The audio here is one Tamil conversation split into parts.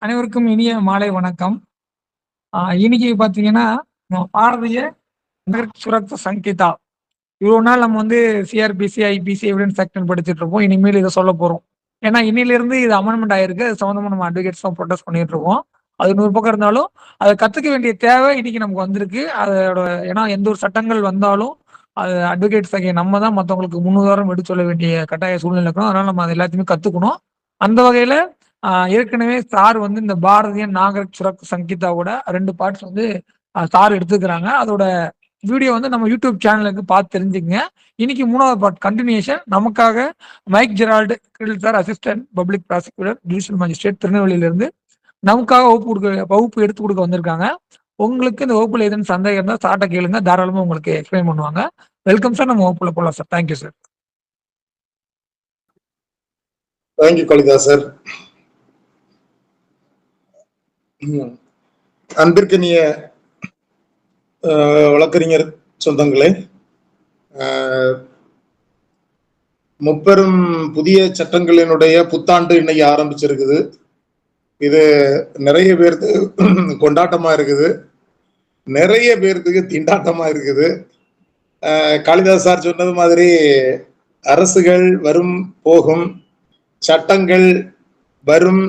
அனைவருக்கும் இனிய மாலை வணக்கம். இன்னைக்கு பார்த்தீங்கன்னா, பாரதிய நகர் சுரக்ஷா சங்கீதா. இவ்வளவு நாள் நம்ம சிஆர்பிசி, ஐபிசி, எவிடன்ஸ் ஆக்ட்ன்னு படிச்சுட்டு இருப்போம். இனிமேல் இதை சொல்ல போறோம். ஏன்னா இன்னையிலிருந்து இது அமெண்ட்மெண்ட் ஆயிருக்கு. அது சம்மந்தமா நம்ம அட்வொகேட்ஸ் தான் ப்ரொடெஸ்ட் பண்ணிட்டு இருக்கோம். அது 100 பக்கம் இருந்தாலும், அதை கத்துக்க வேண்டிய தேவை இன்னைக்கு நமக்கு வந்திருக்கு. அதோட ஏன்னா எந்த ஒரு சட்டங்கள் வந்தாலும், அது அட்வொகேட்ஸ் ஆகிய நம்ம தான் மற்றவங்களுக்கு முன்னுதாரணம் எடுத்து சொல்ல வேண்டிய கட்டாய சூழ்நிலை இருக்கணும். அதனால நம்ம அது எல்லாத்தையுமே கத்துக்கணும். அந்த வகையில ஏற்கனவே சார் இந்த பாரதிய நாகரிக் சுரக்ஷா சங்கீதாவோட 2 பார்ட்ஸ் சார் எடுத்துக்கிறாங்க. அதோட வீடியோ நம்ம யூடியூப் சேனலுக்கு பார்த்து தெரிஞ்சுக்கங்க. இன்னைக்கு 3வது பார்ட் கண்டினியூஷன் நமக்காக Mike Gerald Grill sir, assistant public prosecutor, judicial magistrate, திருநெல்வேலியிலிருந்து நமக்காக வகுப்பு எடுத்து கொடுக்க வந்திருக்காங்க. உங்களுக்கு இந்த வகுப்புல ஏதேனும் சந்தேகம் இருந்தா சார்ட்ட கேளுங்க. தாராளமா உங்களுக்கு எக்ஸ்பிளைன் பண்ணுவாங்க. Welcome sir. நம்ம வகுப்புல போலாம் sir. Thank you sir. Thank you Kalitha sir. அன்பிற்கினிய வழக்கறிஞர் சொந்தங்களே, முப்பெரும் புதிய சட்டங்களினுடைய புத்தாண்டு இன்னைக்கு ஆரம்பிச்சிருக்குது. இது நிறைய பேருக்கு கொண்டாட்டமா இருக்குது, நிறைய பேருக்கு திண்டாட்டமா இருக்குது. காளிதாஸ் சார் சொன்னது மாதிரி அரசுகள் வரும் போகும், சட்டங்கள் வரும்,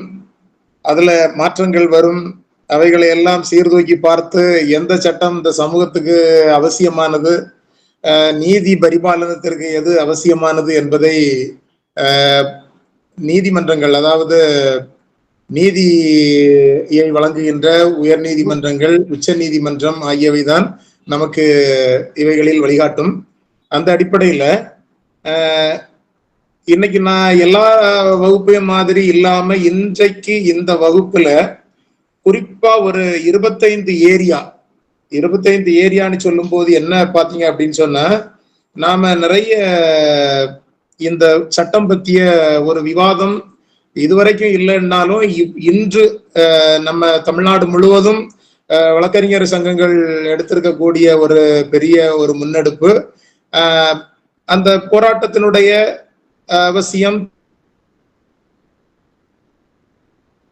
அதுல மாற்றங்கள் வரும். அவைகளை எல்லாம் சீர்தூக்கி பார்த்து எந்த சட்டம் இந்த சமூகத்துக்கு அவசியமானது, நீதி பரிபாலனத்திற்கு எது அவசியமானது என்பதை நீதிமன்றங்கள், அதாவது நீதியை வழங்குகின்ற உயர் நீதிமன்றங்கள், உச்ச நீதிமன்றம் ஆகியவைதான் நமக்கு இவைகளில் வழிகாட்டும். அந்த அடிப்படையில இன்னைக்கு நான் எல்லா வகுப்பையும் மாதிரி இல்லாம இன்றைக்கு இந்த வகுப்புல குறிப்பா ஒரு 25 ஏரியான்னு சொல்லும் போது என்ன பாத்தீங்க அப்படின்னு சொன்னா, நாம நிறைய இந்த சட்டம் பற்றிய ஒரு விவாதம் இதுவரைக்கும் இல்லைன்னாலும் இன்று நம்ம தமிழ்நாடு முழுவதும் வழக்கறிஞர் சங்கங்கள் எடுத்திருக்கக்கூடிய ஒரு பெரிய ஒரு முன்னெடுப்பு. அந்த போராட்டத்தினுடைய அவசியம்,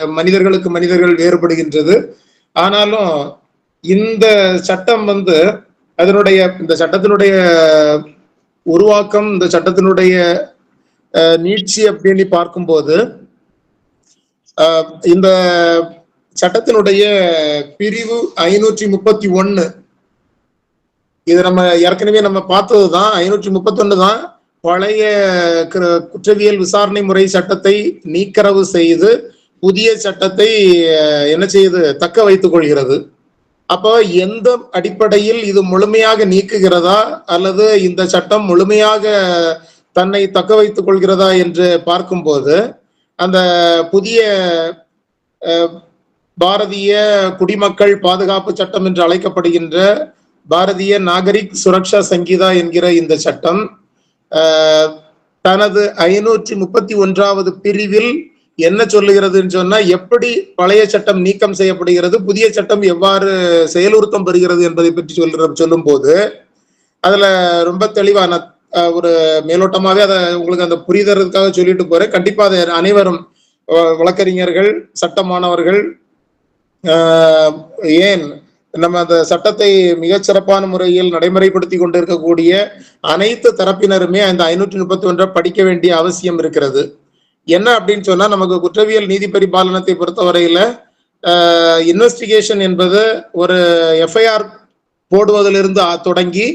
மனிதர்களுக்கு மனிதர்கள் வேறுபடுகின்றது. ஆனாலும் இந்த சட்டம் அதனுடைய இந்த சட்டத்தினுடைய உருவாக்கம், இந்த சட்டத்தினுடைய நீட்சி அப்படின்னு பார்க்கும்போது, இந்த சட்டத்தினுடைய பிரிவு 531 இது நம்ம ஏற்கனவே நம்ம பார்த்ததுதான். 531 தான் பழைய குற்றவியல் விசாரணை முறை சட்டத்தை நீக்கரவு செய்து புதிய சட்டத்தை என்ன செய்யுது, தக்க வைத்துக் கொள்கிறது. அப்போ எந்த அடிப்படையில் இது முழுமையாக நீக்குகிறதா அல்லது இந்த சட்டம் முழுமையாக தன்னை தக்க வைத்துக் கொள்கிறதா என்று பார்க்கும்போது, அந்த புதிய பாரதிய குடிமக்கள் பாதுகாப்பு சட்டம் என்று அழைக்கப்படுகின்ற பாரதிய நாகரிக் சுரக்ஷா சங்கீதா என்கிற இந்த சட்டம் தனது 531வது பிரிவில் என்ன சொல்லுகிறதுன்னு சொன்னா, எப்படி பழைய சட்டம் நீக்கம் செய்யப்படுகிறது, புதிய சட்டம் எவ்வாறு செயலுறுத்தம் பெறுகிறது என்பதை பற்றி சொல்லும் போது அதுல ரொம்ப தெளிவான ஒரு மேலோட்டமாவே அதை உங்களுக்கு அந்த புரிதறதுக்காக சொல்லிட்டு போறேன். கண்டிப்பா அதை அனைவரும் வழக்கறிஞர்கள், சட்டமானவர்கள், ஏன் நம்ம அந்த சட்டத்தை மிகச்சிறப்பான முறையில் நடைமுறைப்படுத்தி கொண்டிருக்கக்கூடிய அனைத்து தரப்பினருமே அந்த 531 படிக்க வேண்டிய அவசியம் இருக்கிறது. என்ன அப்படின்னு சொன்னா, நமக்கு குற்றவியல் நீதி பரிபாலனத்தை பொறுத்தவரையில இன்வெஸ்டிகேஷன் என்பது ஒரு எஃப்ஐஆர் போடுவதிலிருந்து தொடங்கி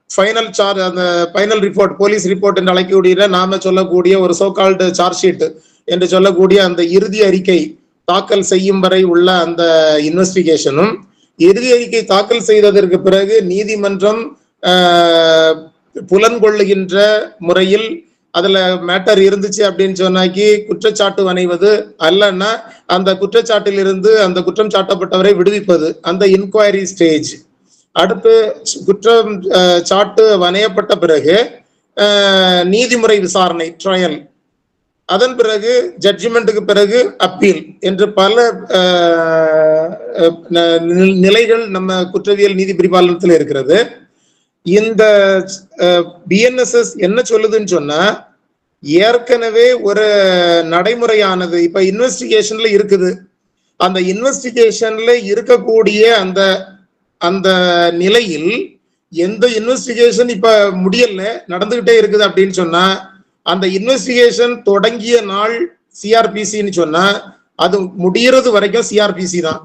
ஃபைனல் சார்ஜ், அந்த ஃபைனல் ரிப்போர்ட், போலீஸ் ரிப்போர்ட் என்று அழைக்கக்கூடிய நாம சொல்லக்கூடிய ஒரு சோகால்டு சார்ஜ் ஷீட் என்று சொல்லக்கூடிய அந்த இறுதி அறிக்கை தாக்கல் செய்யும் வரை உள்ள அந்த இன்வெஸ்டிகேஷனும், இறுதி அறிக்கை தாக்கல் செய்ததற்கு பிறகு நீதிமன்றம் புலன்கொள்ளுகின்ற முறையில் அதுல மேட்டர் இருந்துச்சு அப்படின்னு சொன்னாக்கி குற்றச்சாட்டு வணைவது, அல்லன்னா அந்த குற்றச்சாட்டில் இருந்து அந்த குற்றம் சாட்டப்பட்டவரை விடுவிப்பது, அந்த இன்கொயரி ஸ்டேஜ். அடுத்து குற்றம் சாட்டு வணையப்பட்ட பிறகு நீதிமுறை விசாரணை, ட்ரையல், அதன் பிறகு ஜட்ஜ்மெண்ட்டுக்கு பிறகு அப்பீல் என்று பல நிலைகள் நம்ம குற்றவியல் நீதி பரிபாலனத்தில் இருக்கிறது. இந்த பிஎன்எஸ்எஸ் என்ன சொல்லுதுன்னு சொன்னா, ஏற்கனவே ஒரு நடைமுறையானது இப்ப இன்வெஸ்டிகேஷன்ல இருக்குது. அந்த இன்வெஸ்டிகேஷன்ல இருக்கக்கூடிய அந்த அந்த நிலையில் எந்த இன்வெஸ்டிகேஷன் இப்ப முடியல, நடந்துகிட்டே இருக்குது அப்படின்னு சொன்னா, அந்த இன்வெஸ்டிகேஷன் தொடங்கிய நாள் சிஆர்பிசின்னு சொன்னா அது முடியறது வரைக்கும் சிஆர்பிசி தான்.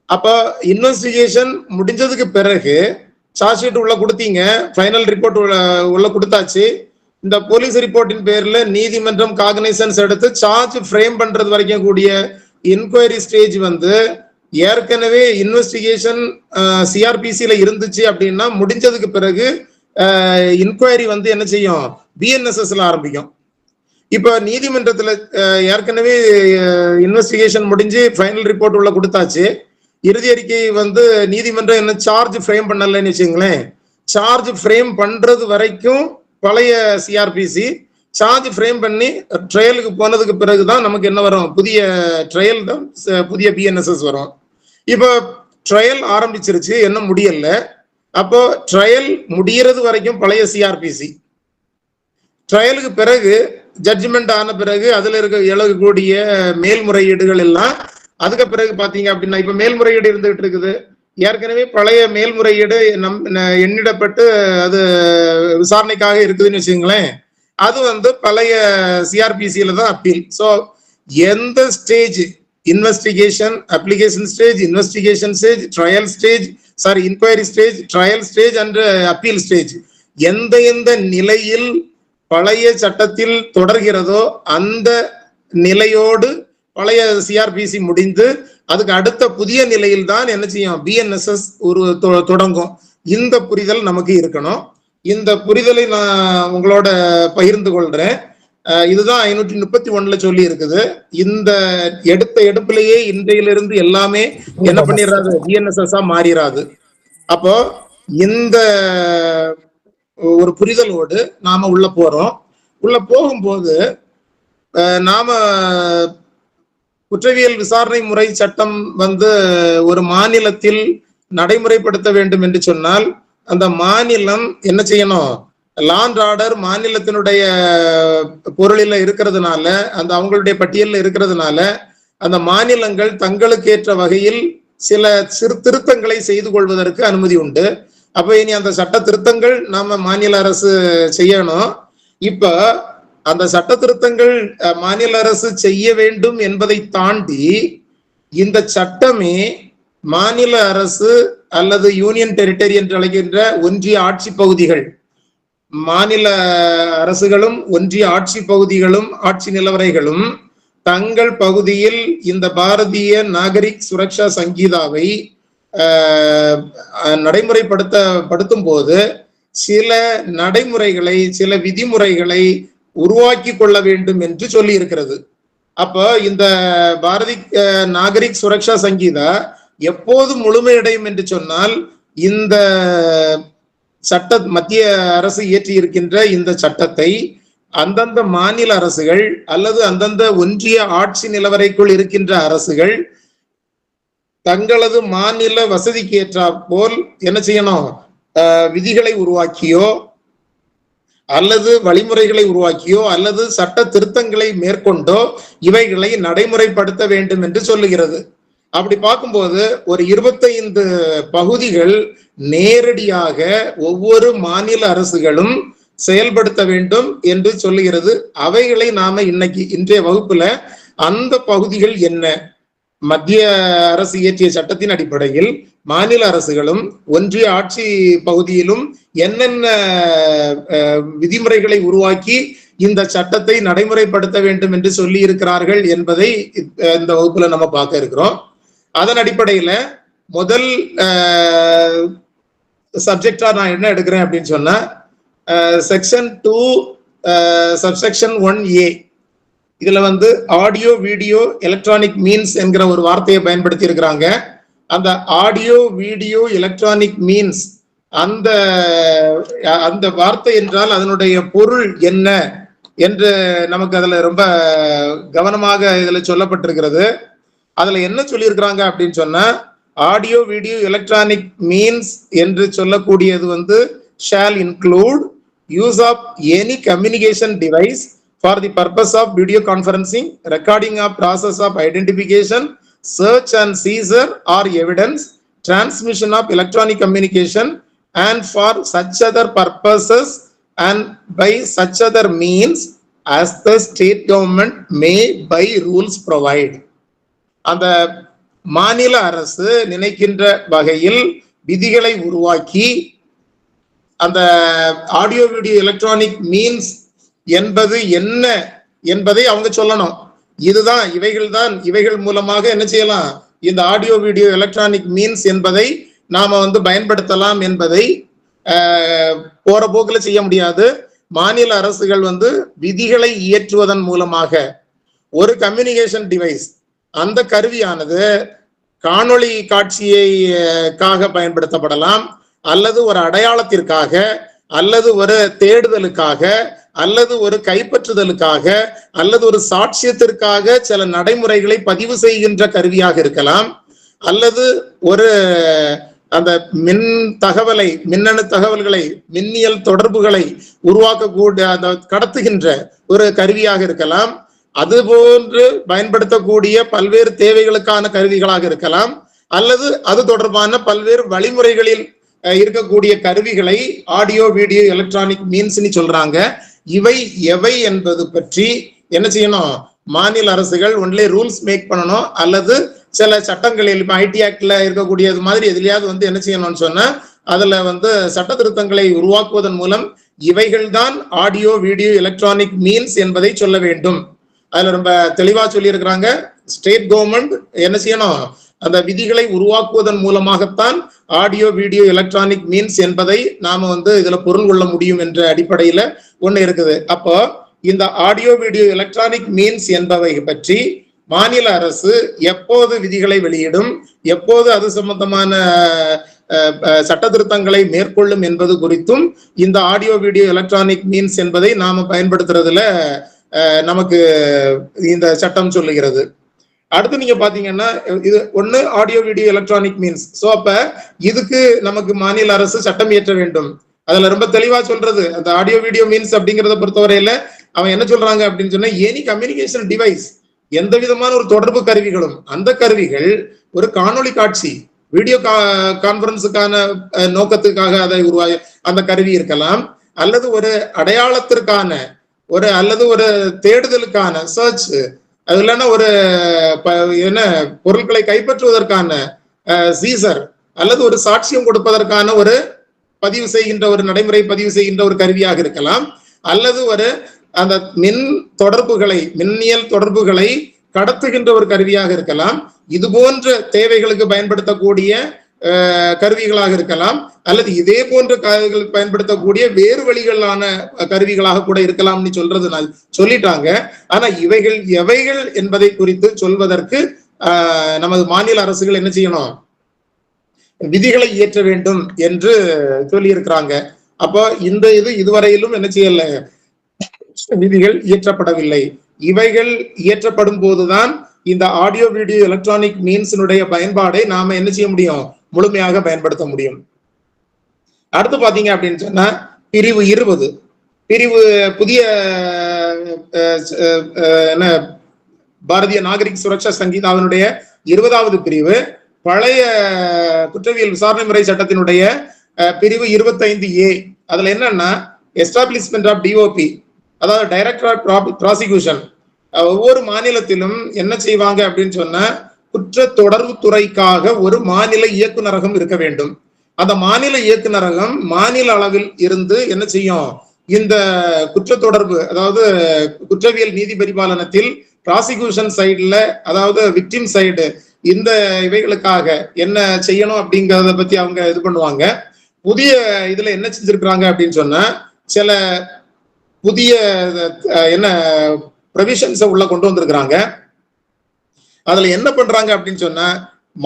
அப்ப இன்வெஸ்டிகேஷன் முடிஞ்சதுக்கு பிறகு சார்ஜ் ஷீட் உள்ள கொடுத்தீங்க, ஃபைனல் ரிப்போர்ட் உள்ள கொடுத்தாச்சு. இந்த போலீஸ் ரிப்போர்ட்டின் பேர்ல நீதிமன்றம் காக்னைசன்ஸ் எடுத்து சார்ஜ் ஃப்ரேம் பண்றது வரைக்கும் கூடிய இன்கொயரி ஸ்டேஜ் வந்து ஏற்கனவே இன்வெஸ்டிகேஷன் சிஆர்பிசியில இருந்துச்சு அப்படின்னா முடிஞ்சதுக்கு பிறகு இன்கொயரி வந்து என்ன செய்யும், பிஎன்எஸ்எஸ்ல ஆரம்பிக்கும். இப்ப நீதிமன்றத்துல ஏற்கனவே இன்வெஸ்டிகேஷன் முடிஞ்சு ஃபைனல் ரிப்போர்ட் உள்ள கொடுத்தாச்சு. இறுதி அறிக்கை வந்து நீதிமன்றம் என்ன சார்ஜ் ஃப்ரேம் பண்ணலன்னு வச்சுங்களேன். சார்ஜ் ஃப்ரேம் பண்றது வரைக்கும் பழைய சிஆர்பிசி, சார்ஜ் ஃப்ரேம் பண்ணி ட்ரையலுக்கு போனதுக்கு பிறகுதான் நமக்கு என்ன வரும், புதிய ட்ரையல் தான் புதிய பிஎன்எஸ்எஸ் வரும். இப்போ ட்ரையல் ஆரம்பிச்சிருச்சு, என்ன முடியல. அப்போ ட்ரையல் முடியறது வரைக்கும் பழைய சிஆர்பிசி. ட்ரையலுக்கு பிறகு ஜட்ஜ்மெண்ட் ஆன பிறகு அதுல எழக்கூடிய மேல்முறையீடுகள் எல்லாம் அதுக்கு பிறகு பாத்தீங்க அப்படின்னா இப்ப மேல்முறையீடு இருந்துகிட்டு இருக்குது. ஏற்கனவே பழைய மேல்முறையீடு எண்ணிடப்பட்டு அது விசாரணைக்காக இருக்குதுன்னு வச்சுங்களேன். அது வந்து பழைய சிஆர்பிசியில தான் அப்பீல். ஸோ எந்த stage, investigation, application stage, investigation stage, trial stage, sorry enquiry stage, trial stage and appeal stage, எந்த நிலையில் பழைய சட்டத்தில் தொடர்கிறதோ அந்த நிலையோடு பழைய சிஆர்பிசி முடிந்து அதுக்கு அடுத்த புதிய நிலையில் தான் என்ன செய்யும், பிஎன்எஸ்எஸ் ஒரு தொடங்கும். இந்த புரிதல் நமக்கு இருக்கணும். இந்த புரிதலை நான் உங்களோட பகிர்ந்து கொள்றேன். இதுதான் 531 சொல்லி இருக்குது. இந்த எடுப்பிலேயே இன்றையிலிருந்து எல்லாமே என்ன பண்ணிடுறாது, பிஎன்எஸ்எஸ் மாறிடாது. அப்போ இந்த ஒரு புரிதலோடு நாம உள்ள போறோம். உள்ள போகும்போது நாம குற்றவியல் விசாரணை முறை சட்டம் வந்து ஒரு மாநிலத்தில் நடைமுறைப்படுத்த வேண்டும் என்று சொன்னால் அந்த மாநிலம் என்ன செய்யணும், லா அண்ட் ஆர்டர் மாநிலத்தினுடைய பொருளில் இருக்கிறதுனால, அந்த அவங்களுடைய பட்டியலில் இருக்கிறதுனால அந்த மாநிலங்கள் தங்களுக்கு ஏற்ற வகையில் சில திருத்தங்களை செய்து கொள்வதற்கு அனுமதி உண்டு. அப்ப இனி அந்த சட்ட திருத்தங்கள் நாம மாநில அரசு செய்யணும். இப்ப அந்த சட்ட திருத்தங்கள் மாநில அரசு செய்ய வேண்டும் என்பதை தாண்டி இந்த சட்டமே மாநில அரசு அல்லது யூனியன் டெரிட்டரி என்று அழைக்கின்ற ஒன்றிய ஆட்சி பகுதிகள், மாநில அரசுகளும் ஒன்றிய ஆட்சி பகுதிகளும் ஆட்சி நிலவரைகளும் தங்கள் பகுதியில் இந்த பாரதிய நாகரிக் சுரக்ஷா சங்கீதாவை நடைமுறைப்படுத்தும் போது சில நடைமுறைகளை, சில விதிமுறைகளை உருவாக்கி கொள்ள வேண்டும் என்று சொல்லி இருக்கிறது. அப்ப இந்த பாரதி நாகரிக் சுரக்ஷா சங்கீதா எப்போது முழுமையடையும் என்று சொன்னால், இந்த மத்திய அரசு இயற்றி இருக்கின்ற இந்த சட்டத்தை அந்தந்த மாநில அரசுகள் அல்லது அந்தந்த ஒன்றிய ஆட்சி நிலவரைக்குள் இருக்கின்ற அரசுகள் தங்களது மாநில வசதிக்கு ஏற்றாற் போல் என்ன செய்யணும், விதிகளை உருவாக்கியோ அல்லது வழிமுறைகளை உருவாக்கியோ அல்லது சட்ட திருத்தங்களை மேற்கொண்டோ இவைகளை நடைமுறைப்படுத்த வேண்டும் என்று சொல்லுகிறது. அப்படி பார்க்கும்போது ஒரு 25 பகுதிகள் நேரடியாக ஒவ்வொரு மாநில அரசுகளும் செயல்படுத்த வேண்டும் என்று சொல்லுகிறது. அவைகளை நாம இன்றைய வகுப்புல அந்த பகுதிகள் என்ன, மத்திய அரசு இயற்றிய சட்டத்தின் அடிப்படையில் மாநில அரசுகளும் ஒன்றிய ஆட்சி பகுதியிலும் என்னென்ன விதிமுறைகளை உருவாக்கி இந்த சட்டத்தை நடைமுறைப்படுத்த வேண்டும் என்று சொல்லி இருக்கிறார்கள் என்பதை இந்த வகுப்புல நம்ம பார்க்க இருக்கிறோம். அதன் அடிப்படையில முதல் சப்ஜெக்டா நான் என்ன எடுக்கிறேன் அப்படின்னு சொன்னா, செக்ஷன் 2 சப்செக்ஷன் 1A, இதுல வந்து ஆடியோ வீடியோ எலக்ட்ரானிக் மீன்ஸ் என்கிற ஒரு வார்த்தையை பயன்படுத்தி இருக்கிறாங்க. அந்த ஆடியோ வீடியோ எலக்ட்ரானிக் மீன்ஸ் அந்த வார்த்தை என்றால் அதனுடைய பொருள் என்ன என்று நமக்கு அதுல ரொம்ப கவனமாக இதுல சொல்லப்பட்டிருக்கிறது. அதுல என்ன சொல்லியிருக்கிறாங்க அப்படின்னு சொன்னா, ஆடியோ வீடியோ எலக்ட்ரானிக் மீன்ஸ் என்று சொல்லக்கூடியது வந்து shall include use of any communication device for the purpose of video conferencing, recording of process of identification, search and seizure or evidence, transmission of electronic communication, and for such other purposes and by such other means as the state government may by rules provide. அந்த மாநில அரசு நினைக்கின்ற வகையில் விதிகளை உருவாக்கி அந்த ஆடியோ வீடியோ எலக்ட்ரானிக் மீன்ஸ் என்பது என்ன என்பதை அவங்க சொல்லணும். இதுதான் இவைகள் மூலமாக என்ன செய்யலாம், இந்த ஆடியோ வீடியோ எலக்ட்ரானிக் மீன்ஸ் என்பதை நாம பயன்படுத்தலாம் என்பதை போற போக்குல செய்ய முடியாது. மாநில அரசுகள் விதிகளை இயற்றுவதன் மூலமாக ஒரு கம்யூனிகேஷன் டிவைஸ், அந்த கருவியானது காணொளி காட்சியைக்காக பயன்படுத்தப்படலாம், அல்லது ஒரு அடையாளத்திற்காக, அல்லது ஒரு தேடுதலுக்காக, அல்லது ஒரு கைப்பற்றுதலுக்காக, அல்லது ஒரு சாட்சியத்திற்காக சில நடைமுறைகளை பதிவு செய்கின்ற கருவியாக இருக்கலாம், அல்லது ஒரு அந்த மின்னணு தகவல்களை, மின்னியல் தொடர்புகளை உருவாக்கக்கூடிய கடத்துகின்ற ஒரு கருவியாக இருக்கலாம். அதுபோன்று பயன்படுத்தக்கூடிய பல்வேறு தேவைகளுக்கான கருவிகளாக இருக்கலாம், அல்லது அது தொடர்பான பல்வேறு வழிமுறைகளில் இருக்கக்கூடிய கருவிகளை ஆடியோ வீடியோ எலக்ட்ரானிக் மீன்ஸ்னு சொல்றாங்க. இவை எவை என்பது பற்றி என்ன செய்யணும், மாநில அரசுகள் ஒன்லே ரூல்ஸ் மேக் பண்ணணும், அல்லது சில சட்டங்களில் இப்ப ஐடி ஆக்ட்ல இருக்கக்கூடியது மாதிரி எதுலையாவது என்ன செய்யணும்னு சொன்னா அதுல சட்ட திருத்தங்களை உருவாக்குவதன் மூலம் இவைகள் தான் ஆடியோ வீடியோ எலக்ட்ரானிக் மீன்ஸ் என்பதை சொல்ல வேண்டும். அதுல ரொம்ப தெளிவா சொல்லி இருக்கிறாங்க. ஸ்டேட் கவர்மெண்ட் என்ன செய்யணும், அந்த விதிகளை உருவாக்குவதன் மூலமாகத்தான் ஆடியோ வீடியோ எலக்ட்ரானிக் மீன்ஸ் என்பதை நாம இதுல பொருள் கொள்ள முடியும் என்ற அடிப்படையில ஒண்ணு இருக்குது. அப்போ இந்த ஆடியோ வீடியோ எலக்ட்ரானிக் மீன்ஸ் என்பவை பற்றி மாநில அரசு எப்போது விதிகளை வெளியிடும், எப்போது அது சம்பந்தமான சட்ட திருத்தங்களை மேற்கொள்ளும் என்பது குறித்தும் இந்த ஆடியோ வீடியோ எலக்ட்ரானிக் மீன்ஸ் என்பதை நாம பயன்படுத்துறதுல நமக்கு இந்த சட்டம் சொல்லுகிறது. அடுத்து நீங்க பாத்தீங்கன்னா இது ஒண்ணு audio video electronic means. So அப்ப இதுக்கு நமக்கு மாநில அரசு சட்டம் இயற்ற வேண்டும். அதுல ரொம்ப தெளிவா சொல்றது அந்த ஆடியோ வீடியோ மீன்ஸ் அப்படிங்கறத பொறுத்தவரையில அவன் என்ன சொல்றாங்க அப்படின்னு சொன்னா, எனி கம்யூனிகேஷன் டிவைஸ், எந்த விதமான ஒரு தொடர்பு கருவிகளும், அந்த கருவிகள் ஒரு காணொளி காட்சி வீடியோ கான்பரன்ஸுக்கான நோக்கத்துக்காக அதை அந்த கருவி இருக்கலாம், அல்லது ஒரு அடையாளத்திற்கான அல்லது ஒரு தேடுதலுக்கான சர்ச், அது இல்லைன்னா ஒரு பொருட்களை கைப்பற்றுவதற்கான சீசர், அல்லது ஒரு சாட்சியம் கொடுப்பதற்கான ஒரு பதிவு செய்கின்ற ஒரு நடைமுறை பதிவு செய்கின்ற ஒரு கருவியாக இருக்கலாம், அல்லது ஒரு அந்த மின்னியல் தொடர்புகளை கடத்துகின்ற ஒரு கருவியாக இருக்கலாம். இது போன்ற தேவைகளுக்கு பயன்படுத்தக்கூடிய கருவிகளாக இருக்கலாம், அல்லது இதே போன்ற கருவிகளுக்கு பயன்படுத்தக்கூடிய வேறு வழிகளான கருவிகளாக கூட இருக்கலாம்னு சொல்லிட்டாங்க. ஆனா இவைகள் எவைகள் என்பதை குறித்து சொல்வதற்கு நமது மாநில அரசுகள் என்ன செய்யணும், விதிகளை இயற்ற வேண்டும் என்று சொல்லி இருக்கிறாங்க. அப்போ இந்த இதுவரையிலும் என்ன செய்யல, விதிகள் இயற்றப்படவில்லை. இவைகள் இயற்றப்படும் போதுதான் இந்த ஆடியோ வீடியோ எலக்ட்ரானிக் மீன்ஸினுடைய பயன்பாடை நாம என்ன செய்ய முடியும், முழுமையாக பயன்படுத்த முடியும். அடுத்து பாத்தீங்க அப்படின்னு சொன்னா பிரிவு 20, பிரிவு புதிய பாரதிய நாகரிக் சுரக்ஷா சங்கீதாவினுடைய 20வது பிரிவு பழைய குற்றவியல் விசாரணை முறை சட்டத்தினுடைய பிரிவு 25A. அதுல என்னன்னா எஸ்டாப்ளிஷ்மெண்ட் ஆஃப் டிஓபி, அதாவது டைரக்டரேட் ஆஃப் ப்ராசிக்யூஷன். ஒவ்வொரு மாநிலத்திலும் என்ன செய்வாங்க அப்படின்னு சொன்னா, குற்ற தொடர்பு துறைக்காக ஒரு மாநில இயக்குநரகம் இருக்க வேண்டும். அந்த மாநில இயக்குநரகம் மாநில அளவில் இருந்து என்ன செய்யும், இந்த குற்ற தொடர்பு, அதாவது குற்றவியல் நீதி பரிபாலனத்தில் ப்ராசிக்யூஷன் சைடுல, அதாவது விக்டிம் சைடு, இந்த இவைகளுக்காக என்ன செய்யணும் அப்படிங்கறத பத்தி அவங்க இது பண்ணுவாங்க. புதிய இதுல என்ன செஞ்சிருக்கிறாங்க அப்படின்னு சொன்னா, சில புதிய என்ன ப்ரொவிஷன்ஸை உள்ள கொண்டு வந்திருக்கிறாங்க. அதுல என்ன பண்றாங்க அப்படின்னு சொன்னா,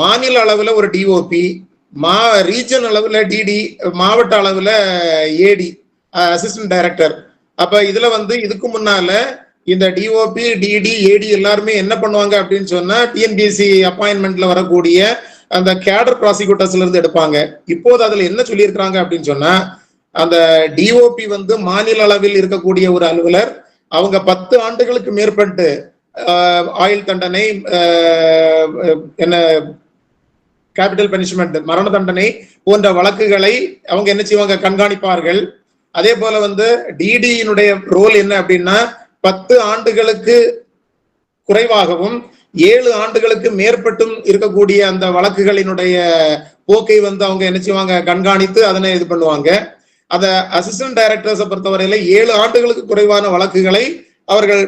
மாநில அளவுல ஒரு டிஓபி, ரீஜன் அளவுல டிடி, மாவட்ட அளவுல ஏடி, அசிஸ்டன்ட் டைரக்டர். அப்ப இதுல இதுக்கு முன்னால இந்த டிஓபி, டிடி, ஏடி எல்லாருமே என்ன பண்ணுவாங்க அப்படின்னு சொன்னா, டிஎன்பிஎஸ்சி அப்பாயின்மெண்ட்ல வரக்கூடிய அந்த கேடர் ப்ராசிக்யூட்டர்ஸ்ல இருந்து எடுப்பாங்க. இப்போது அதுல என்ன சொல்லியிருக்கிறாங்க அப்படின்னு சொன்னா, அந்த டிஓபி வந்து மாநில அளவில் இருக்கக்கூடிய ஒரு அலுவலர், அவங்க 10 ஆண்டுகளுக்கு மேற்பட்டு ஆயுள் தண்டனை, என்ன கேபிட்டல் பனிஷ்மெண்ட், மரண தண்டனை போன்ற வழக்குகளை அவங்க என்ன செய்வாங்க, கண்காணிப்பார்கள். அதே போல வந்து டிடியினுடைய ரோல் என்ன அப்படின்னா 10 ஆண்டுகளுக்கு குறைவாகவும் 7 ஆண்டுகளுக்கு மேற்பட்டும் இருக்கக்கூடிய அந்த வழக்குகளினுடைய போக்கை வந்து அவங்க என்ன செய்வாங்க, கண்காணித்து அதனை இது பண்ணுவாங்க. அத அசிஸ்டன்ட் டைரக்டர்ஸை பொறுத்தவரையில 7 ஆண்டுகளுக்கு குறைவான வழக்குகளை அவர்கள்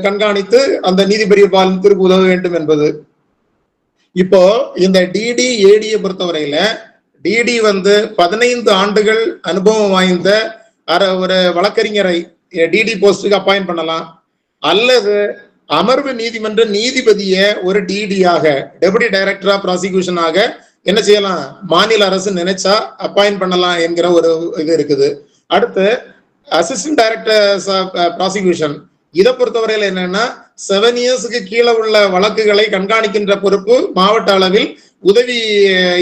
கண்காணித்து அந்த நீதிபதி பாலனத்திற்கு உதவ வேண்டும் என்பது. இப்போ இந்த டிடி ஏடியை பொறுத்தவரையில டிடி வந்து 15 ஆண்டுகள் அனுபவம் வாய்ந்த ஒரு வழக்கறிஞரை டிடி போஸ்டுக்கு அப்பாயிண்ட் பண்ணலாம், அல்லது அமர்வு நீதிமன்ற நீதிபதியை ஒரு டிடியாக, டெபுட்டி டைரக்டர் ஆஃப் ப்ராசிக்யூஷனாக என்ன செய்யலாம், மாநில அரசு நினைச்சா அப்பாயிண்ட் பண்ணலாம் என்கிற ஒரு இது இருக்குது. அடுத்து அசிஸ்டன்ட் டைரக்டர்ஸ் ஆஃப் ப்ராசிக்யூஷன், இதை பொறுத்தவரையில என்னன்னா 7 இயர்ஸுக்கு கீழே உள்ள வழக்குகளை கண்காணிக்கின்ற பொறுப்பு மாவட்ட அளவில் உதவி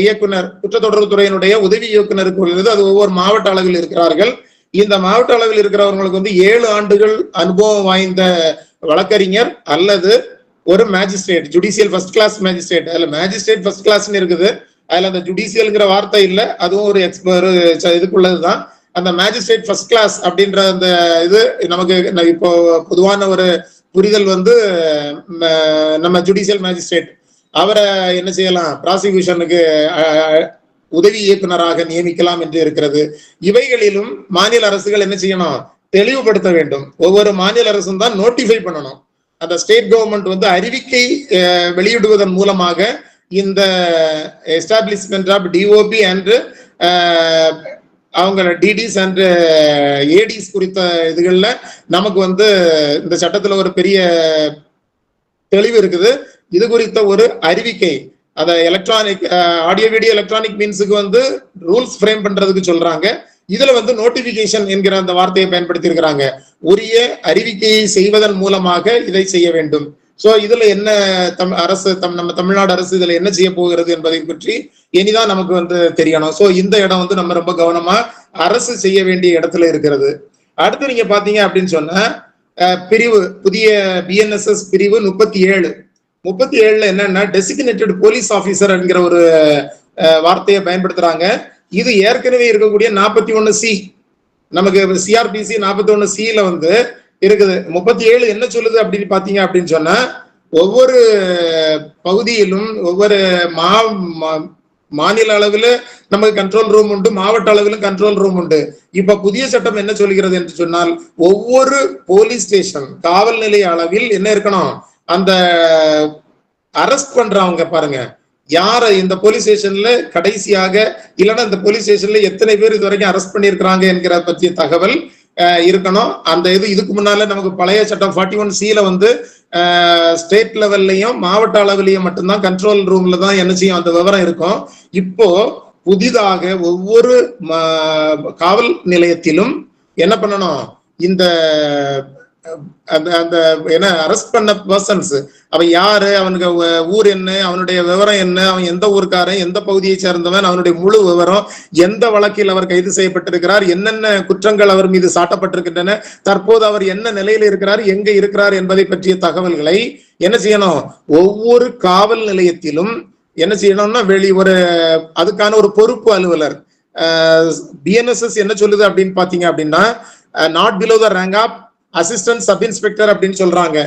இயக்குனர், குற்றத்தொடர்பு துறையினுடைய உதவி இயக்குனருக்கு உள்ளது. அது ஒவ்வொரு மாவட்ட அளவில் இருக்கிறார்கள். இந்த மாவட்ட அளவில் இருக்கிறவங்களுக்கு வந்து 7 ஆண்டுகள் அனுபவம் வாய்ந்த வழக்கறிஞர் அல்லது ஒரு magistrate, judicial first class magistrate. அதுல மேஜிஸ்ட்ரேட் ஃபர்ஸ்ட் கிளாஸ்ன்னு இருக்குது, அதுல அந்த ஜுடிஷியல்ங்கிற வார்த்தை இல்லை, அதுவும் ஒரு இதுக்குள்ளதுதான். அந்த மேஜிஸ்ட்ரேட் ஃபர்ஸ்ட் கிளாஸ் அப்படின்ற அந்த இது நமக்கு இப்போ பொதுவான ஒரு புரிதல் வந்து நம்ம ஜுடிஷியல் மேஜிஸ்ட்ரேட் அவரை என்ன செய்யலாம், ப்ராசிக்யூஷனுக்கு உதவி இயக்குனராக நியமிக்கலாம் என்று இருக்கிறது. இவைகளிலும் மாநில அரசுகள் என்ன செய்யணும், தெளிவுபடுத்த வேண்டும். ஒவ்வொரு மாநில அரசும் தான் நோட்டிஃபை பண்ணணும். அந்த ஸ்டேட் கவர்மெண்ட் வந்து அறிவிக்கை வெளியிடுவதன் மூலமாக இந்த எஸ்டாப்ளிஷ்மெண்ட் ஆஃப் டிஓபி அண்ட் அவங்க டிடிஸ் அண்ட் ஏடிஸ் குறித்த இதுகள்ல நமக்கு வந்து இந்த சட்டத்துல ஒரு பெரிய தெளிவு இருக்குது. இது குறித்த ஒரு அறிவிக்கை, அத எலக்ட்ரானிக் ஆடியோ வீடியோ எலக்ட்ரானிக் மீன்ஸுக்கு வந்து ரூல்ஸ் ஃப்ரேம் பண்றதுக்கு சொல்றாங்க. இதுல வந்து நோட்டிபிகேஷன் என்கிற அந்த வார்த்தையை பயன்படுத்தி இருக்கிறாங்க. உரிய அறிவிக்கையை செய்வதன் மூலமாக இதை செய்ய வேண்டும். சோ இதுல என்ன அரசு நம்ம தமிழ்நாடு அரசு இதுல என்ன செய்ய போகிறது என்பதை பற்றி இனிதான் நமக்கு வந்து தெரியணும். சோ இந்த இடம் வந்து நம்ம ரொம்ப கவனமா அரசு செய்ய வேண்டிய இடத்துல இருக்கிறது. அடுத்து நீங்க பாத்தீங்க அப்படின்னு சொன்னா பிரிவு, புதிய பிஎன்எஸ்எஸ் பிரிவு 37 என்னன்னா டெசிக்னேட்டட் போலீஸ் ஆபீசர் என்கிற ஒரு வார்த்தையை பயன்படுத்துறாங்க. இது ஏற்கனவே இருக்கக்கூடிய 41C, நமக்கு சிஆர்பிசி 41Cல வந்து இருக்குது. 37 என்ன சொல்லுது அப்படின்னு பாத்தீங்க அப்படின்னு சொன்னா ஒவ்வொரு பகுதியிலும் ஒவ்வொரு மாநில அளவுல நமக்கு கண்ட்ரோல் ரூம் உண்டு, மாவட்ட அளவிலும் கண்ட்ரோல் ரூம் உண்டு. இப்ப புதிய சட்டம் என்ன சொல்கிறது என்று சொன்னால் ஒவ்வொரு போலீஸ் ஸ்டேஷன் காவல் நிலைய அளவில் என்ன இருக்கணும், அந்த அரெஸ்ட் பண்றவங்க பாருங்க, யார இந்த போலீஸ் ஸ்டேஷன்ல கடைசியாக இல்லைன்னா இந்த போலீஸ் ஸ்டேஷன்ல எத்தனை பேர் இது வரைக்கும் அரெஸ்ட் பண்ணியிருக்கிறாங்க என்கிற பற்றிய தகவல் இருக்கணும். அந்த இதுக்கு முன்னால நமக்கு பழைய சட்டம் 41Cல வந்து ஸ்டேட் லெவல்லையும் மாவட்ட அளவிலையும் மட்டும்தான் கண்ட்ரோல் ரூம்ல தான் என்ன செய்யும் அந்த விவரம் இருக்கும். இப்போ புதிதாக ஒவ்வொரு காவல் நிலையத்திலும் என்ன பண்ணணும், இந்த அந்த என்ன அரெஸ்ட் பண்ண பர்சன்ஸ் அவன் யாரு, அவனுக்கு ஊர் என்ன, அவனுடைய விவரம் என்ன, அவன் எந்த ஊருக்காரன், எந்த பகுதியை சேர்ந்தவன், அவனுடைய முழு விவரம், எந்த வழக்கில் அவர் கைது செய்யப்பட்டிருக்கிறார், என்னென்ன குற்றங்கள் அவர் மீது சாட்டப்பட்டிருக்கின்றன, தற்போது அவர் என்ன நிலையில இருக்கிறார், எங்க இருக்கிறார் என்பதை பற்றிய தகவல்களை என்ன செய்யணும், ஒவ்வொரு காவல் நிலையத்திலும் என்ன செய்யணும்னா ஒரு அதுக்கான ஒரு பொறுப்பு அலுவலர். பிஎன்எஸ்எஸ் என்ன சொல்லுது அப்படின்னு பாத்தீங்க அப்படின்னா not below the rank of assistant sub inspector அப்படின்னு சொல்றாங்க.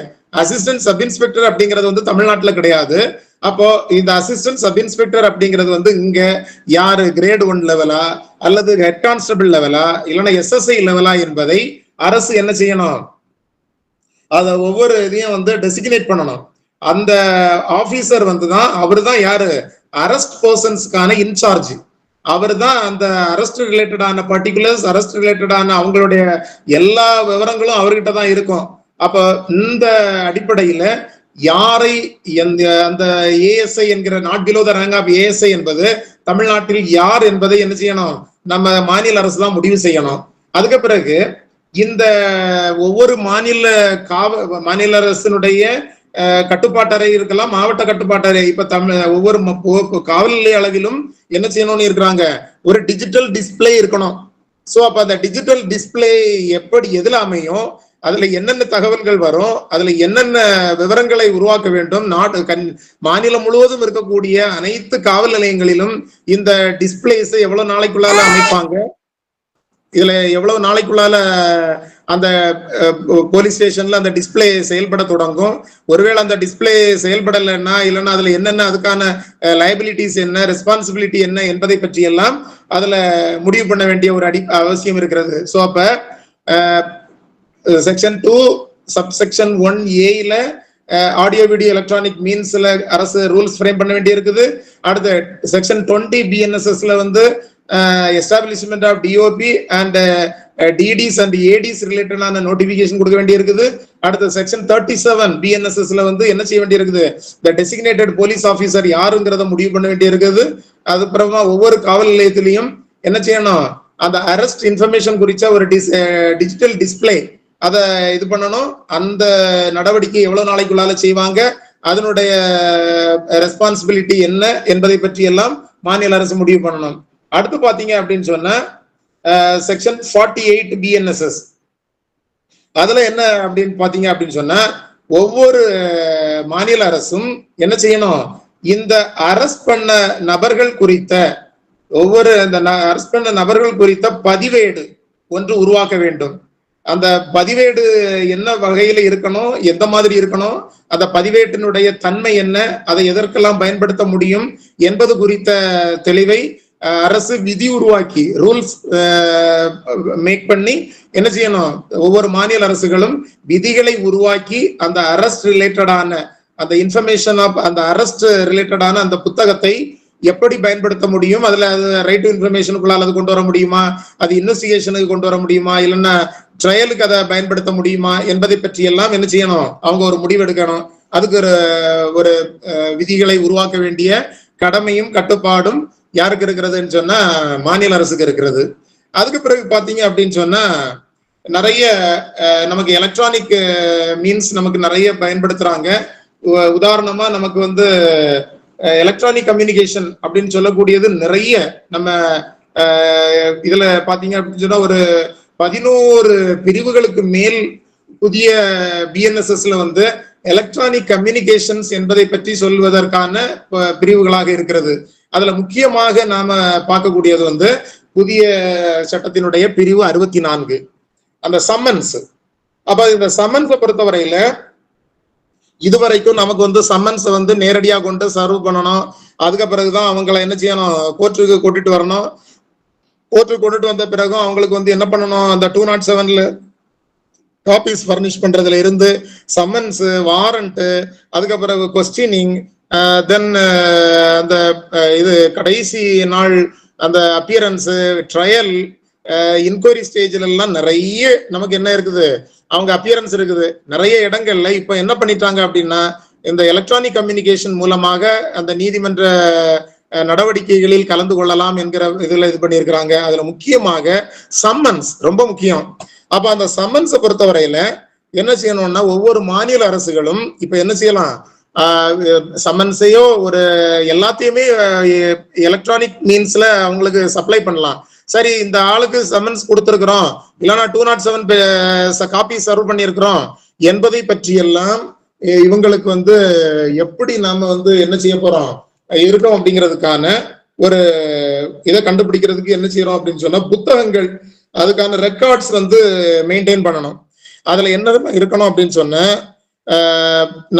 அசிஸ்டன்ட் சப் இன்ஸ்பெக்டர் அப்படிங்கிறது வந்து தமிழ்நாட்டுல கிடையாது. அப்போ இந்த அசிஸ்டன்ட் சப் இன்ஸ்பெக்டர் அப்படிங்கிறது வந்து இங்க யாரு கிரேட் 1 லெவலா அல்லது ஹெட் கான்ஸ்டபிள் லெவலா இல்லைன்னா எஸ்எஸ்ஐ லெவலா என்பதை அரசு என்ன செய்யணும், அதை ஒவ்வொரு இதையும் வந்து டெசிக்னேட் பண்ணணும். அந்த ஆபீசர் வந்து தான் அவர் தான் யாரு, அரெஸ்ட் பர்சன்ஸ்க்கான இன்சார்ஜ். அவர் தான் அந்த அரெஸ்ட் ரிலேட்டடான பர்டிகுலர்ஸ், அரெஸ்ட் ரிலேட்டடான அவங்களுடைய எல்லா விவரங்களும் அவர்கிட்ட தான் இருக்கும். அப்ப இந்த அடிப்படையில யாரை அந்த ஏஎஸ்ஐ என்கிற not below the rank of ASI என்பது தமிழ்நாட்டில் யார் என்பதை என்ன செய்யணும், நம்ம மாநில அரசு தான் முடிவு செய்யணும். அதுக்கு பிறகு இந்த ஒவ்வொரு மாநில அரசினுடைய கட்டுப்பாட்டறை இருக்கலாம், மாவட்ட கட்டுப்பாட்டறை. இப்ப ஒவ்வொரு காவல் நிலைய அளவிலும் என்ன செய்யணும்னு இருக்கிறாங்க, ஒரு டிஜிட்டல் டிஸ்பிளே இருக்கணும். சோ அப்ப அந்த டிஜிட்டல் டிஸ்பிளே எப்படி எதுல அமையும், அதுல என்னென்ன தகவல்கள் வரும், அதுல என்னென்ன விவரங்களை உருவாக்க வேண்டும், மாநிலம் முழுவதும் இருக்கக்கூடிய அனைத்து காவல் நிலையங்களிலும் இந்த டிஸ்பிளேஸ் எவ்வளவு நாளைக்குள்ளால அமைப்பாங்க, இதுல எவ்வளவு நாளைக்குள்ளால அந்த போலீஸ் ஸ்டேஷன்ல அந்த டிஸ்பிளே செயல்பட தொடங்கும், ஒருவேளை அந்த டிஸ்பிளே செயல்படலைன்னா இல்லைன்னா அதுல என்னென்ன அதுக்கான லைபிலிட்டிஸ் என்ன, ரெஸ்பான்சிபிலிட்டி என்ன என்பதை பற்றி எல்லாம் அதுல முடிவு பண்ண வேண்டிய ஒரு அவசியம் இருக்கிறது. ஸோ அப்ப section 2 subsection 1A audio video electronic மீன்ஸ்ல அரசு ரூல்ஸ் ஃப்ரேம் பண்ண வேண்டி இருக்குது. அடுத்து செக்ஷன் 20 BNSSல வந்து establishment of DOP and DDs and ADs ரிலேட்டடான நோட்டிபிகேஷன் கொடுக்க வேண்டி இருக்குது. அடுத்த செக்ஷன் 37 BNSSல வந்து என்ன செய்ய வேண்டி இருக்குது, த டெசிக்னேட்டட் போலீஸ் ஆபீசர் யாருங்கிறத முடிவு பண்ண வேண்டி இருக்குது. அதுக்கப்புறமா ஒவ்வொரு காவல் நிலையத்திலையும் என்ன செய்யணும், அந்த அரெஸ்ட் இன்ஃபர்மேஷன் குறிச்ச ஒரு டிஜிட்டல் டிஸ்பிளே அதை இது பண்ணணும். அந்த நடவடிக்கை எவ்வளவு நாளைக்குள்ளால செய்வாங்க, அதனுடைய ரெஸ்பான்சிபிலிட்டி என்ன என்பதை பற்றி எல்லாம் மாநில அரசு முடிவு பண்ணணும். அடுத்து பாத்தீங்க அப்படின்னு சொன்னா செக்ஷன் 48 BNSS அதுல என்ன அப்படின்னு பாத்தீங்க அப்படின்னு சொன்னா ஒவ்வொரு மாநில அரசும் என்ன செய்யணும், இந்த அரெஸ்ட் பண்ண நபர்கள் குறித்த பதிவேடு ஒன்று உருவாக்க வேண்டும். அந்த பதிவேடு என்ன வகையில இருக்கணும், எந்த மாதிரி இருக்கணும், அந்த பதிவேட்டினுடைய தன்மை என்ன, அதை எதற்கெல்லாம் பயன்படுத்த முடியும் என்பது குறித்த தெளிவை அரசு விதி உருவாக்கி ரூல்ஸ் மேக் பண்ணி என்ன செய்யணும், ஒவ்வொரு மாநில அரசுகளும் விதிகளை உருவாக்கி அந்த அரெஸ்ட் ரிலேட்டடான அந்த இன்ஃபர்மேஷன் ஆஃப் அந்த அரெஸ்ட் ரிலேட்டடான அந்த புத்தகத்தை எப்படி பயன்படுத்த முடியும், அதுல ரைட் டு இன்ஃபர்மேஷனுக்குள்ளால் அது கொண்டு வர முடியுமா, அது இன்வெஸ்டிகேஷனுக்கு கொண்டு வர முடியுமா, இல்லைன்னா ட்ரையலுக்கு அதை பயன்படுத்த முடியுமா என்பதை பற்றி எல்லாம் என்ன செய்யணும், அவங்க ஒரு முடிவு எடுக்கணும். அதுக்கு ஒரு விதிகளை உருவாக்க வேண்டிய கடமையும் கட்டுப்பாடும் யாருக்கு இருக்கிறதுன்னு சொன்னா மாநில அரசுக்கு இருக்கிறது. அதுக்கு பிறகு பாத்தீங்க அப்படின்னு சொன்னா நிறைய நமக்கு எலக்ட்ரானிக் மீன்ஸ் நமக்கு நிறைய பயன்படுத்துறாங்க. உதாரணமா நமக்கு வந்து எலக்ட்ரானிக் கம்யூனிகேஷன் அப்படின்னு சொல்லக்கூடியது நிறைய நம்ம இதுல பாத்தீங்க அப்படின்னு சொன்னா ஒரு 11 பிரிவுகளுக்கு மேல் புதிய BNSSல வந்து எலக்ட்ரானிக் கம்யூனிகேஷன்ஸ் என்பதை பற்றி சொல்வதற்கான பிரிவுகளாக இருக்கிறது. அதுல முக்கியமாக நாம பார்க்கக்கூடியது வந்து புதிய சட்டத்தினுடைய பிரிவு 64 அந்த சம்மன்ஸ். அப்ப இந்த சம்மன்ஸை பொறுத்தவரையில இதுவரைக்கும் நமக்கு வந்து சம்மன்ஸ் வந்து நேரடியா கொண்டு சர்வ் பண்ணணும். அதுக்கு பிறகுதான் அவங்களை என்ன செய்யணும், கோர்ட்டுக்கு கூட்டிட்டு வரணும். கோர்ட்டுக்கு கொண்டுட்டு வந்த பிறகும் அவங்களுக்கு வந்து என்ன பண்ணணும், அந்த 207 காப்பீஸ் பர்னிஷ் பண்றதுல இருந்து சம்மன்ஸ், வாரண்ட், அதுக்கு பிறகு கொஸ்டினிங், தென் அந்த இது கடைசி நாள் அந்த அப்பியரன்ஸ், ட்ரையல், இன்கொயரி ஸ்டேஜ்ல எல்லாம் நிறைய நமக்கு என்ன இருக்குது, அவங்க அப்பியரன்ஸ் இருக்குது. நிறைய இடங்கள்ல இப்ப என்ன பண்ணிட்டாங்க அப்படின்னா இந்த எலக்ட்ரானிக் கம்யூனிகேஷன் மூலமாக அந்த நீதிமன்ற நடவடிக்கைகளில் கலந்து கொள்ளலாம் என்கிற இதுல இது பண்ணியிருக்கிறாங்க. அதுல முக்கியமாக சம்மன்ஸ் ரொம்ப முக்கியம். அப்ப அந்த சம்மன்ஸை பொறுத்தவரையில என்ன செய்யணும்னா ஒவ்வொரு மாநில அரசுகளும் இப்ப என்ன செய்யலாம், சம்மன்ஸையோ ஒரு எல்லாத்தையுமே எலக்ட்ரானிக் மீன்ஸ்ல அவங்களுக்கு சப்ளை பண்ணலாம். சரி, இந்த ஆளுக்கு சம்மன்ஸ் கொடுத்துருக்கிறோம், இல்லைன்னா 207 காப்பி சர்வ் பண்ணியிருக்கிறோம் என்பதை பற்றியெல்லாம் இவங்களுக்கு வந்து எப்படி நாம வந்து என்ன செய்ய போறோம் இருக்கோம் அப்படிங்கிறதுக்கான ஒரு இதை கண்டுபிடிக்கிறதுக்கு என்ன செய்யறோம் அப்படின்னு சொன்னா புத்தகங்கள், அதுக்கான ரெக்கார்ட்ஸ் வந்து மெயின்டைன் பண்ணணும். அதுல என்ன இருக்கணும் அப்படின்னு சொன்னா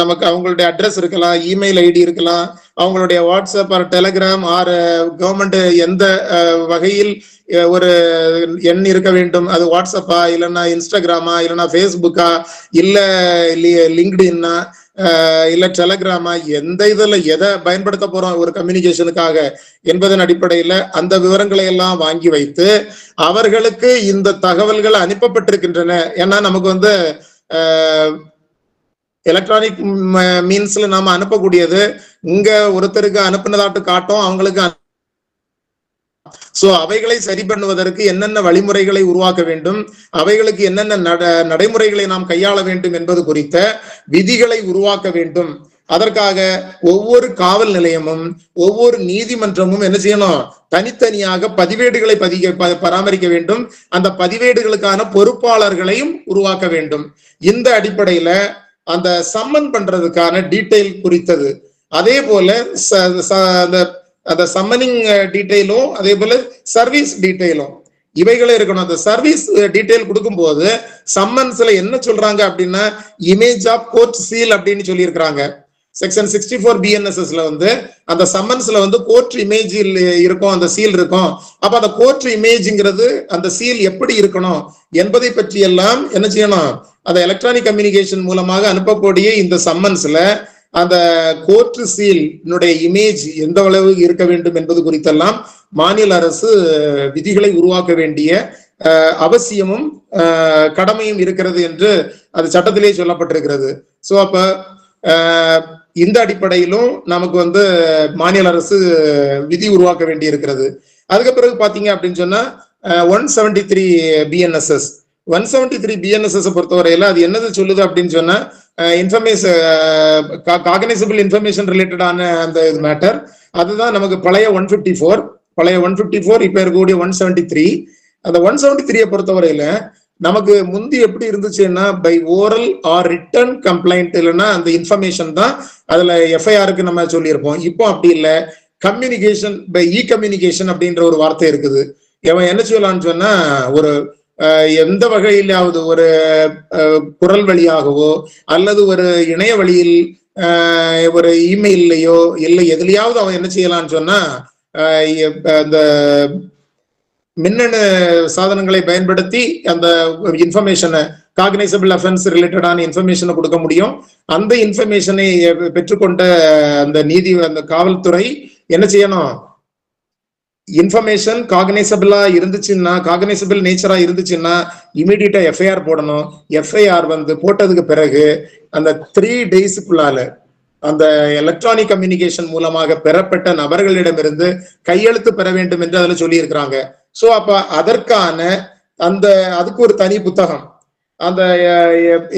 நமக்கு அவங்களுடைய அட்ரஸ் இருக்கலாம், இமெயில் ஐடி இருக்கலாம், அவங்களுடைய WhatsApp or Telegram or government எந்த வகையில் ஒரு எண் இருக்க வேண்டும், அது வாட்ஸ்அப்பா இல்லைன்னா இன்ஸ்டாகிராமா இல்லைன்னா ஃபேஸ்புக்கா இல்ல லிங்க்டின்னா இல்ல டெலிகிராமா, எந்த இதுல எதை பயன்படுத்த போறோம் ஒரு கம்யூனிகேஷனுக்காக என்பதன் அடிப்படையில அந்த விவரங்களை எல்லாம் வாங்கி வைத்து அவர்களுக்கு இந்த தகவல்கள் அனுப்பப்பட்டிருக்கின்றன. ஏன்னா நமக்கு வந்து எலக்ட்ரானிக் மீன்ஸ்ல நாம அனுப்பக்கூடியது இங்க ஒருத்தருக்கு அனுப்பினதாட்டு காட்டும் அவங்களுக்கு. சோ அவைகளை சரி பண்ணுவதற்கு என்னென்ன வழிமுறைகளை உருவாக்க வேண்டும், அவைகளுக்கு என்னென்ன நடைமுறைகளை நாம் கையாள வேண்டும் என்பது குறித்த விதிகளை உருவாக்க வேண்டும். அதற்காக ஒவ்வொரு காவல் நிலையமும் ஒவ்வொரு நீதிமன்றமும் என்ன செய்யணும், தனித்தனியாக பதிவேடுகளை பராமரிக்க வேண்டும். அந்த பதிவேடுகளுக்கான பொறுப்பாளர்களையும் உருவாக்க வேண்டும். இந்த அடிப்படையில அந்த சம்மன் பண்றதுக்கான டீடைல் குறித்தது, அதே போல அந்த சம்மனிங் டீடைலும் அதே போல சர்வீஸ் டீடைலும் இவைகளே இருக்கணும். அந்த சர்வீஸ் டீடைல் கொடுக்கும் போது சம்மன்ஸ்ல என்ன சொல்றாங்க அப்படின்னா இமேஜ் ஆஃப் கோர்ட் சீல் அப்படின்னு சொல்லி இருக்கிறாங்க. செக்ஷன் 64 BNSSல வந்து அந்த சம்மன்ஸ்ல வந்து கோர்ட் இமேஜ் இருக்கும், அந்த சீல் இருக்கும். அப்ப அந்த கோர்ட் இமேஜ்ங்கிறது அந்த சீல் எப்படி இருக்கணும் என்பதை பற்றி எல்லாம் என்ன செய்யணும், அந்த எலக்ட்ரானிக் கம்யூனிகேஷன் மூலமாக அனுப்பக்கூடிய இந்த சம்மன்ஸ்ல அந்த கோர்ட் சீல் இமேஜ் எந்த அளவு இருக்க வேண்டும் என்பது குறித்தெல்லாம் மாநில அரசு விதிகளை உருவாக்க வேண்டிய அவசியமும் கடமையும் இருக்கிறது என்று அது சட்டத்திலேயே சொல்லப்பட்டிருக்கிறது. சோ அப்ப இந்த அடிப்படையிலும் நமக்கு வந்து மாநில அரசு விதி உருவாக்க வேண்டி இருக்கிறது. அதுக்கு பிறகு பாத்தீங்க அப்படின்னு சொன்னா 173 BNSS 173 BNSS பொறுத்தவரையில அது என்னது சொல்லுது அப்படின்னு சொன்னா காகனைசபிள் இன்ஃபர்மேஷன் ரிலேட்டடான அந்த மேட்டர். அதுதான் நமக்கு பழைய 154 இப்ப இருக்கக்கூடிய 173. அந்த 173 பொறுத்தவரையில நமக்கு முந்தி எப்படி இருந்துச்சுன்னா by oral or written complaint, இல்லைன்னா அந்த இன்ஃபர்மேஷன் தான் அதுல எஃப்ஐஆருக்கு நம்ம சொல்லியிருப்போம். இப்போ அப்படி இல்லை, கம்யூனிகேஷன் பை இ கம்யூனிகேஷன் அப்படின்ற ஒரு வார்த்தை இருக்குது. இவன் என்ன சொல்லலாம்னு சொன்னா ஒரு எந்த வகையிலாவது ஒரு குரல் வழியாகவோ அல்லது ஒரு இணைய வழியில் ஒரு இமெயில்லையோ இல்லை எதுலையாவது அவன் என்ன செய்யலாம்னு சொன்னா அந்த மின்னணு சாதனங்களை பயன்படுத்தி அந்த இன்ஃபர்மேஷனை காக்னைசபிள் அஃபென்ஸ் ரிலேட்டடான இன்ஃபர்மேஷனை கொடுக்க முடியும். அந்த இன்ஃபர்மேஷனை பெற்றுக்கொண்ட அந்த காவல்துறை என்ன செய்யணும், இன்ஃபர்மேஷன் காக்னைசபிளா இருந்துச்சுன்னா, காக்னைசபிள் நேச்சரா இருந்துச்சுன்னா இமீடியட்டா எஃப்ஐஆர் போடணும். எஃப்ஐஆர் வந்து போட்டதுக்கு பிறகு அந்த 3 டேஸ்க்குள்ளால அந்த எலக்ட்ரானிக் கம்யூனிகேஷன் மூலமாக பெறப்பட்ட நபர்களிடமிருந்து கையெழுத்து பெற வேண்டும் என்று அதுல சொல்லி இருக்கிறாங்க. சோ அப்ப அதற்கான அதுக்கு ஒரு தனி புத்தகம், அந்த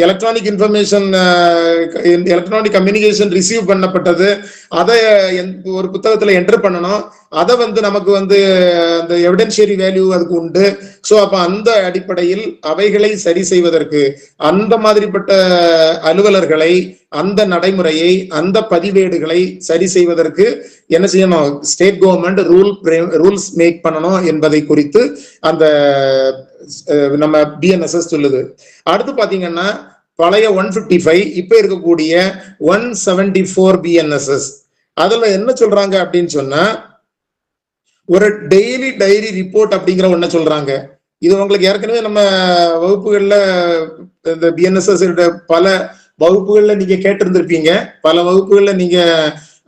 electronic information electronic communication receive பண்ணப்பட்டது அதை ஒரு புத்தகத்துல என்டர் பண்ணணும். அதை வந்து நமக்கு வந்து அந்த எவிடென்ஷியரி வேல்யூ அதுக்கு உண்டு. சோ அப்ப அந்த அடிப்படையில் அவைகளை சரி செய்வதற்கு அந்த மாதிரிப்பட்ட அலுவலர்களை, அந்த நடைமுறையை, அந்த பதிவேடுகளை சரி செய்வதற்கு என்ன செய்யணும், ஸ்டேட் கவர்மெண்ட் ரூல்ஸ் மேக் பண்ணணும் என்பதை குறித்து அந்த நம்ம BNSS சொல்லுது. அடுத்து பாத்தீங்கன்னா பழைய 155 இப்ப இருக்கக்கூடிய 174 BNSS அதுல என்ன சொல்றாங்க அப்படின்னு சொன்னா ஒரு டெய்லி டைரி ரிப்போர்ட் அப்படிங்கிற ஒண்ண சொல்றாங்க. இது உங்களுக்கு ஏற்கனவே நம்ம வகுப்புகள்ல இந்த BNSS பல வகுப்புகள்ல நீங்க கேட்டிருந்திருப்பீங்க. பல வகுப்புகள்ல நீங்க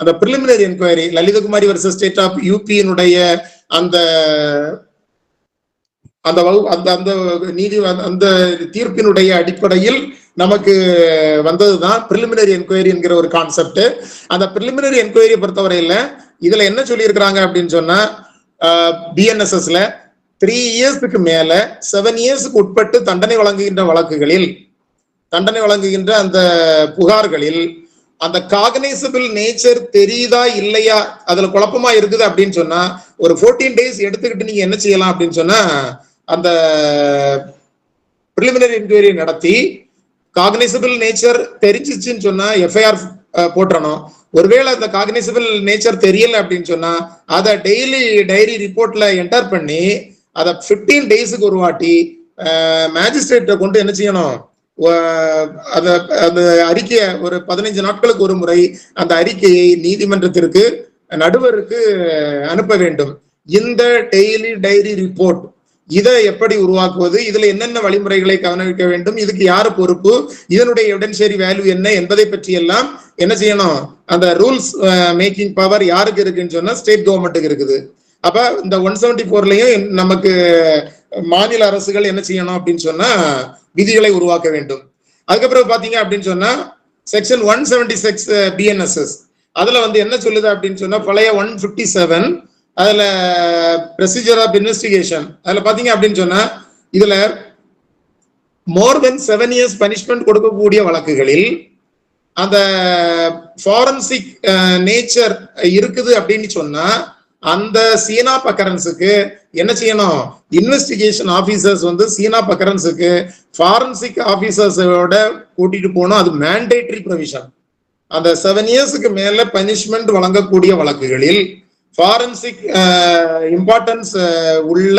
அந்த preliminary enquiry Lalita Kumari versus state of யூபியினுடைய அந்த நீதி அந்த தீர்ப்பினுடைய அடிப்படையில் நமக்கு வந்ததுதான் பிரிலிமினரி என்கொயரி என்கிற ஒரு கான்செப்ட். அந்த பிரிலிமினரி என்கொயரியை பொறுத்தவரையில இதுல என்ன சொல்லி இருக்கிறாங்க அப்படின்னு சொன்னா BNSSல 3 இயர்ஸ்க்கு மேல 7 இயர்ஸ்க்கு உட்பட்டு தண்டனை வழங்குகின்ற அந்த புகார்களில் அந்த காகனைசபிள் நேச்சர் தெரியுதா இல்லையா, அதுல குழப்பமா இருக்குது அப்படின்னு சொன்னா ஒரு 14 டேஸ் எடுத்துக்கிட்டு நீங்க என்ன செய்யலாம் அப்படின்னு சொன்னா அந்த பிரிலிமினரி என்கொயரி நடத்தி காக்னைசபிள் நேச்சர் தெரிஞ்சிச்சுன்னு சொன்னா எஃப்ஐஆர் போட்டுறணும். ஒருவேளை அந்த காக்னைசபிள் நேச்சர் தெரியல அப்படின்னு சொன்னா அதை டெய்லி டைரி ரிப்போர்ட்ல என்டர் பண்ணி அதை 15 டேஸுக்கு ஒரு வாட்டி மேஜிஸ்ட்ரேட்டை கொண்டு என்ன செய்யணும், அந்த அறிக்கையை ஒரு 15 நாட்களுக்கு ஒரு முறை அந்த அறிக்கையை நீதிமன்றத்திற்கு நடுவருக்கு அனுப்ப வேண்டும். இந்த டெய்லி டைரி ரிப்போர்ட் இதை எப்படி உருவாக்குவது, இதுல என்னென்ன வழிமுறைகளை கவனிக்க வேண்டும், இதுக்கு யாரு பொறுப்பு, இதனுடைய எவிடென்ஷியரி வேல்யூ என்ன என்பதை பற்றி எல்லாம் என்ன செய்யணும், அந்த ரூல்ஸ் மேக்கிங் பவர் யாருக்கு இருக்குன்னு சொன்னா ஸ்டேட் கவர்மெண்ட்டுக்கு இருக்குது. அப்ப இந்த 174லயும் நமக்கு மாநில அரசுகள் என்ன செய்யணும் அப்படின்னு சொன்னா விதிகளை உருவாக்க வேண்டும். அதுக்கப்புறம் பாத்தீங்க அப்படின்னு சொன்னா செக்ஷன் 176 BNSS அதுல வந்து என்ன சொல்லுது அப்படின்னு சொன்னா பழைய 157 அதுல ப்ரொசீஜர் ஆஃப் இன்வெஸ்டிகேஷன் அதுல பாத்தீங்க அப்படின்னு சொன்னா இதுல மோர் தென் 7 இயர்ஸ் பனிஷ்மெண்ட் கொடுக்கக்கூடிய வழக்குகளில் அந்த ஃபாரன்சிக் நேச்சர் இருக்குது அப்படின்னு சொன்னா அந்த சீன் ஆஃப் அக்கரன்ஸுக்கு என்ன செய்யணும்? இன்வெஸ்டிகேஷன் ஆபீசர்ஸ் வந்து சீன் ஆஃப் அக்கரன்ஸுக்கு ஃபாரன்சிக் ஆபீசர்ஸோட கூட்டிட்டு போகணும். அது மேண்டேட்டரி ப்ரொவிஷன். அந்த 7 இயர்ஸுக்கு மேல பனிஷ்மெண்ட் வழங்கக்கூடிய வழக்குகளில் ஃபாரன்சிக் இம்பார்ட்டன்ஸ் உள்ள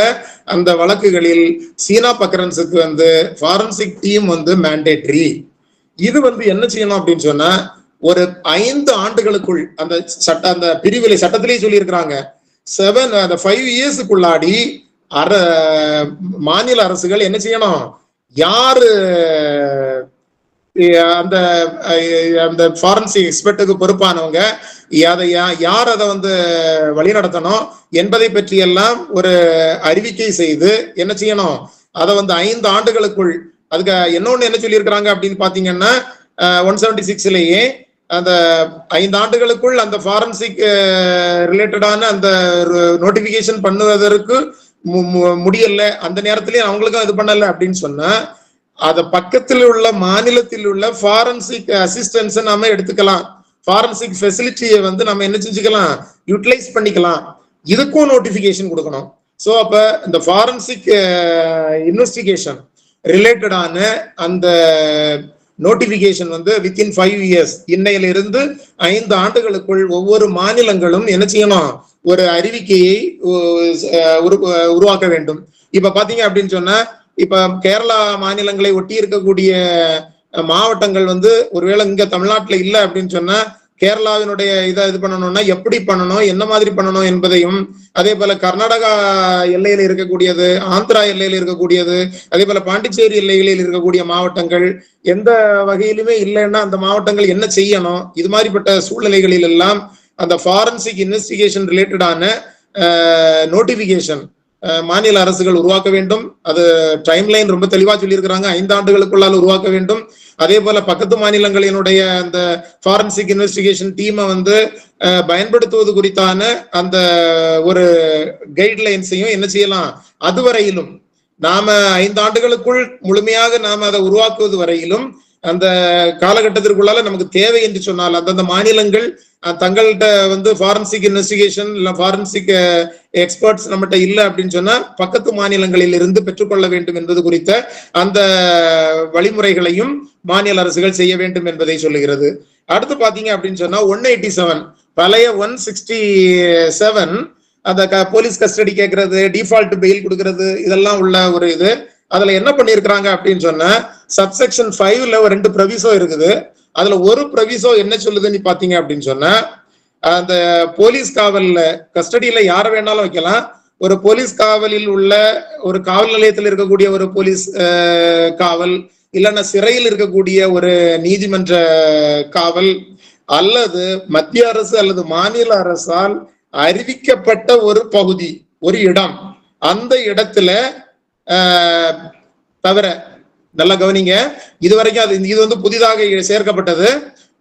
அந்த வழக்குகளில் சீன் ஆஃப் அக்கரன்ஸுக்கு வந்து ஃபாரன்சிக் டீம் வந்து மேண்டேட்டரி. இது வந்து என்ன செய்யணும் அப்படின்னு சொன்னா ஒரு 5 ஆண்டுகளுக்குள் அந்த பிரிவிலை சட்டத்திலேயே சொல்லி இருக்கிறாங்க 5 இயர்ஸுக்குள்ளாடி மாநில அரசுகள் என்ன செய்யணும்? யாரு அந்த ஃபாரன்சிக் எக்ஸ்பர்ட்டுக்கு பொறுப்பானவங்க, யார் அதை வந்து வழிநடத்தணும் என்பதை பற்றி எல்லாம் ஒரு அறிவிக்கை செய்து என்ன செய்யணும்? அதை வந்து 5 ஆண்டுகளுக்குள். அதுக்கு இன்னொன்னு என்ன சொல்லி இருக்கிறாங்க அப்படின்னு பாத்தீங்கன்னா 176லயே அந்த 5 ஆண்டுகளுக்குள் அந்த ஃபாரன்சிக் ரிலேட்டடான அந்த நோட்டிபிகேஷன் பண்ணுவதற்கு முடியல, அந்த நேரத்திலேயே அவங்களுக்கும் இது பண்ணல அப்படின்னு சொன்னா அத பக்கத்தில் உள்ள மாநிலத்தில் உள்ள ஃபாரன்சிக் அசிஸ்டன்ஸை நாம எடுத்துக்கலாம். ஃபாரன்சிக் ஃபெசிலிட்டியை வந்து நம்ம என்ன செஞ்சுக்கலாம்? யூட்டிலைஸ் பண்ணிக்கலாம். இதுக்கும் நோட்டிபிகேஷன் கொடுக்கணும். ஸோ அப்ப இந்த ஃபாரன்சிக் இன்வெஸ்டிகேஷன் ரிலேட்டடான அந்த நோட்டிபிகேஷன் வந்து வித்தின் 5 இயர்ஸ், இன்னையிலிருந்து 5 ஆண்டுகளுக்குள் ஒவ்வொரு மாநிலங்களும் என்ன செய்யணும்? ஒரு அறிவிக்கையை உருவாக்க வேண்டும். இப்ப பாத்தீங்க அப்படின்னு சொன்னா இப்ப கேரளா மாநிலங்களை ஒட்டி இருக்கக்கூடிய மாவட்டங்கள் வந்து ஒருவேளை இங்க தமிழ்நாட்டுல இல்லை அப்படின்னு சொன்னா கேரளாவினுடைய இது பண்ணணும்னா எப்படி பண்ணணும், என்ன மாதிரி பண்ணணும் என்பதையும், அதே போல கர்நாடகா எல்லையில இருக்கக்கூடியது, ஆந்திரா எல்லையில இருக்கக்கூடியது, அதே போல பாண்டிச்சேரி எல்லைகளில் இருக்கக்கூடிய மாவட்டங்கள் எந்த வகையிலுமே இல்லைன்னா அந்த மாவட்டங்கள் என்ன செய்யணும், இது மாதிரிப்பட்ட சூழ்நிலைகளில் எல்லாம் அந்த ஃபாரன்சிக் இன்வெஸ்டிகேஷன் ரிலேட்டடான நோட்டிபிகேஷன் மாநில அரசுகள் உருவாக்க வேண்டும். அது டைம் லைன் ரொம்ப தெளிவா சொல்லியிருக்கிறாங்க, 5 ஆண்டுகளுக்குள்ளால் உருவாக்க வேண்டும். அதே போல பக்கத்து மாநிலங்களினுடைய அந்த ஃபாரன்சிக் இன்வெஸ்டிகேஷன் டீமை வந்து பயன்படுத்துவது குறித்தான அந்த ஒரு கைட்லைன்ஸையும் என்ன செய்யலாம்? அதுவரையிலும் நாம 5 ஆண்டுகளுக்குள் முழுமையாக நாம அதை உருவாக்குவது வரையிலும் அந்த காலகட்டத்திற்குள்ளால நமக்கு தேவை என்று சொன்னால் அந்தந்த மாநிலங்கள் தங்கள்கிட்ட வந்து ஃபாரன்சிக் இன்வெஸ்டிகேஷன் இல்ல ஃபாரன்சிக் எக்ஸ்பர்ட்ஸ் நம்மகிட்ட இல்லை அப்படின்னு சொன்னா பக்கத்து மாநிலங்களில் இருந்து பெற்றுக்கொள்ள வேண்டும் என்பது குறித்த அந்த வழிமுறைகளையும் மாநில அரசுகள் செய்ய வேண்டும் என்பதை சொல்லுகிறது. அடுத்து பாத்தீங்க அப்படின்னு சொன்னா 187 பழைய 167 அந்த போலீஸ் கஸ்டடி கேட்கறது, டிஃபால்ட் பெயில் கொடுக்கறது, இதெல்லாம் உள்ள ஒரு இது. அதுல என்ன பண்ணிருக்கிறாங்க அப்படின்னு சொன்னா சப்செக்ஷன் 5ல 2 ப்ரொவிசோ இருக்குது. அதுல ஒரு ப்ரொவிசோ என்ன சொல்லுதுன்னு பாத்தீங்க அப்படின்னு சொன்னா அந்த போலீஸ் காவல்ல கஸ்டடியில யார வேணாலும் வைக்கலாம். ஒரு போலீஸ் காவலில் உள்ள ஒரு காவல் நிலையத்தில் இருக்கக்கூடிய ஒரு போலீஸ் காவல், இல்லைன்னா சிறையில் இருக்கக்கூடிய ஒரு நீதிமன்ற காவல், அல்லது மத்திய அரசு அல்லது மாநில அரசால் அறிவிக்கப்பட்ட ஒரு பகுதி, ஒரு இடம், அந்த இடத்துல தவிர, நல்லா கவனிங்க, இதுவரைக்கும் இது வந்து புதிதாக சேர்க்கப்பட்டது.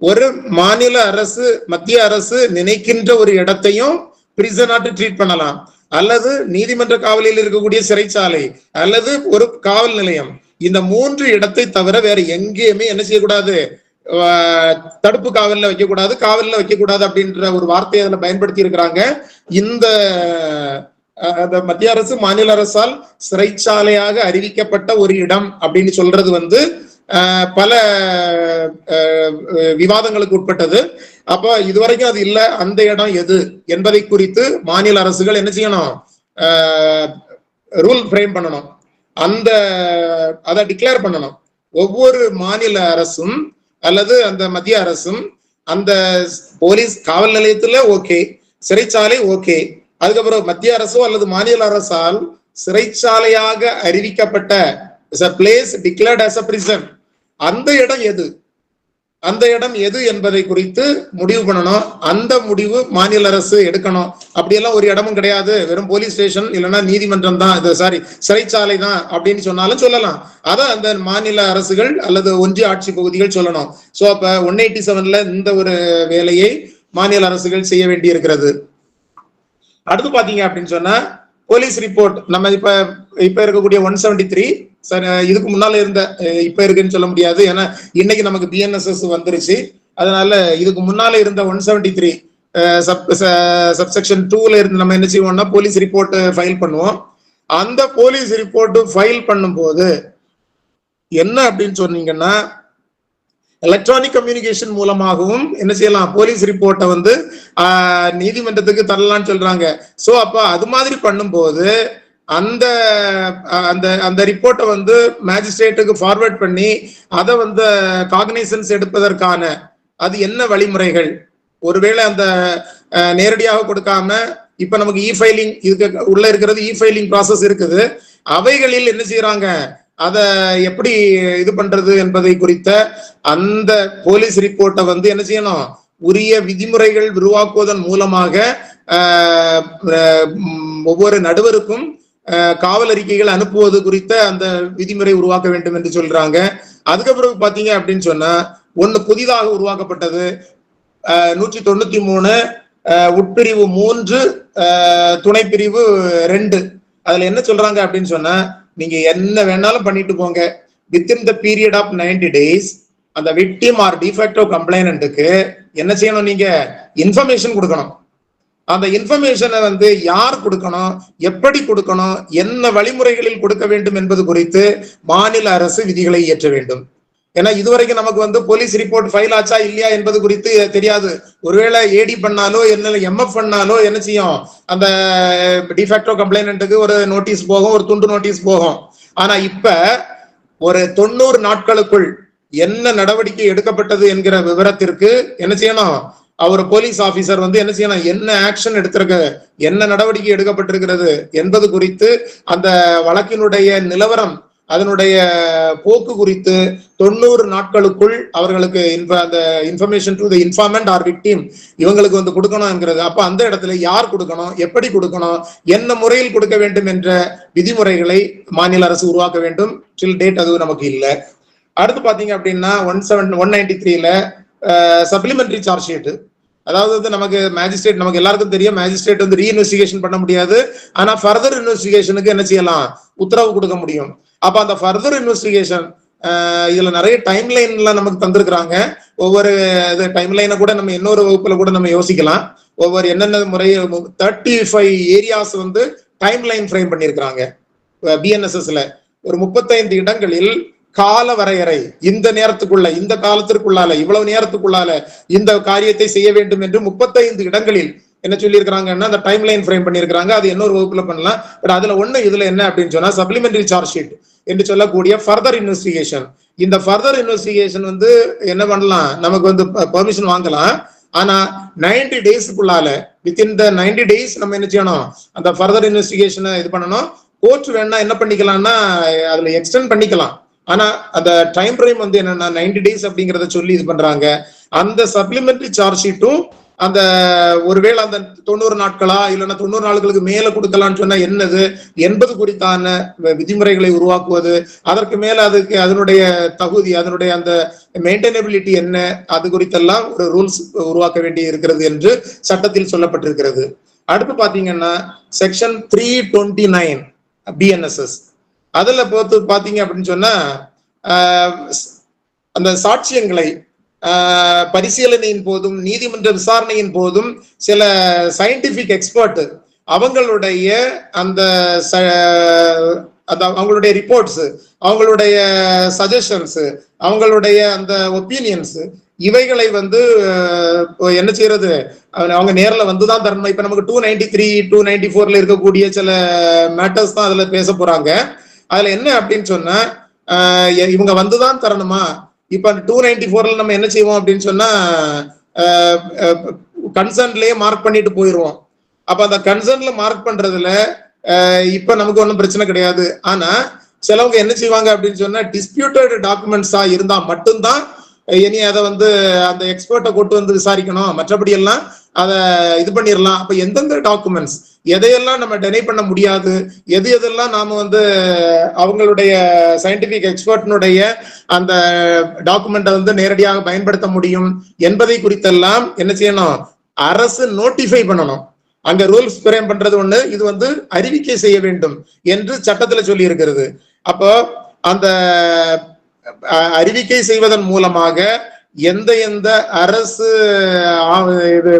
ஒரு மாநில அரசு மத்திய அரசு நினைக்கின்ற ஒரு இடத்தையும் பிரிசனாட்டு ட்ரீட் பண்ணலாம், அல்லது நீதிமன்ற காவலில் இருக்கக்கூடிய சிறைச்சாலை அல்லது ஒரு காவல் நிலையம், இந்த 3 இடத்தை தவிர வேற எங்கேயுமே என்ன செய்யக்கூடாது? தடுப்பு காவல்ல வைக்கக்கூடாது, காவல்ல வைக்கக்கூடாது அப்படின்ற ஒரு வார்த்தையை அதுல பயன்படுத்தி இருக்கிறாங்க. இந்த மத்திய அரசு மாநில அரசால் சிறைச்சாலையாக அறிவிக்கப்பட்ட ஒரு இடம் அப்படின்னு சொல்றது வந்து பல விவாதங்களுக்கு உட்பட்டது. அப்ப இதுவரைக்கும் அது இல்ல, அந்த இடம் எது என்பதை குறித்து மாநில அரசுகள் என்ன செய்யணும்? ரூல் ஃப்ரேம் பண்ணணும், அதை டிக்ளேர் பண்ணணும். ஒவ்வொரு மாநில அரசும் அல்லது அந்த மத்திய அரசும் அந்த போலீஸ் காவல் நிலையத்துல ஓகே, சிறைச்சாலை ஓகே, அதுக்கப்புறம் மத்திய அரசோ அல்லது மாநில அரசால் சிறைச்சாலையாக அறிவிக்கப்பட்ட place declared as a prison, அந்த இடம் எது, அந்த இடம் எது என்பதை குறித்து முடிவு பண்ணணும். அந்த முடிவு மாநில அரசு எடுக்கணும். அப்படியெல்லாம் ஒரு இடமும் கிடையாது, வெறும் போலீஸ் ஸ்டேஷன் இல்லைன்னா நீதிமன்றம் தான், சிறைச்சாலை தான் அப்படின்னு சொன்னாலும் சொல்லலாம். அதான் அந்த மாநில அரசுகள் அல்லது ஒன்றிய ஆட்சி பகுதிகள் சொல்லணும். சோ அப்ப 187ல இந்த ஒரு வேலையை மாநில அரசுகள் செய்ய வேண்டி இருக்கிறது. அடுத்து பாத்தீங்க அப்படின்னு சொன்னா போலீஸ் ரிப்போர்ட், நம்ம இப்ப இருக்கக்கூடிய 173 இதுக்கு முன்னால இருந்த இப்ப இருக்குன்னு சொல்ல முடியாது, ஏன்னா இன்னைக்கு நமக்கு BNSS வந்துருச்சு. அதனால இதுக்கு முன்னால இருந்த 173 சப்செக்ஷன் 2ல இருந்து நம்ம என்ன செய்வோம்னா போலீஸ் ரிப்போர்ட் ஃபைல் பண்ணுவோம். அந்த போலீஸ் ரிப்போர்ட் ஃபைல் பண்ணும்போது என்ன அப்படின்னு சொன்னீங்கன்னா எலக்ட்ரானிக் கம்யூனிகேஷன் மூலமாகவும் என்ன செய்யலாம், போலீஸ் ரிப்போர்ட்டை வந்து நீதிமன்றத்துக்கு தரலாம்னு சொல்றாங்க. சோ அப்ப அது மாதிரி பண்ணும்போது அந்த அந்த அந்த ரிப்போர்ட்டை வந்து மேஜிஸ்ட்ரேட்டுக்கு ஃபார்வர்ட் பண்ணி அதை வந்து காக்னைசன்ஸ் எடுப்பதற்கான அது என்ன வழிமுறைகள், ஒருவேளை அந்த நேரடியாக கொடுக்காம இப்ப நமக்கு இ ஃபைலிங் இதுக்கு உள்ள இருக்கிறது, இ ஃபைலிங் ப்ராசஸ் இருக்குது, அவைகளில் என்ன செய்யறாங்க அதை எப்படி இது பண்றது என்பதை குறித்த அந்த போலீஸ் ரிப்போர்ட்டை வந்து என்ன செய்யணும், உரிய விதிமுறைகள் உருவாக்குவதன் மூலமாக ஒவ்வொரு நடுவருக்கும் காவல் அறிக்கைகள் அனுப்புவது குறித்த அந்த விதிமுறை உருவாக்க வேண்டும் என்று சொல்றாங்க. அதுக்கப்புறம் பாத்தீங்க அப்படின்னு சொன்னா ஒண்ணு புதிதாக உருவாக்கப்பட்டது 193 உட்பிரிவு 3 துணைப்பிரிவு 2. அதுல என்ன சொல்றாங்க அப்படின்னு சொன்னா நீங்க என்ன வேணாலும் பண்ணிட்டு போங்க, within the period of 90 days அந்த விக்டிம் ஆர் டிஃபெக்டோ கம்ப்ளைனன்ட்டுக்கு என்ன செய்யணும், நீங்க இன்ஃபர்மேஷன் கொடுக்கணும். அந்த இன்ஃபர்மேஷனை வந்து யார் கொடுக்கணும், எப்படி கொடுக்கணும், என்ன வழிமுறைகளில் கொடுக்க வேண்டும் என்பது குறித்து மாநில அரசு விதிகளை இயற்ற வேண்டும். ஏன்னா இதுவரைக்கும் நமக்கு வந்து போலீஸ் ரிப்போர்ட் ஃபைல் ஆச்சா இல்லையா என்பது குறித்து தெரியாது. ஒருவேளை ஏடி பண்ணாலோ என்ன எம்எஃப் பண்ணாலோ என்ன செய்யும், அந்த டிஃபேக்டோ கம்ப்ளைனன்ட்டுக்கு ஒரு நோட்டீஸ் போகும், ஒரு துண்டு நோட்டீஸ் போகும். ஆனா இப்ப ஒரு 90 நாட்களுக்குள் என்ன நடவடிக்கை எடுக்கப்பட்டது என்கிற விவரத்திற்கு என்ன செய்யணும், அவர் போலீஸ் ஆபீசர் வந்து என்ன செய்யணும், என்ன ஆக்ஷன் எடுத்திருக்கு, என்ன நடவடிக்கை எடுக்கப்பட்டிருக்கிறது என்பது குறித்து அந்த வழக்கினுடைய நிலவரம், அதனுடைய போக்கு குறித்து 90 நாட்களுக்குள் அவர்களுக்கு அந்த information to the informant or victim இவங்களுக்கு வந்து கொடுக்கணும்ங்கிறது. அப்ப அந்த இடத்துல யார் கொடுக்கணும், எப்படி கொடுக்கணும், என்ன முறையில் கொடுக்க வேண்டும் என்ற விதிமுறைகளை மாநில அரசு உருவாக்க வேண்டும். டில் டேட் அது நமக்கு இல்லை. அடுத்து பாத்தீங்க அப்படின்னா 193ல சப்ளிமெண்டரி சார்ஜ் ஷீட். அதாவது வந்து நமக்கு மேஜிஸ்ட்ரேட், நமக்கு எல்லாருக்கும் தெரியும் மேஜிஸ்ட்ரேட் வந்து ரீஇன்வெஸ்டிகேஷன் பண்ண முடியாது, ஆனா ஃபர்தர் இன்வெஸ்டிகேஷனுக்கு என்ன செய்யலாம், உத்தரவு கொடுக்க முடியும். அப்ப அந்த ஃபர்தர் இன்வெஸ்டிகேஷன் இதுல நிறைய டைம் லைன்லாம் நமக்கு தந்திருக்கிறாங்க. ஒவ்வொரு டைம் லைனை கூட நம்ம இன்னொரு வகுப்புல கூட நம்ம யோசிக்கலாம். ஒவ்வொரு என்னென்ன முறை 35 ஏரியாஸ் வந்து டைம் லைன் ஃப்ரேம் பண்ணியிருக்கிறாங்க பிஎன்எஸ்எஸ்ல. ஒரு 35 இடங்களில் கால வரையறை, இந்த நேரத்துக்குள்ள, இந்த காலத்திற்குள்ளால, இவ்வளவு நேரத்துக்குள்ளால இந்த காரியத்தை செய்ய வேண்டும் என்று 35 இடங்களில் என்ன சொல்லி இருக்கிறாங்கன்னா அந்த டைம் லைன் ஃப்ரேம் பண்ணியிருக்கிறாங்க. அது இன்னொரு வகுப்புல பண்ணலாம். பட் அதுல ஒண்ணு இதுல என்ன அப்படின்னு சொன்னா சப்ளிமெண்டரி சார்ஜ் ஷீட் என்று சொல்லக்கூடிய ஃபர்தர் இன்வெஸ்டிகேஷன். இந்த ஃபர்தர் இன்வெஸ்டிகேஷன் வந்து என்ன பண்ணலாம், நமக்கு வந்து பெர்மிஷன் வாங்கலாம். ஆனா 90 டேஸ்க்குள்ளால, வித்தின் த 90 days நம்ம என்ன செய்யணும், அந்த ஃபர்தர் இன்வெஸ்டிகேஷனை இது பண்ணணும். கோர்ட் வேணா என்ன பண்ணிக்கலாம்னா அதுல எக்ஸ்டெண்ட் பண்ணிக்கலாம். ஆனா அந்த டைம் ஃப்ரேம் வந்து என்னன்னா 90 days அப்படிங்கறத சொல்லி இது பண்றாங்க. அந்த சப்ளிமெண்டரி சார்ஜ் ஷீட்டும் அந்த ஒருவேளை அந்த 90 நாட்களா இல்லைன்னா 90 நாட்களுக்கு மேல கொடுக்கலாம்னு சொன்னா என்னது என்பது குறித்தான விதிமுறைகளை உருவாக்குவது, அதற்கு மேல அதுக்கு அதனுடைய தகுதி, அதனுடைய அந்த மெயின்டெனபிலிட்டி என்ன, அது குறித்தெல்லாம் ஒரு ரூல்ஸ் உருவாக்க வேண்டி இருக்கிறது என்று சட்டத்தில் சொல்லப்பட்டிருக்கிறது. அடுத்து பாத்தீங்கன்னா செக்ஷன் 329 பிஎன்எஸ்எஸ். அதுல பொறுத்து பாத்தீங்க அப்படின்னு சொன்னா அந்த சாட்சியங்களை பரிசீலனையின் போதும் நீதிமன்ற விசாரணையின் போதும் சில சயின்டிபிக் எக்ஸ்பர்ட் அவங்களுடைய அந்த அவங்களுடைய ரிப்போர்ட்ஸ், அவங்களுடைய சஜஷன்ஸ், அவங்களுடைய அந்த ஒப்பீனியன்ஸ் இவைகளை வந்து என்ன செய்யறது, அவங்க நேரில் வந்துதான் தரணும். இப்ப நமக்கு 293 294ல இருக்கக்கூடிய சில மேட்டர்ஸ் தான் அதுல பேச போறாங்க. அதுல என்ன அப்படின்னு சொன்னா இவங்க வந்துதான் தரணுமா. இப்ப 294ல நம்ம என்ன செய்வோம் அப்படின்னு சொன்னா கன்சர்ன்லயே மார்க் பண்ணிட்டு போயிருவோம். அப்ப அந்த கன்சர்ன்ல மார்க் பண்றதுல இப்ப நமக்கு ஒன்றும் பிரச்சனை கிடையாது. ஆனா சிலவங்க என்ன செய்வாங்க அப்படின்னு சொன்னா டிஸ்பியூட்டட் டாக்குமெண்ட்ஸா இருந்தா மட்டும்தான் இனி அதை வந்து அந்த எக்ஸ்பர்ட்டை கொண்டு வந்து விசாரிக்கணும், மற்றபடி எல்லாம் அதை இது பண்ணிடலாம். அப்ப எந்தெந்த டாக்குமெண்ட்ஸ் எதையெல்லாம் நம்ம டெனை பண்ண முடியாது, எது எதெல்லாம் நாம வந்து அவங்களுடைய சயின்டிபிக் எக்ஸ்பர்ட்னுடைய அந்த டாக்குமெண்ட்டை வந்து நேரடியாக பயன்படுத்த முடியும் என்பதை குறித்தெல்லாம் என்ன செய்யணும், அரசு நோட்டிஃபை பண்ணணும். அங்க ரூல்ஸ் பிரேம் பண்றது ஒண்ணு, இது வந்து அறிவிக்கை செய்ய வேண்டும் என்று சட்டத்துல சொல்லி இருக்கிறது. அப்போ அந்த அறிவிக்கை செய்வதன் மூலமாக எந்த எந்த அரசு இது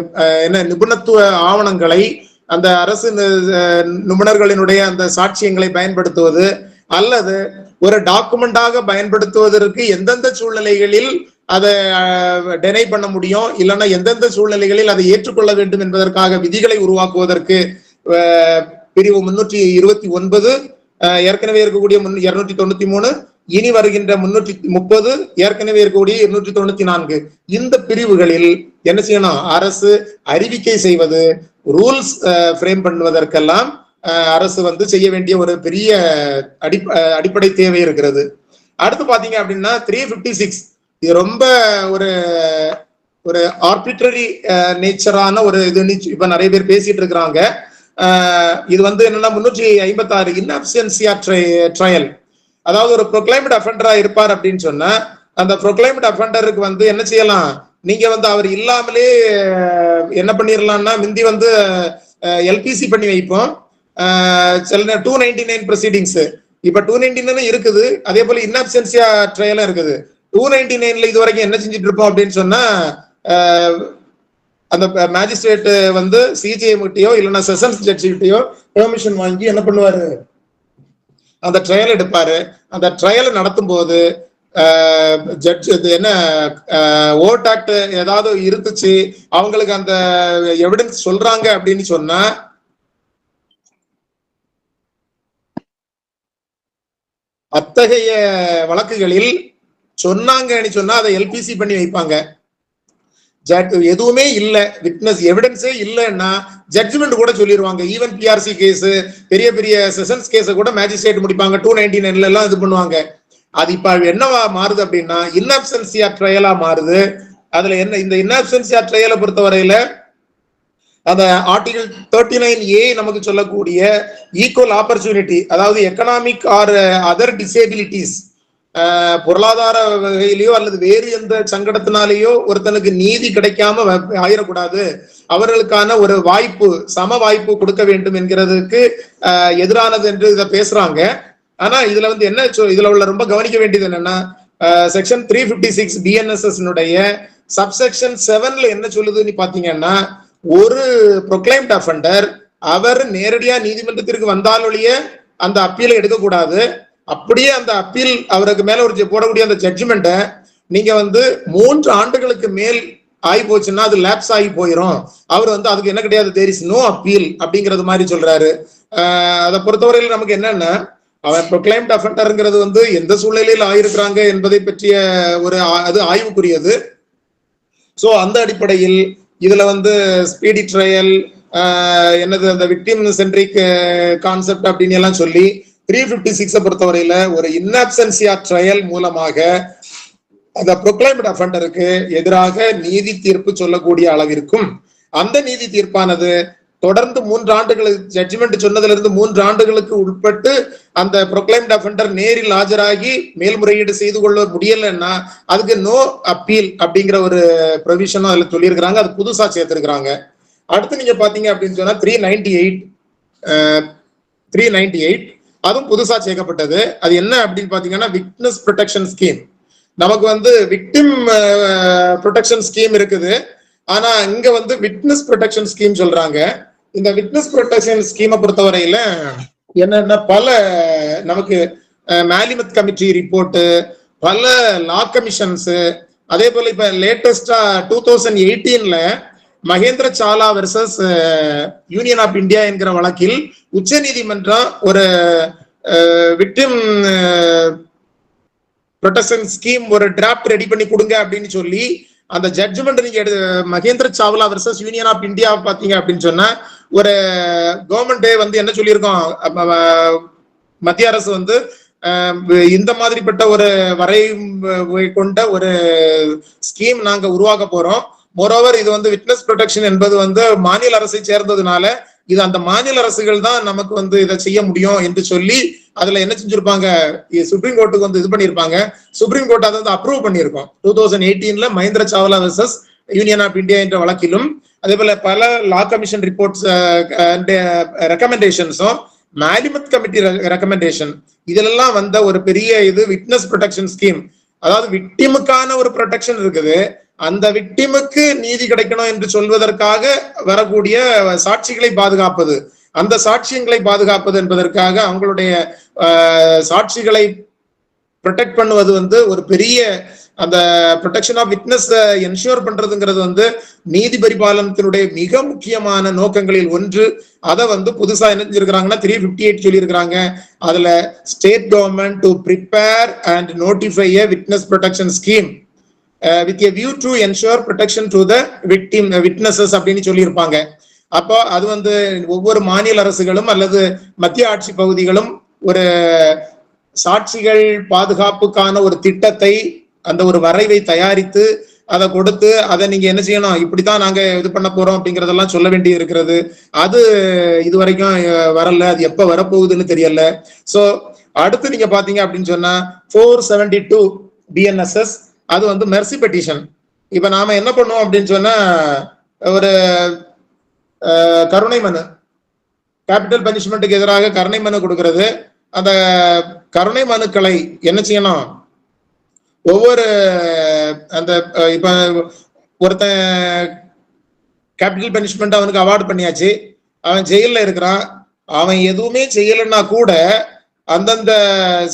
என்ன நிபுணத்துவ ஆவணங்களை அந்த அரசு நிபுணர்களினுடைய அந்த சாட்சியங்களை பயன்படுத்துவது அல்லது ஒரு டாக்குமெண்டாக பயன்படுத்துவதற்கு எந்தெந்த சூழ்நிலைகளில் அதை டெனை பண்ண முடியும், இல்லைன்னா எந்தெந்த சூழ்நிலைகளில் அதை ஏற்றுக்கொள்ள வேண்டும் என்பதற்காக விதிகளை உருவாக்குவதற்கு பிரிவு 329 ஏற்கனவே இருக்கக்கூடிய 293 இனி வருகின்ற 330 ஏற்கனவே இருக்கக்கூடிய 294 இந்த பிரிவுகளில் என்ன செய்யணும்? அரசு அறிவிக்கை செய்வது, ரூல்ஸ் ஃப்ரேம் பண்ணுவதற்கெல்லாம் அரசு வந்து செய்ய வேண்டிய ஒரு பெரிய அடிப்படை தேவை இருக்கிறது. அடுத்து பாத்தீங்க அப்படின்னா 356 இது ரொம்ப ஒரு ஒரு ஆர்பிட்ரரி நேச்சரான ஒரு இது இப்ப நிறைய பேர் பேசிட்டு இருக்கிறாங்க. இது வந்து என்னன்னா 356 இன்அப்சென்சியா ட்ரையல், அதாவது ஒரு ப்ரொக்ளைம்டு அஃபெண்டரா இருப்பார் அப்படின்னு சொன்னா அந்த ப்ரொக்ளைம்டு அஃபெண்டருக்கு வந்து என்ன செய்யலாம்? நீங்க வந்து அவர் இல்லாமலே என்ன பண்ணிடலாம்னா முந்தி வந்து எல்பிசி பண்ணி வைப்போம், 299 ப்ரொசீடிங்ஸ், இப்ப 299 இருக்குது, அதே போல இன்அப்சென்சியா ட்ரையலும் இருக்குது. 299ல இது வரைக்கும் என்ன செஞ்சுட்டு இருப்போம் அப்படின்னு சொன்னா அந்த மேஜிஸ்ட்ரேட் வந்து சிஜிஎம் கிட்டயோ இல்லைன்னா செஷன்ஸ் ஜட்ஜ் கிட்டயோ பெர்மிஷன் வாங்கி என்ன பண்ணுவாரு? அந்த ட்ரையல் எடுப்பாரு. அந்த ட்ரையல் நடத்தும் போது ஜட்ஜ் என்ன ஓட் ஆக்ட் ஏதாவது இருந்துச்சு, அவங்களுக்கு அந்த எவிடன்ஸ் சொல்றாங்க அப்படின்னு சொன்னா அத்தகைய வழக்குகளில் சொன்னாங்கன்னு சொன்னா அதை எல்பிசி பண்ணி வைப்பாங்க. எதுவுமே இல்ல, விட்னஸ் எவிடன்ஸே இல்லைன்னா ஜட்ஜ்மெண்ட் கூட சொல்லிடுவாங்க. ஈவன் பிஆர்சி கேஸ், பெரிய பெரிய செஷன்ஸ் கேஸை கூட மேஜிஸ்ட்ரேட் முடிப்பாங்க. 299 எல்லாம் இது பண்ணுவாங்க. அது இப்ப என்னவா மாறுது அப்படின்னா இன்அப்சென்சியா ட்ரையலா மாறுது. அதுல என்ன இந்த இன்அப்சென்சியா ட்ரையலை பொறுத்தவரையில அந்த ஆர்டிகல் 39A நமக்கு சொல்லக்கூடிய ஈக்குவல் ஆப்பர்ச்சுனிட்டி, அதாவது எக்கனாமிக் ஆர் அதர் டிசேபிலிட்டிஸ், பொருளாதார வகையிலேயோ அல்லது வேறு எந்த சங்கடத்தினாலேயோ ஒருத்தனுக்கு நீதி கிடைக்காம ஆயிடக்கூடாது, அவர்களுக்கான ஒரு வாய்ப்பு, சம வாய்ப்பு கொடுக்க வேண்டும் என்கிறதுக்கு எதிரானது என்று இதை பேசுறாங்க. ஆனா இதுல வந்து என்ன இதுல உள்ள ரொம்ப கவனிக்க வேண்டியது என்னன்னா செக்ஷன் 356 BNSS சப்செக்ஷன் 7ல என்ன சொல்லுதுன்னு பாத்தீங்கன்னா ஒரு ப்ரொக்ளைம்ட் அஃபெண்டர் அவர் நேரடியா நீதிமன்றத்திற்கு வந்தாலொழிய அந்த அப்பீலை எடுக்கக்கூடாது. அப்படியே அந்த அப்பீல் அவருக்கு மேல ஒரு போடக்கூடிய அந்த ஜட்ஜ்மெண்ட்டை நீங்க வந்து 3 ஆண்டுகளுக்கு மேல் ஆகி போச்சுன்னா அது லேப்ஸ் ஆகி போயிடும். அவர் வந்து அதுக்கு என்ன கிடையாது, தேர் இஸ் நோ அப்பீல் அப்படிங்கிறது மாதிரி சொல்றாரு. அதை பொறுத்தவரையில் நமக்கு என்னன்னா அவன் ப்ரொக்ளைம்ட் அஃபெண்டர்ங்கிறது வந்து எந்த சூழ்நிலையில் ஆயிருக்கிறாங்க என்பதை பற்றிய ஒரு அது ஆய்வுக்குரியது. ஸோ அந்த அடிப்படையில் இதுல வந்து ஸ்பீடி ட்ரையல் என்னது அந்த விக்டிம் சென்ட்ரிக் கான்செப்ட் அப்படின்னு எல்லாம் சொல்லி 356 பொறுத்தவரையில ஒரு இன்அப்சென்சியா ட்ரையல் மூலமாக அந்த ப்ரொக்ளைம்டு அஃபெண்டருக்கு எதிராக நீதி தீர்ப்பு சொல்லக்கூடிய அளவிற்கும் அந்த நீதி தீர்ப்பானது தொடர்ந்து 3 ஆண்டுகளுக்கு ஜட்ஜ்மெண்ட் சொன்னதுல இருந்து 3 ஆண்டுகளுக்கு உட்பட்டு அந்த ப்ரொக்ளைம்டு அஃபெண்டர் நேரில் ஆஜராகி மேல்முறையீடு செய்து கொள்ள முடியலன்னா அதுக்கு நோ அப்பீல் அப்படிங்கிற ஒரு ப்ரொவிஷனும் அதுல சொல்லியிருக்கிறாங்க. அது புதுசா சேர்த்திருக்கிறாங்க. அடுத்து நீங்க பாத்தீங்க அப்படின்னு சொன்னா 398 அதுவும் புதுசா சேர்க்கப்பட்டது. அது என்ன அப்படின்னு பாத்தீங்கன்னா விட்னஸ் ப்ரொடெக்ஷன் ஸ்கீம். நமக்கு வந்து விக்டிம் ப்ரொடெக்ஷன் ஸ்கீம் இருக்குது, ஆனா இங்க வந்து விட்னஸ் ப்ரொடெக்ஷன் ஸ்கீம் சொல்றாங்க. இந்த விட்னஸ் ப்ரொடெக்ஷன் ஸ்கீமை பொறுத்தவரையில என்னன்னா பல நமக்கு மேலிமத் கமிட்டி ரிப்போர்ட், பல லா கமிஷன்ஸ், அதே போல இப்ப லேட்டஸ்டா 2018ல Mahendra Chawla versus Union of India என்கிற வழக்கில் உச்ச நீதிமன்றம் ஒரு விக்டிம் ப்ரொடெக்ஷன் ஸ்கீம் ஒரு டிராப்ட் ரெடி பண்ணி கொடுங்க அப்படின்னு சொல்லி அந்த ஜட்ஜ்மெண்ட் நீங்க Mahendra Chawla versus Union of India பாத்தீங்க அப்படின்னு சொன்னா ஒரு கவர்மெண்டே வந்து என்ன சொல்லியிருக்கோம், மத்திய அரசு வந்து இந்த மாதிரிப்பட்ட ஒரு வரை கொண்ட ஒரு ஸ்கீம் நாங்க உருவாக்க போறோம். மோரோவர் இது வந்து விட்னஸ் ப்ரொடெக்ஷன் என்பது வந்து மாநில அரசை சேர்ந்ததுனால இது அந்த மாநில அரசுகள் தான் நமக்கு வந்து இதை செய்ய முடியும் என்று சொல்லி அதுல என்ன செஞ்சிருப்பாங்க, சுப்ரீம் கோர்ட்டுக்கு வந்து இது பண்ணிருப்பாங்க. சுப்ரீம் கோர்ட் அதை வந்து அப்ரூவ் பண்ணியிருக்கோம். 2018ல Mahendra Chawla versus Union of India என்ற வழக்கிலும் அதே போல பல லா கமிஷன் ரிப்போர்ட்ஸ் ரெக்கமெண்டேஷன்ஸும் மேலிமத் கமிட்டி ரெக்கமெண்டேஷன் இதெல்லாம் வந்த ஒரு பெரிய இது விட்னஸ் ப்ரொடெக்ஷன் ஸ்கீம். அதாவது விக்டிமுக்கான ஒரு ப்ரொடெக்ஷன் இருக்குது. அந்த விக்டிமுக்கு நீதி கிடைக்கணும் என்று சொல்வதற்காக வரக்கூடிய சாட்சிகளை பாதுகாப்பது, அந்த சாட்சியங்களை பாதுகாப்பது என்பதற்காக அவங்களுடைய சாட்சிகளை ப்ரொடெக்ட் பண்ணுவது வந்து ஒரு பெரிய அந்த ப்ரொடெக்ஷன் ஆஃப் விட்னஸ் என்ஷூர் பண்றதுங்கிறது வந்து நீதி பரிபாலனத்தினுடைய மிக முக்கியமான நோக்கங்களில் ஒன்று. அதை வந்து புதுசா என்ன செஞ்சிருக்கிறாங்கன்னா 358 சொல்லியிருக்கிறாங்க. அதுல state government to prepare and notify a witness protection scheme with a view to ensure protection to the victim witnesses அப்படின்னு சொல்லியிருப்பாங்க. அப்போ அது வந்து ஒவ்வொரு மாநில அரசுகளும் அல்லது மத்திய ஆட்சி பகுதிகளும் ஒரு சாட்சிகள் பாதுகாப்புக்கான ஒரு திட்டத்தை, அந்த ஒரு வரைவை தயாரித்து அதை கொடுத்து அதை நீங்க என்ன செய்யணும், இப்படித்தான் நாங்க இது பண்ண போறோம் அப்படிங்கறதெல்லாம் சொல்ல வேண்டி இருக்கிறது. அது இது வரைக்கும் வரல, அது எப்ப வரப்போகுதுன்னு தெரியல. சோ அடுத்து நீங்க பாத்தீங்க அப்படின்னு சொன்னா 472 BNSS அது வந்து மெர்சி பெட்டிஷன். இப்ப நாம என்ன பண்ணுவோம் அப்படின்னு சொன்னா, ஒரு கருணை மனு, கேபிட்டல் பனிஷ்மெண்ட்டுக்கு எதிராக கருணை மனு கொடுக்கிறது. அந்த கருணை மனுக்களை என்ன செய்யணும், ஒவ்வொரு அந்த இப்ப ஒருத்தன் கேபிட்டல் பனிஷ்மெண்ட் அவனுக்கு அவார்டு பண்ணியாச்சு, அவன் ஜெயில இருக்கிறான், அவன் எதுவுமே செய்யலைன்னா கூட அந்தந்த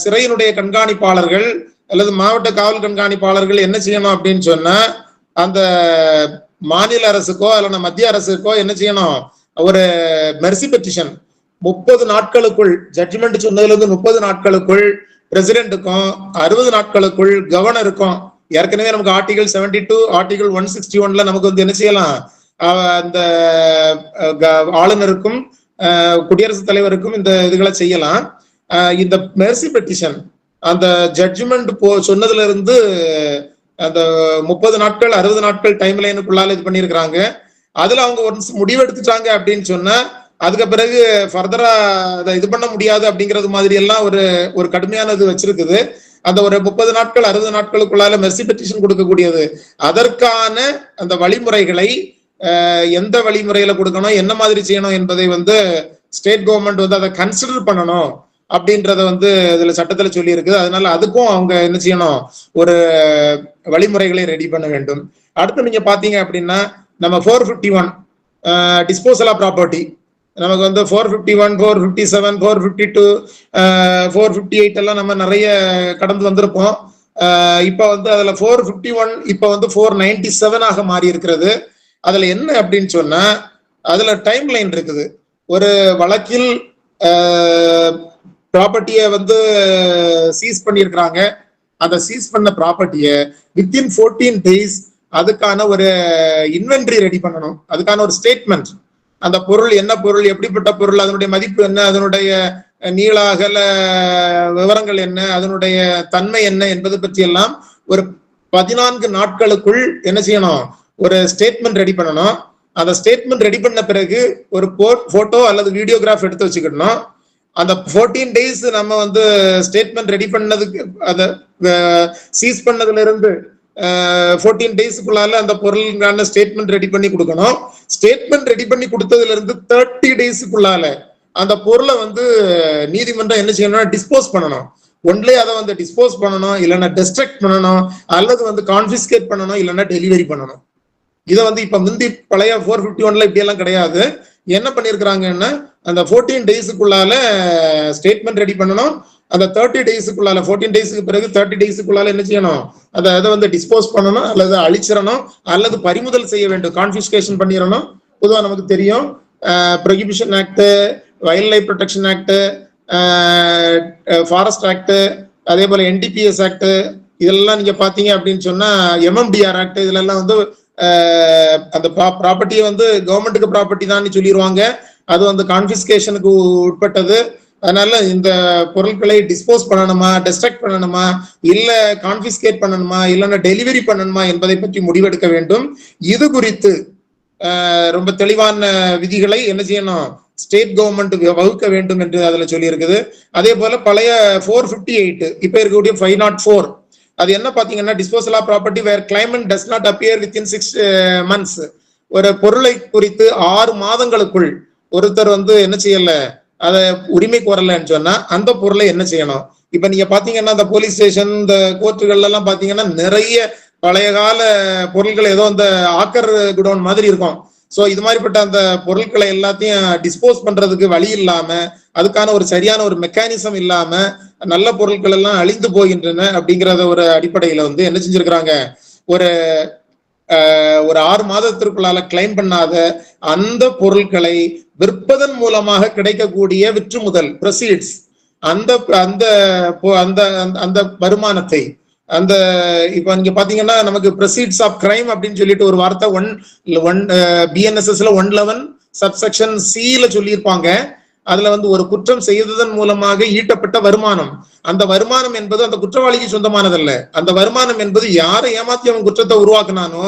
சிறையினுடைய கண்காணிப்பாளர்கள் அல்லது மாவட்ட காவல் கண்காணிப்பாளர்கள் என்ன செய்யணும் அப்படின்னு சொன்னா, அந்த மாநில அரசுக்கோ அல்லது மத்திய அரசுக்கோ என்ன செய்யணும், ஒரு மெர்சி பெட்டிஷன் 30 நாட்களுக்குள், ஜட்ஜ்மெண்ட் சொன்னதுல இருந்து 30 நாட்களுக்குள் பிரசிடென்ட்டுக்கும் 60 நாட்களுக்குள் கவர்னருக்கும், ஏற்கனவே நமக்கு ஆர்டிகல் 72 ஆர்டிகல் 161ல நமக்கு வந்து என்ன செய்யலாம், அந்த ஆளுநருக்கும் குடியரசுத் தலைவருக்கும் இந்த இதுகளை செய்யலாம். இந்த மெர்சி பெட்டிஷன் அந்த ஜட்ஜ்மெண்ட் சொன்னதுல இருந்து அந்த 30 நாட்கள் 60 நாட்கள் டைம் லைனுக்குள்ளால இது பண்ணியிருக்கிறாங்க. அதுல அவங்க ஒரு முடிவு எடுத்துட்டாங்க அப்படின்னு சொன்னா அதுக்கு பிறகு ஃபர்தரா அதை இது பண்ண முடியாது அப்படிங்கிறது மாதிரி எல்லாம் ஒரு கடுமையானது வச்சிருக்குது. அந்த ஒரு 30 நாட்கள் 60 நாட்களுக்குள்ளால மெர்சி பெட்டிஷன் கொடுக்கக்கூடியது. அதற்கான அந்த வழிமுறைகளை எந்த வழிமுறையில கொடுக்கணும், என்ன மாதிரி செய்யணும் என்பதை வந்து ஸ்டேட் கவர்மெண்ட் வந்து அதை கன்சிடர் பண்ணணும் அப்படின்றத வந்து இதுல சட்டத்துல சொல்லி இருக்குது. அதனால அதுக்கும் அவங்க என்ன செய்யணும், ஒரு வழிமுறைகளை ரெடி பண்ண வேண்டும். அடுத்து நீங்க பாத்தீங்க அப்படின்னா நம்ம 451 டிஸ்போசல் ஆஃப் ப்ராப்பர்ட்டி, நமக்கு வந்து 451 457 452 458 எல்லாம் நம்ம நிறைய கடந்து வந்திருப்போம். இப்ப வந்து அதுல 451 இப்ப வந்து 497 ஆக மாறி இருக்கிறது. அதுல என்ன அப்படின்னு சொன்னா, அதுல டைம் லைன் இருக்குது. ஒரு வழக்கில் ப்ராப்பர்ட்டியை வந்து சீஸ் பண்ணியிருக்கிறாங்க. அந்த சீஸ் பண்ண ப்ராப்பர்ட்டியை வித்தின் 14 days அதுக்கான ஒரு இன்வென்ட்ரி ரெடி பண்ணணும், அதுக்கான ஒரு ஸ்டேட்மெண்ட், அந்த பொருள் என்ன பொருள், எப்படிப்பட்ட பொருள், அதனுடைய மதிப்பு என்ன, அதனுடைய நீள அகல விவரங்கள் என்ன, அதனுடைய தன்மை என்ன என்பது பற்றி எல்லாம் ஒரு 14 நாட்களுக்குள் என்ன செய்யணும், ஒரு ஸ்டேட்மெண்ட் ரெடி பண்ணணும். அந்த ஸ்டேட்மெண்ட் ரெடி பண்ண பிறகு ஒரு போட்டோ அல்லது வீடியோகிராஃப் எடுத்து வச்சுக்கணும். அந்த 14 days நம்ம வந்து ஸ்டேட்மெண்ட் ரெடி பண்ணதுக்கு, அதை சீஸ் பண்ணதுல இருந்து 14 daysக்குள்ளால அந்த பொருளுக்கான ஸ்டேட்மெண்ட் ரெடி பண்ணி கொடுக்கணும். ஸ்டேட்மெண்ட் ரெடி பண்ணி கொடுத்ததுல இருந்து 30 daysக்குள்ளால அந்த பொருளை வந்து நீதிமன்றம் என்ன செய்யணும்னா டிஸ்போஸ் பண்ணணும். ஒன்லே அதை வந்து டிஸ்போஸ் பண்ணணும், இல்லைன்னா டெஸ்ட்ரக்ட் பண்ணணும், அல்லது வந்து கான்ஃபிஸ்கேட் பண்ணணும், இல்லைன்னா டெலிவரி பண்ணணும். இதை வந்து இப்ப முந்தி பழைய 451ல இப்படி எல்லாம் கிடையாது. என்ன பண்ணிருக்கிறாங்கன்னா, அந்த 14 daysக்குள்ளால ஸ்டேட்மெண்ட் ரெடி பண்ணணும். அந்த 30 daysக்குள்ளால 14 daysக்கு பிறகு 30 daysக்குள்ளால என்ன செய்யணும், அதை வந்து டிஸ்போஸ் பண்ணணும், அல்லது அழிச்சிடணும், அல்லது பறிமுதல் செய்ய வேண்டும், கான்ஃபிஸ்கேஷன் பண்ணிடணும். பொதுவா நமக்கு தெரியும் prohibition act, wild life protection act, forest act, அதே போல NDPS ஆக்ட், இதெல்லாம் நீங்க பாத்தீங்க அப்படின்னு சொன்னா MMDR ஆக்ட், இதுல எல்லாம் வந்து அந்த ப்ராப்பர்ட்டியை வந்து கவர்மெண்ட்டுக்கு ப்ராப்பர்ட்டி தான் சொல்லிடுவாங்க. அது வந்து கான்ஃபிஸ்கேஷனுக்கு உட்பட்டது. அதனால இந்த பொருட்களை டிஸ்போஸ் பண்ணணுமா, டெஸ்ட்ரக்ட் பண்ணணுமா, இல்ல கான்ஃபிஸ்கேட் பண்ணணுமா, இல்லைன்னா டெலிவரி பண்ணணுமா என்பதை பற்றி முடிவெடுக்க வேண்டும். இது குறித்து ரொம்ப தெளிவான விதிகளை என்ன செய்யணும், ஸ்டேட் கவர்மெண்ட் வகுக்க வேண்டும் என்று அதுல சொல்லி இருக்குது. அதே போல பழைய 458 இப்ப இருக்கக்கூடிய 504 அது என்ன பாத்தீங்கன்னா, disposal of property where claimant does not appear within 6 months. ஒரு பொருளை குறித்து 6 மாதங்களுக்குள் ஒருத்தர் வந்து என்ன செய்யல, அதை உரிமை கோரலன்னு சொன்னா அந்த பொருளை என்ன செய்யணும், இப்ப நீங்க பாத்தீங்கன்னா இந்த போலீஸ் ஸ்டேஷன், இந்த கோர்ட்டுகள்ல எல்லாம் பாத்தீங்கன்னா நிறைய பழைய கால பொருட்கள் ஏதோ இந்த ஆக்கர் குடோன் மாதிரி இருக்கும். சோ இது மாதிரிப்பட்ட அந்த பொருட்களை எல்லாத்தையும் டிஸ்போஸ் பண்றதுக்கு வழி இல்லாம, அதுக்கான ஒரு சரியான ஒரு மெக்கானிசம் இல்லாம நல்ல பொருட்கள் எல்லாம் அழிந்து போகின்றன அப்படிங்கறத ஒரு அடிப்படையில வந்து என்ன செஞ்சிருக்கிறாங்க, ஒரு ஒரு 6 மாதத்திற்குள்ளால கிளைம் பண்ணாத அந்த பொருட்களை விற்பதன் மூலமாக கிடைக்கக்கூடிய விற்றுமுதல் ப்ரொசீட்ஸ், அந்த அந்த அந்த அந்த வருமானத்தை, அந்த இப்ப நீங்க பாத்தீங்கன்னா நமக்கு ப்ரொசீட்ஸ் ஆஃப் கிரைம் அப்படின்னு சொல்லிட்டு ஒரு வார்த்தை BNSSல 111 சப்செக்ஷன் C-ல சொல்லியிருப்பாங்க. அதுல வந்து ஒரு குற்றம் செய்ததன் மூலமாக ஈட்டப்பட்ட வருமானம், அந்த வருமானம் என்பது அந்த குற்றவாளிக்கு சொந்தமானதல்ல. அந்த வருமானம் என்பது யாரை ஏமாத்தி அவன் குற்றத்தை உருவாக்குனானோ,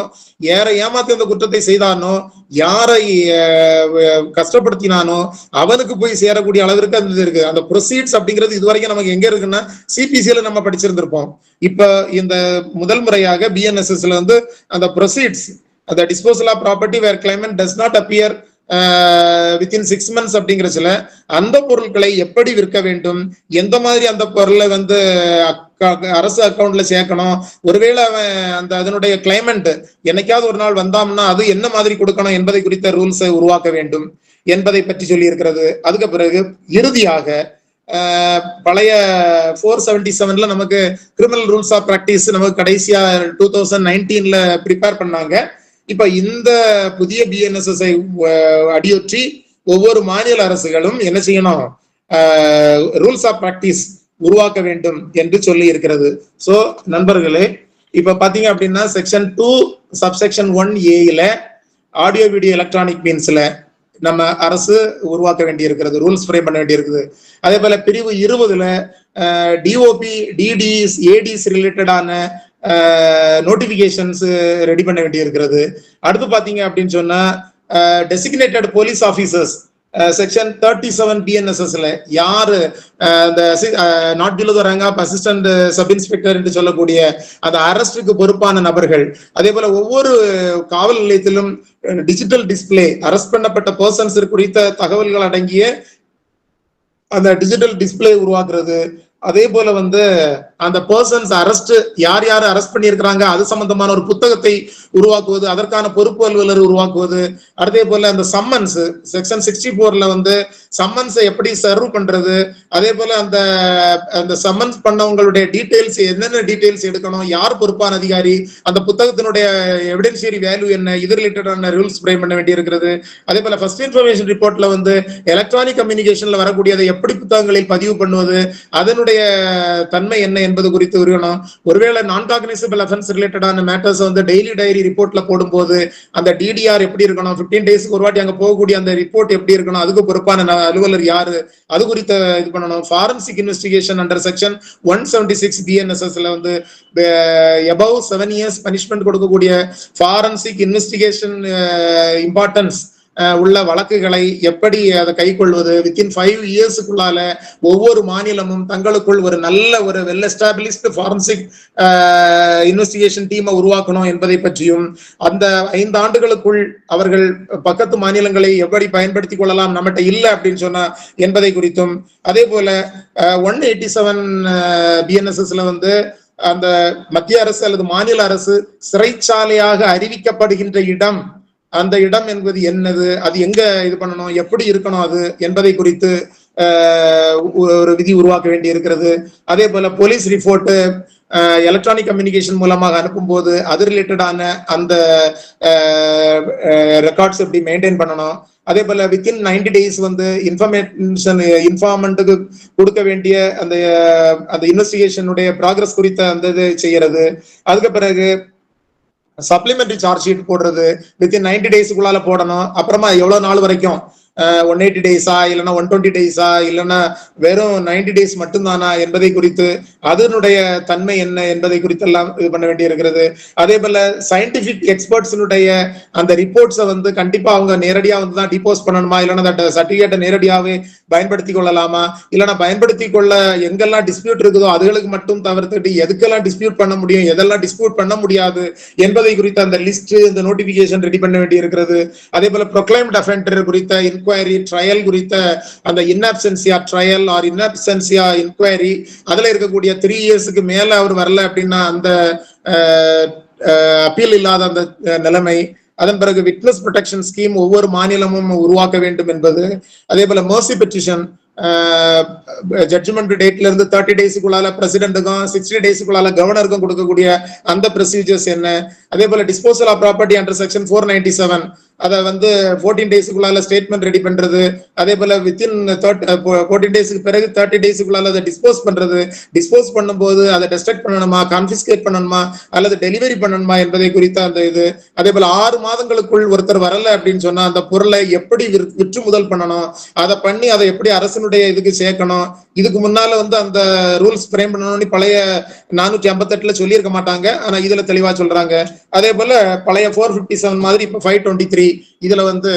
யாரை ஏமாத்தி அந்த குற்றத்தை செய்தானோ, யாரை கஷ்டப்படுத்தினானோ அவனுக்கு போய் சேரக்கூடிய அளவிற்கு அது இருக்கு. அந்த ப்ரொசீட்ஸ் அப்படிங்கிறது இதுவரைக்கும் நமக்கு எங்க இருக்குன்னா CPC-ல நம்ம படிச்சிருந்திருப்போம். இப்ப இந்த முதல் முறையாக BNSSல வந்து அந்த ப்ரொசீட்ஸ், அந்த disposal of property where claimant does not appear within 6 months அப்படிங்கிறதுல அந்த பொருட்களை எப்படி விற்க வேண்டும், எந்த மாதிரி அந்த பொருளை வந்து அரசு அக்கௌண்ட்ல சேர்க்கணும், ஒருவேளை அவன் அந்த அதனுடைய கிளைமன்ட் என்னைக்காவது ஒரு நாள் வந்தாம்னா அது என்ன மாதிரி கொடுக்கணும் என்பதை குறித்த ரூல்ஸை உருவாக்க வேண்டும் என்பதை பற்றி சொல்லி இருக்கிறது. அதுக்கு பிறகு இறுதியாக பழைய 477ல நமக்கு கிரிமினல் ரூல்ஸ் ஆஃப் பிராக்டிஸ் நமக்கு கடைசியா 2019ல ப்ரிப்பேர் பண்ணாங்க. இப்ப இந்த புதிய BNSS-ஐ அடியொற்றி ஒவ்வொரு மாநில அரசுகளும் என்ன செய்யணும், ரூல்ஸ் ஆஃப் பிராக்டிஸ் உருவாக்க வேண்டும் என்று சொல்லி இருக்கிறது. சோ நண்பர்களே, இப்ப பாத்தீங்க அப்படின்னா செக்ஷன் 2 சப்செக்ஷன் 1A-ல ஆடியோ வீடியோ எலக்ட்ரானிக் மீன்ஸ்ல நம்ம அரசு உருவாக்க வேண்டி இருக்கிறது, ரூல்ஸ் ஃப்ரேம் பண்ண வேண்டி இருக்குது. அதே போல பிரிவு 20ல DOP, DDs, ADs ரிலேட்டடான நோட்டிபிகேஷன்ஸ் ரெடி பண்ண வேண்டி இருக்கிறது. அடுத்து பாத்தீங்க அப்படின்னு சொன்னா டெசிக்னேட்டட் போலீஸ் ஆபீசர்ஸ் செக்ஷன் 37 BNSS-ல யாரு not below the rank of assistant sub inspector என்று சொல்லக்கூடிய அந்த அரஸ்டுக்கு பொறுப்பான நபர்கள். அதே போல ஒவ்வொரு காவல் நிலையத்திலும் டிஜிட்டல் டிஸ்பிளே, அரஸ்ட் பண்ணப்பட்ட பர்சன்ஸ் குறித்த தகவல்கள் அடங்கிய அந்த டிஜிட்டல் டிஸ்பிளே உருவாக்குறது. அதே போல வந்து அந்த பர்சன்ஸ் அரெஸ்ட், யார் யார் அரெஸ்ட் பண்ணியிருக்கிறாங்க அது சம்பந்தமான ஒரு புத்தகத்தை உருவாக்குவது, அதற்கான பொறுப்பு அலுவலர் உருவாக்குவது. அதே போல அந்த சம்மன்ஸ் செக்ஷன் 64ல வந்து சம்மன்ஸை எப்படி சர்வ் பண்றது, அதே போல அந்த அந்த சம்மன்ஸ் பண்ணவங்களுடைய டீடைல்ஸ், என்னென்ன டீடைல்ஸ் எடுக்கணும், யார் பொறுப்பான அதிகாரி, அந்த புத்தகத்தினுடைய எவிடென்சியரி வேல்யூ என்ன, இது ரிலேட்டடான ரூல்ஸ் ஃப்ரேம் பண்ண வேண்டி இருக்கிறது. அதே போல ஃபர்ஸ்ட் இன்ஃபர்மேஷன் ரிப்போர்ட்ல வந்து எலக்ட்ரானிக் கம்யூனிகேஷன்ல வரக்கூடியதை எப்படி புத்தகங்களில் பதிவு பண்ணுவது, அதனுடைய தன்மை என்ன என்பது குறித்து இருக்கணும். ஒருவேளை நான் காக்னிசபிள் அஃபென்ஸ் ரிலேட்டடான மேட்டர்ஸ் வந்து டெய்லி டைரி ரிப்போர்ட்ல போடும்போது அந்த DDR எப்படி இருக்கணும், 15 டேஸ்க்கு ஒரு வாட்டி அங்க போகக்கூடிய அந்த ரிப்போர்ட் எப்படி இருக்கணும், அதுக்கு பொறுப்பான அலுவலர் யாரு, அது குறித்த இது பண்ணணும். ஃபாரன்சிக் இன்வெஸ்டிகேஷன் அண்டர் செக்ஷன் 176 BNSS-ல வந்து above 7 years பனிஷ்மெண்ட் கொடுக்கக்கூடிய ஃபாரன்சிக் இன்வெஸ்டிகேஷன் இம்பார்ட்டன்ஸ் உள்ள வழக்குகளை எப்படி அதை கை கொள்வது, வித்தின் 5 இயர்ஸுக்குள்ளால ஒவ்வொரு மாநிலமும் தங்களுக்குள் ஒரு நல்ல ஒரு வெல் எஸ்டாப்ளிஷ்டு ஃபாரன்சிக் இன்வெஸ்டிகேஷன் டீமை உருவாக்கணும் என்பதை பற்றியும், அந்த 5 ஆண்டுகளுக்குள் அவர்கள் பக்கத்து மாநிலங்களை எப்படி பயன்படுத்திக் கொள்ளலாம் நம்மகிட்ட இல்லை அப்படின்னு சொன்னா என்பதை குறித்தும், அதே போல 187 BNSS-ல வந்து அந்த மத்திய அரசு அல்லது மாநில அரசு சிறைச்சாலையாக அறிவிக்கப்படுகின்ற இடம், அந்த இடம் என்பது என்னது, அது எங்க இது பண்ணணும், எப்படி இருக்கணும் அது என்பதை குறித்து ஒரு விதி உருவாக்க வேண்டி இருக்கிறது. அதே போல போலீஸ் ரிப்போர்ட் எலக்ட்ரானிக் கம்யூனிகேஷன் மூலமாக அனுப்பும் போது அது ரிலேட்டடான அந்த ரெக்கார்ட்ஸ் எப்படி மெயின்டைன் பண்ணணும். அதே போல வித்தின் 90 days வந்து இன்ஃபார்மெண்ட்டுக்கு கொடுக்க வேண்டிய அந்த அந்த இன்வெஸ்டிகேஷனுடைய ப்ராக்ரஸ் குறித்த அந்த இது செய்யறது. அதுக்கு பிறகு சப்ளிமெண்டரி சார்ஜ் ஷீட் போடுறது வித்தின் 90 days-க்குள்ளால போடணும். அப்புறமா எவ்வளவு நாள் வரைக்கும், 180 days இல்லைன்னா 120 days இல்லைன்னா வெறும் 90 days மட்டும்தானா என்பதை குறித்து, அதனுடைய தன்மை என்ன என்பதை குறித்தெல்லாம் இது பண்ண வேண்டியிருக்கிறது. அதே போல சயின்டிபிக் எக்ஸ்பர்ட்ஸினுடைய அந்த ரிப்போர்ட்ஸை வந்து கண்டிப்பா அவங்க நேரடியா வந்து தான் டிபோஸ் பண்ணணுமா, இல்லைன்னா அந்த சர்டிபிகேட்டை நேரடியாவே பயன்படுத்தி கொள்ளலாமா, இல்லைன்னா பயன்படுத்தி கொள்ள எங்கெல்லாம் டிஸ்பியூட் இருக்குதோ அதுகளுக்கு மட்டும் தவிர்த்துட்டு எதுக்கெல்லாம் டிஸ்பியூட் பண்ண முடியும், எதெல்லாம் டிஸ்பியூட் பண்ண முடியாது என்பதை குறித்த அந்த லிஸ்ட், இந்த நோட்டிபிகேஷன் ரெடி பண்ண வேண்டி இருக்கிறது. அதே போல ப்ரொக்ளைம்ட் அஃபெண்டர் குறித்த இன்கொயரி, ட்ரையல் குறித்த அந்த இன்அப்சென்சியா ட்ரையல் ஆர் இன்அப்சென்சியா இன்கொயரி, அதுல இருக்கக்கூடிய 3 இயர்ஸ்க்கு மேல அவர் வரல அப்படின்னா அந்த அப்பீல் இல்லாத அந்த நிலைமை. அதன் பிறகு விட்னஸ் ப்ரொடெக்ஷன் ஸ்கீம் ஒவ்வொரு மாநிலமும் உருவாக்க வேண்டும் என்பது. அதே போல மர்சி பெட்டிஷன், ஜட்ஜ்மெண்ட் டேட்ல இருந்து 30 டேஸ்க்குள்ளால பிரசிடென்ட்டுக்கும் 60 டேஸ்க்குள்ளால கவர்னருக்கும் கொடுக்கக்கூடிய அந்த ப்ரொசீஜர்ஸ் என்ன. அதே போல disposal of property under section 497 அதை வந்து 14 டேஸ்க்குள்ளால ஸ்டேட்மெண்ட் ரெடி பண்றது. அதே போல வித்தின் 14 டேஸ்க்கு பிறகு 30 டேஸ்க்குள்ளால அதை டிஸ்போஸ் பண்றது. டிஸ்போஸ் பண்ணும்போது அதை டெஸ்ட்ரக்ட் பண்ணணுமா, கான்ஃபிஸ்கேட் பண்ணணுமா, அல்லது டெலிவரி பண்ணணுமா என்பதை குறித்த அந்த இது. அதே போல 6 மாதங்களுக்குள் ஒருத்தர் வரல அப்படின்னு சொன்னா அந்த பொருளை எப்படி விற்று முதல் பண்ணணும், அதை பண்ணி அதை எப்படி அரசனுடைய இதுக்கு சேர்க்கணும். இதுக்கு முன்னால வந்து அந்த ரூல்ஸ் ஃப்ரேம் பண்ணணும்னு பழைய 458 சொல்லியிருக்க மாட்டாங்க, ஆனா இதுல தெளிவா சொல்றாங்க. அதே போல பழைய 457 மாதிரி இப்ப 523 இதுல வந்து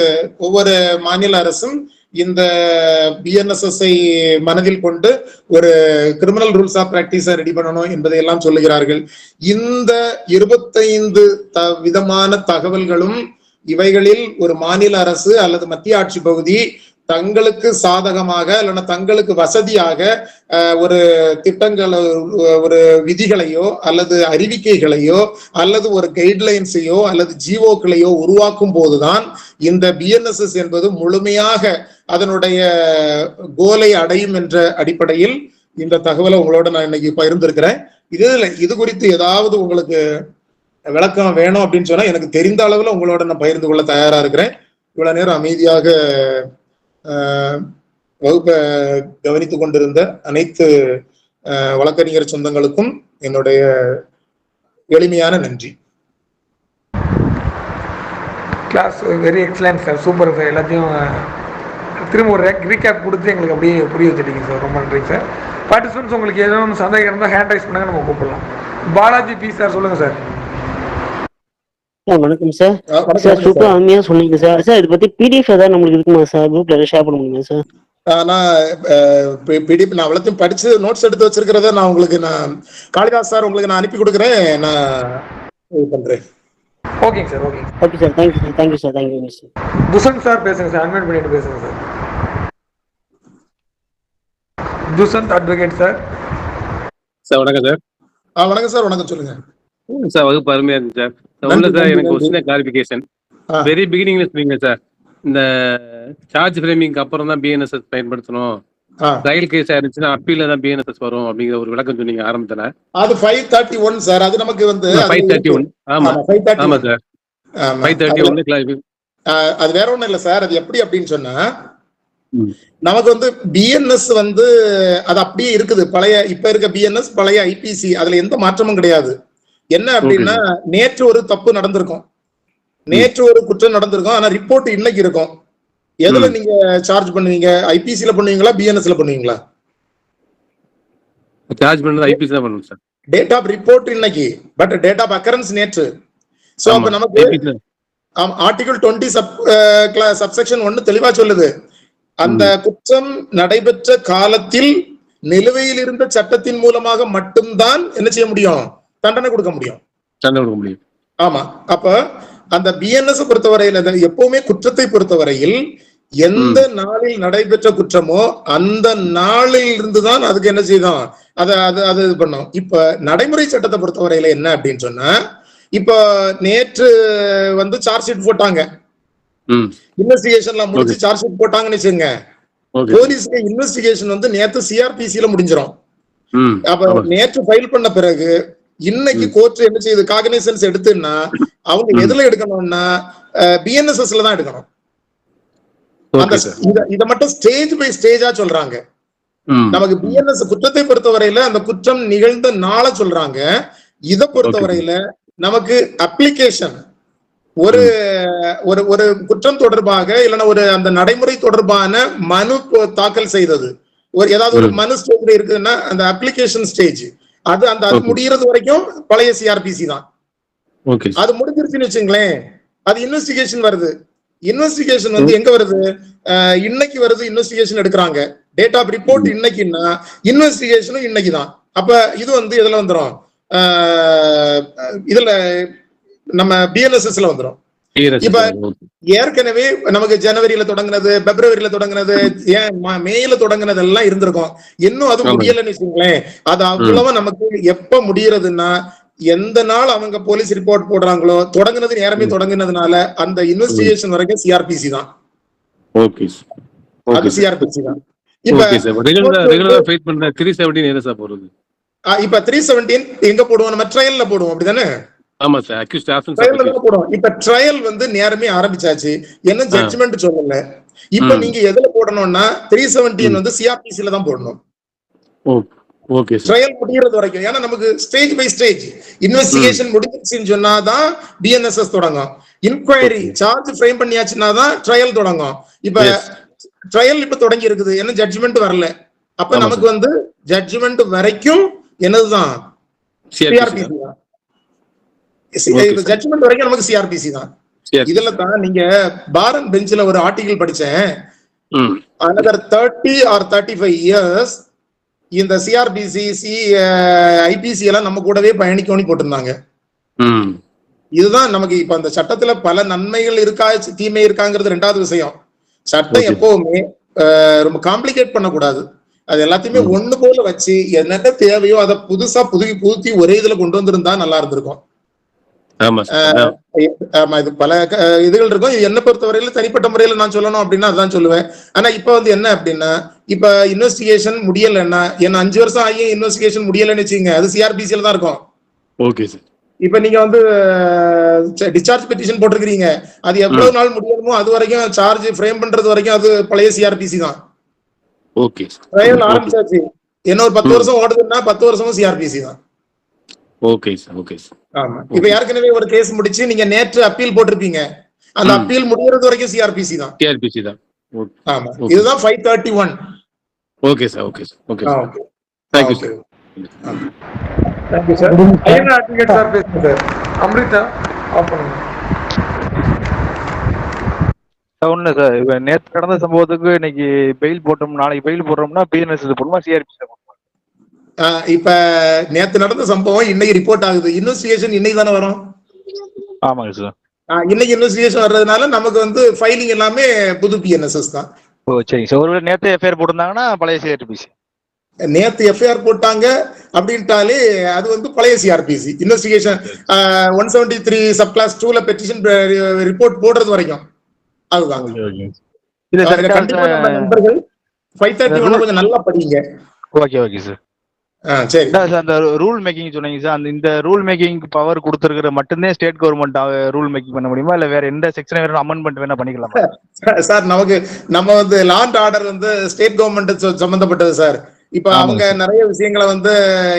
ஒவ்வொரு மாநில அரசும் இந்த பிஎன்எஸ்எஸ்ஐ மனதில் கொண்டு ஒரு கிரிமினல் ரூல்ஸ் ஆஃப் பிராக்டிஸை ரெடி பண்ணணும் என்பதை எல்லாம் சொல்லுகிறார்கள். இந்த 25 விதமான தகவல்களும் இவைகளில் ஒரு மாநில அரசு அல்லது மத்திய ஆட்சி பகுதி தங்களுக்கு சாதகமாக இல்லைன்னா தங்களுக்கு வசதியாக ஒரு திட்டங்களோ, ஒரு விதிகளையோ அல்லது அறிவிக்கைகளையோ அல்லது ஒரு கைட்லைன்ஸையோ அல்லது ஜிஓக்களையோ உருவாக்கும் போதுதான் இந்த பிஎன்எஸ்எஸ் என்பது முழுமையாக அதனுடைய கோலை அடையும் என்ற அடிப்படையில் இந்த தகவலை உங்களோட நான் இன்னைக்கு பகிர்ந்திருக்கிறேன். இது குறித்து ஏதாவது உங்களுக்கு விளக்கம் வேணும் அப்படின்னு சொன்னா எனக்கு தெரிந்த அளவுல உங்களோட நான் பகிர்ந்து கொள்ள தயாரா இருக்கிறேன். இவ்வளவு நேரம் அமைதியாக வகுப்பை கவனித்துக் கொண்டிருந்த அனைத்து வழக்கறிஞர் சொந்தங்களுக்கும் என்னுடைய எளிமையான நன்றி. Class very excellent sir, super sir. எல்லாத்தையும் திரும்ப ஒரு ரீகேப் கொடுத்து எங்களுக்கு அப்படியே புரிய வச்சுட்டீங்க சார், ரொம்ப நன்றிங்க சார். பார்ட்டிசிபென்ட்ஸ் உங்களுக்கு ஏதாவது சந்தேகம் இருந்தால் ஹேண்ட் ரைஸ் பண்ணாங்க, நம்ம கூப்பிடலாம். பாலாஜி பி சார் சொல்லுங்க சார். வணக்கம் சார். சார் சூப்பர் அருமையா சொன்னீங்க சார். சார் இதை பத்தி பிடிஎஃப் ஏதாவது நம்மளுக்கு இருக்குமா சார், குரூப்ல ஷேர் பண்ண முடியுமா சார்? நான் பிடிஎஃப் நான் அவ்வளோத்தையும் படிச்சு நோட்ஸ் எடுத்து வச்சிருக்கிறத நான் உங்களுக்கு காளிதாஸ் சார் உங்களுக்கு நான் அனுப்பி கொடுக்குறேன், நான் இது பண்றேன். ஓகேங்க sir. Okay sir, thank you sir, thank you sir, thank you sir. Dushanth sir பேசுங்க சார், அன்வைட் பண்ணிட்டு பேசுங்க sir. Dushanth advocate sir. Sir வணக்கம் சார். வணக்கம் சார், வணக்கம் சொல்லுங்க சார். வகுப்பு அருமையா இருந்துச்சு சார். உள்ள சார் எனக்கு ஒரு சின்ன கிளாரிபிகேஷன். வெரி பிகினிங்ல சொன்னீங்க சார், இந்த சார்ஜ் ஃப்ரேமிங்க்கு அப்புறம் தான் பிஎன்எஸ்எஸ் பயன்படுத்தணும், ட்ரையல் கேஸ் ஆயிருச்சுன்னா அப்பீல தான் பிஎன்எஸ்எஸ் வரும் அப்படிங்கிற ஒரு விளக்கம் சொன்னீங்க ஆரம்பத்துல. அது 531 சார், அது நமக்கு வந்து 531. ஆமா ஆமா சார், 531 அது வேற ஒண்ணும் இல்ல சார். அது எப்படி அப்படின்னு சொன்னா நமக்கு வந்து பிஎன்எஸ் வந்து அது அப்படியே இருக்குது, பழைய இப்ப இருக்க பிஎன்எஸ் பழைய ஐபிசி, அதுல எந்த மாற்றமும் கிடையாது. என்ன அப்படின்னா நேற்று ஒரு தப்பு நடந்திருக்கும், நேற்று ஒரு குற்றம் நடந்திருக்கும், ஆனா ரிப்போர்ட் இன்னைக்கு இருக்கும். எதுல நீங்க சார்ஜ் பண்ணுவீங்க, ஐபிசில பண்ணுவீங்களா பிஎன்எஸ்ல பண்ணுவீங்களா? சார்ஜ் பண்ணது ஐபிசி தான் பண்ணுவோம் சார். டேட் ஆஃப் ரிப்போர்ட் இன்னைக்கு, பட் டேட் ஆஃப் அக்கரன்ஸ் நேற்று. சோ அப்ப நமக்கு ஆர்டிகல் 20 சப்செக்ஷன் 1 தெளிவா சொல்லுது, அந்த குற்றம் நடைபெற்ற காலத்தில் நிலுவையில் இருந்த சட்டத்தின் மூலமாக மட்டும்தான் என்ன செய்ய முடியும், தண்டனை கொடுக்க முடியும். ஆமா, அப்ப அந்த பிஎன்எஸ் பொறுத்தவரையில் எப்பவுமே குற்றத்தை பொறுத்தவரையில் எந்த நாளில் நடைபெற்ற குற்றமோ அந்த நாளில் இருந்துதான் அதுக்கு என்ன செய்யும், அது இது பண்ணும். இப்ப நடைமுறை சட்டத்தை பொறுத்தவரையில என்ன அப்படின்னு சொன்னா, இப்ப நேற்று வந்து சார்ஜ் ஷீட் போட்டாங்க, இன்வெஸ்டிகேஷன்ல முடிச்சு சார்ஜ் ஷீட் போட்டாங்கன்னு வச்சுங்க, போலீஸ்க்கு இன்வெஸ்டிகேஷன் வந்து நேற்று சிஆர்பிசில முடிஞ்சிடும். அப்ப நேற்று ஃபைல் பண்ண பிறகு இன்னைக்கு கோர்ட் என்ன செய்யுது, காக்னிசன்ஸ் எடுத்துன்னா அவங்க எதுல எடுக்கணும்னா பிஎன்எஸ்எஸ்ல தான் எடுக்கணும். இத மட்டும் ஸ்டேஜ் பை ஸ்டேஜா சொல்றாங்க. நமக்கு பிஎன்எஸ் குற்றத்தை பொறுத்தவரையில அந்த குற்றம் நிகழ்ந்த நாளை சொல்றாங்க. இதை பொறுத்தவரையில நமக்கு அப்ளிகேஷன் ஒரு ஒரு குற்றம் தொடர்பாக இல்லைன்னா ஒரு அந்த நடைமுறை தொடர்பான மனு தாக்கல் செய்தது, ஒரு ஏதாவது ஒரு மனு ஸ்டேஜ் இருக்குதுன்னா அந்த அப்ளிகேஷன் ஸ்டேஜ், அது முடியறது வரைக்கும் பழைய சிஆர்பிசி தான். ஓகே. அது முடிஞ்சிருச்சுன்னு வச்சுங்களேன், அது இன்வெஸ்டிகேஷன் வருது. இன்வெஸ்டிகேஷன் வந்து எங்க வருது? இன்னைக்கு வருது, இன்வெஸ்டிகேஷன் எடுக்கிறாங்க. டேட் ஆஃப் ரிப்போர்ட் இன்னைக்குன்னா இன்வெஸ்டிகேஷனும் இன்னைக்கு தான். அப்ப இது வந்து இதுல வந்துடும், இதுல நம்ம பிஎன்எஸ்எஸ்ல வந்துடும். இப்ப ஏற்கனவே நமக்கு ஜனவரியில தொடங்குனது, பிப்ரவரியில தொடங்குனது, ஏன் மேல தொடங்குனது எல்லாம் இருந்திருக்கும். இன்னும் அது முடியலன்னு வச்சுங்களேன். அது அவ்வளவா நமக்கு எப்ப முடியறதுன்னா, எந்த நாள் அவங்க போலீஸ் ரிப்போர்ட் போடுறாங்களோ தொடங்குனது நேரமே தொடங்குனதுனால அந்த இன்வெஸ்டிகேஷன் வரைக்கும் சிஆர்பிசி தான். அது சிஆர்பிசி தான். இப்ப ரெகுலரா ஃபைட் பண்ற 317 என்ன சார் போறது? இப்ப 317 எங்க போடுவோம்? நம்ம ட்ரையல்ல போடுவோம், அப்படிதானே? ஆமா சார், அக்யூஸ்ட் ஆப்ஷன் போடுவோம். இப்ப ட்ரையல் வந்து நேரமே ஆரம்பிச்சாச்சு, என்ன ஜட்ஜ்மெண்ட் சொல்லல. இப்ப நீங்க எதுல போடணும்னா 317 வந்து சிஆர்பிசில தான் போடணும். ஓகே. ட்ரையல் முடியறது வரைக்கும். ஏன்னா நமக்கு ஸ்டேஜ் பை ஸ்டேஜ் இன்வெஸ்டிகேஷன் முடிஞ்சிருச்சுன்னு சொன்னாதான் பிஎன்எஸ்எஸ் தொடங்கும். இன்கொயரி சார்ஜ் ஃப்ரேம் பண்ணியாச்சுன்னா தான் ட்ரையல் தொடங்கும். இப்ப ட்ரையல் இப்ப தொடங்கி இருக்குது, என்ன ஜட்ஜ்மெண்ட் வரல. அப்ப நமக்கு வந்து ஜட்ஜ்மெண்ட் வரைக்கும் என்னதுதான்? சிஆர்பிசி தான். ஜட்ஜ்மெண்ட் வரைக்கும் நமக்கு சிஆர்பிசி தான். இதுல தான் நீங்க பாரன் பெஞ்ச்ல ஒரு ஆர்டிகல் படிச்சேன். another 30 or 35 years இந்த சிஆர்பிசி ஐபிசி எல்லாம் நம்ம கூடவே பயணிக்கணும்னு போட்டிருந்தாங்க. இதுதான் நமக்கு இப்ப அந்த சட்டத்துல பல நன்மைகள் இருக்கா தீமை இருக்காங்கிறது ரெண்டாவது விஷயம். சட்டம் எப்பவுமே ரொம்ப காம்ப்ளிகேட் பண்ணக்கூடாது. அது எல்லாத்தையுமே ஒண்ணு போல வச்சு என்னென்ன தேவையோ அதை புதுசா புதுத்தி ஒரே இதுல கொண்டு வந்திருந்தா நல்லா இருந்திருக்கும். ஆமா, இது பல இதுகள் இருக்கும். என்ன பொறுத்தவரையில தனிப்பட்ட முறையில நான் சொல்லணும் அப்படின்னா அதான் சொல்லுவேன். ஆனா இப்ப வந்து என்ன அப்படின்னா, இப்ப இன்வெஸ்டிகேஷன் முடியலன்னா, என்ன 5 வருஷம் ஆகி இன்வெஸ்டிகேஷன் முடியலன்னு வச்சுங்க, அது சிஆர்பிசில தான் இருக்கும். Okay sir. இப்ப நீங்க வந்து டிஸ்சார்ஜ் பெட்டிஷன் போட்டிருக்கீங்க, அது எவ்வளவு நாள் முடியணுமோ அது வரைக்கும் சார்ஜ் ஃப்ரேம் பண்றது வரைக்கும் அது பழைய சிஆர்பிசி தான். ஓகே. ட்ரையல் ஆரம்பிச்சாச்சு, என்ன ஒரு 10 வருஷம் ஓடுதுன்னா 10 வருஷமும் சிஆர்பிசி தான். Okay sir. Okay sir. ஆமா. இப்ப ஏற்கனவே ஒரு கேஸ் முடிச்சு நீங்க நேற்று அப்பீல் போட்டிருப்பீங்க, அந்த அப்பீல் முடியறது வரைக்கும் சிஆர்பிசி தான். சிஆர்பிசி தான். ஆமா. இதுதான் 531. Okay sir. Okay sir. Okay sir. Thank you sir. Thank you sir. Ayyana advocate sir பேசுங்க சார். அம்ரிதா ஆஃப் பண்ணுங்க. ஒண்ணு சார், இப்ப நேற்று நடந்த சம்பவத்துக்கு இன்னைக்கு பெயில் போட்டோம், நாளைக்கு பெயில் போடுறோம்னா பிஎன்எஸ் போடுமா சிஆர்பிசி போடுமா? இப்ப நேத்து நடந்த சம்பவம் இன்னைக்கு ரிப்போர்ட் ஆகுது. இன்வெஸ்டிகேஷன் இன்னைக்கு தானே வரும்? ஆமாங்க சார். இன்னைக்கு இன்வெஸ்டிகேஷன் வர்றதுனால நமக்கு வந்து ஃபைலிங் எல்லாமே புது பிஎன்எஸ்எஸ் தான். ஓ சரிங்க சார். ஒருவேளை நேற்று எஃப்ஐஆர் போட்டிருந்தாங்கன்னா பழைய சிஆர்பிசி. நேத்து எஃப்ஐஆர் போட்டாங்க அப்படின்ட்டாலே அது வந்து பழைய சிஆர்பிசி. இன்வெஸ்டிகேஷன் 173 சப் கிளாஸ் 2ல பெட்டிஷன் ரிப்போர்ட் போடுறது வரைக்கும் அதுதான். கண்டிப்பா நம்ம நண்பர்கள் 531 கொஞ்சம் நல்லா படிங்க. Okay okay sir. சரி சார், அந்த ரூல் மேக்கிங் சொன்னீங்க சார், அந்த இந்த ரூல் மேக்கிங் பவர் கொடுத்துருக்கிற மட்டும்தான் ஸ்டேட் கவர்மெண்ட் ரூல் மேக்கிங் பண்ண முடியுமா, இல்ல வேற எந்த செக்ஷன் வேற அமெண்ட்மெண்ட் வேணா பண்ணிக்கலாமா? சார் நம்ம வந்து லா அண்ட் ஆர்டர் வந்து ஸ்டேட் கவர்மெண்ட் சம்பந்தப்பட்டது சார். இப்ப அவங்க நிறைய விஷயங்களை வந்து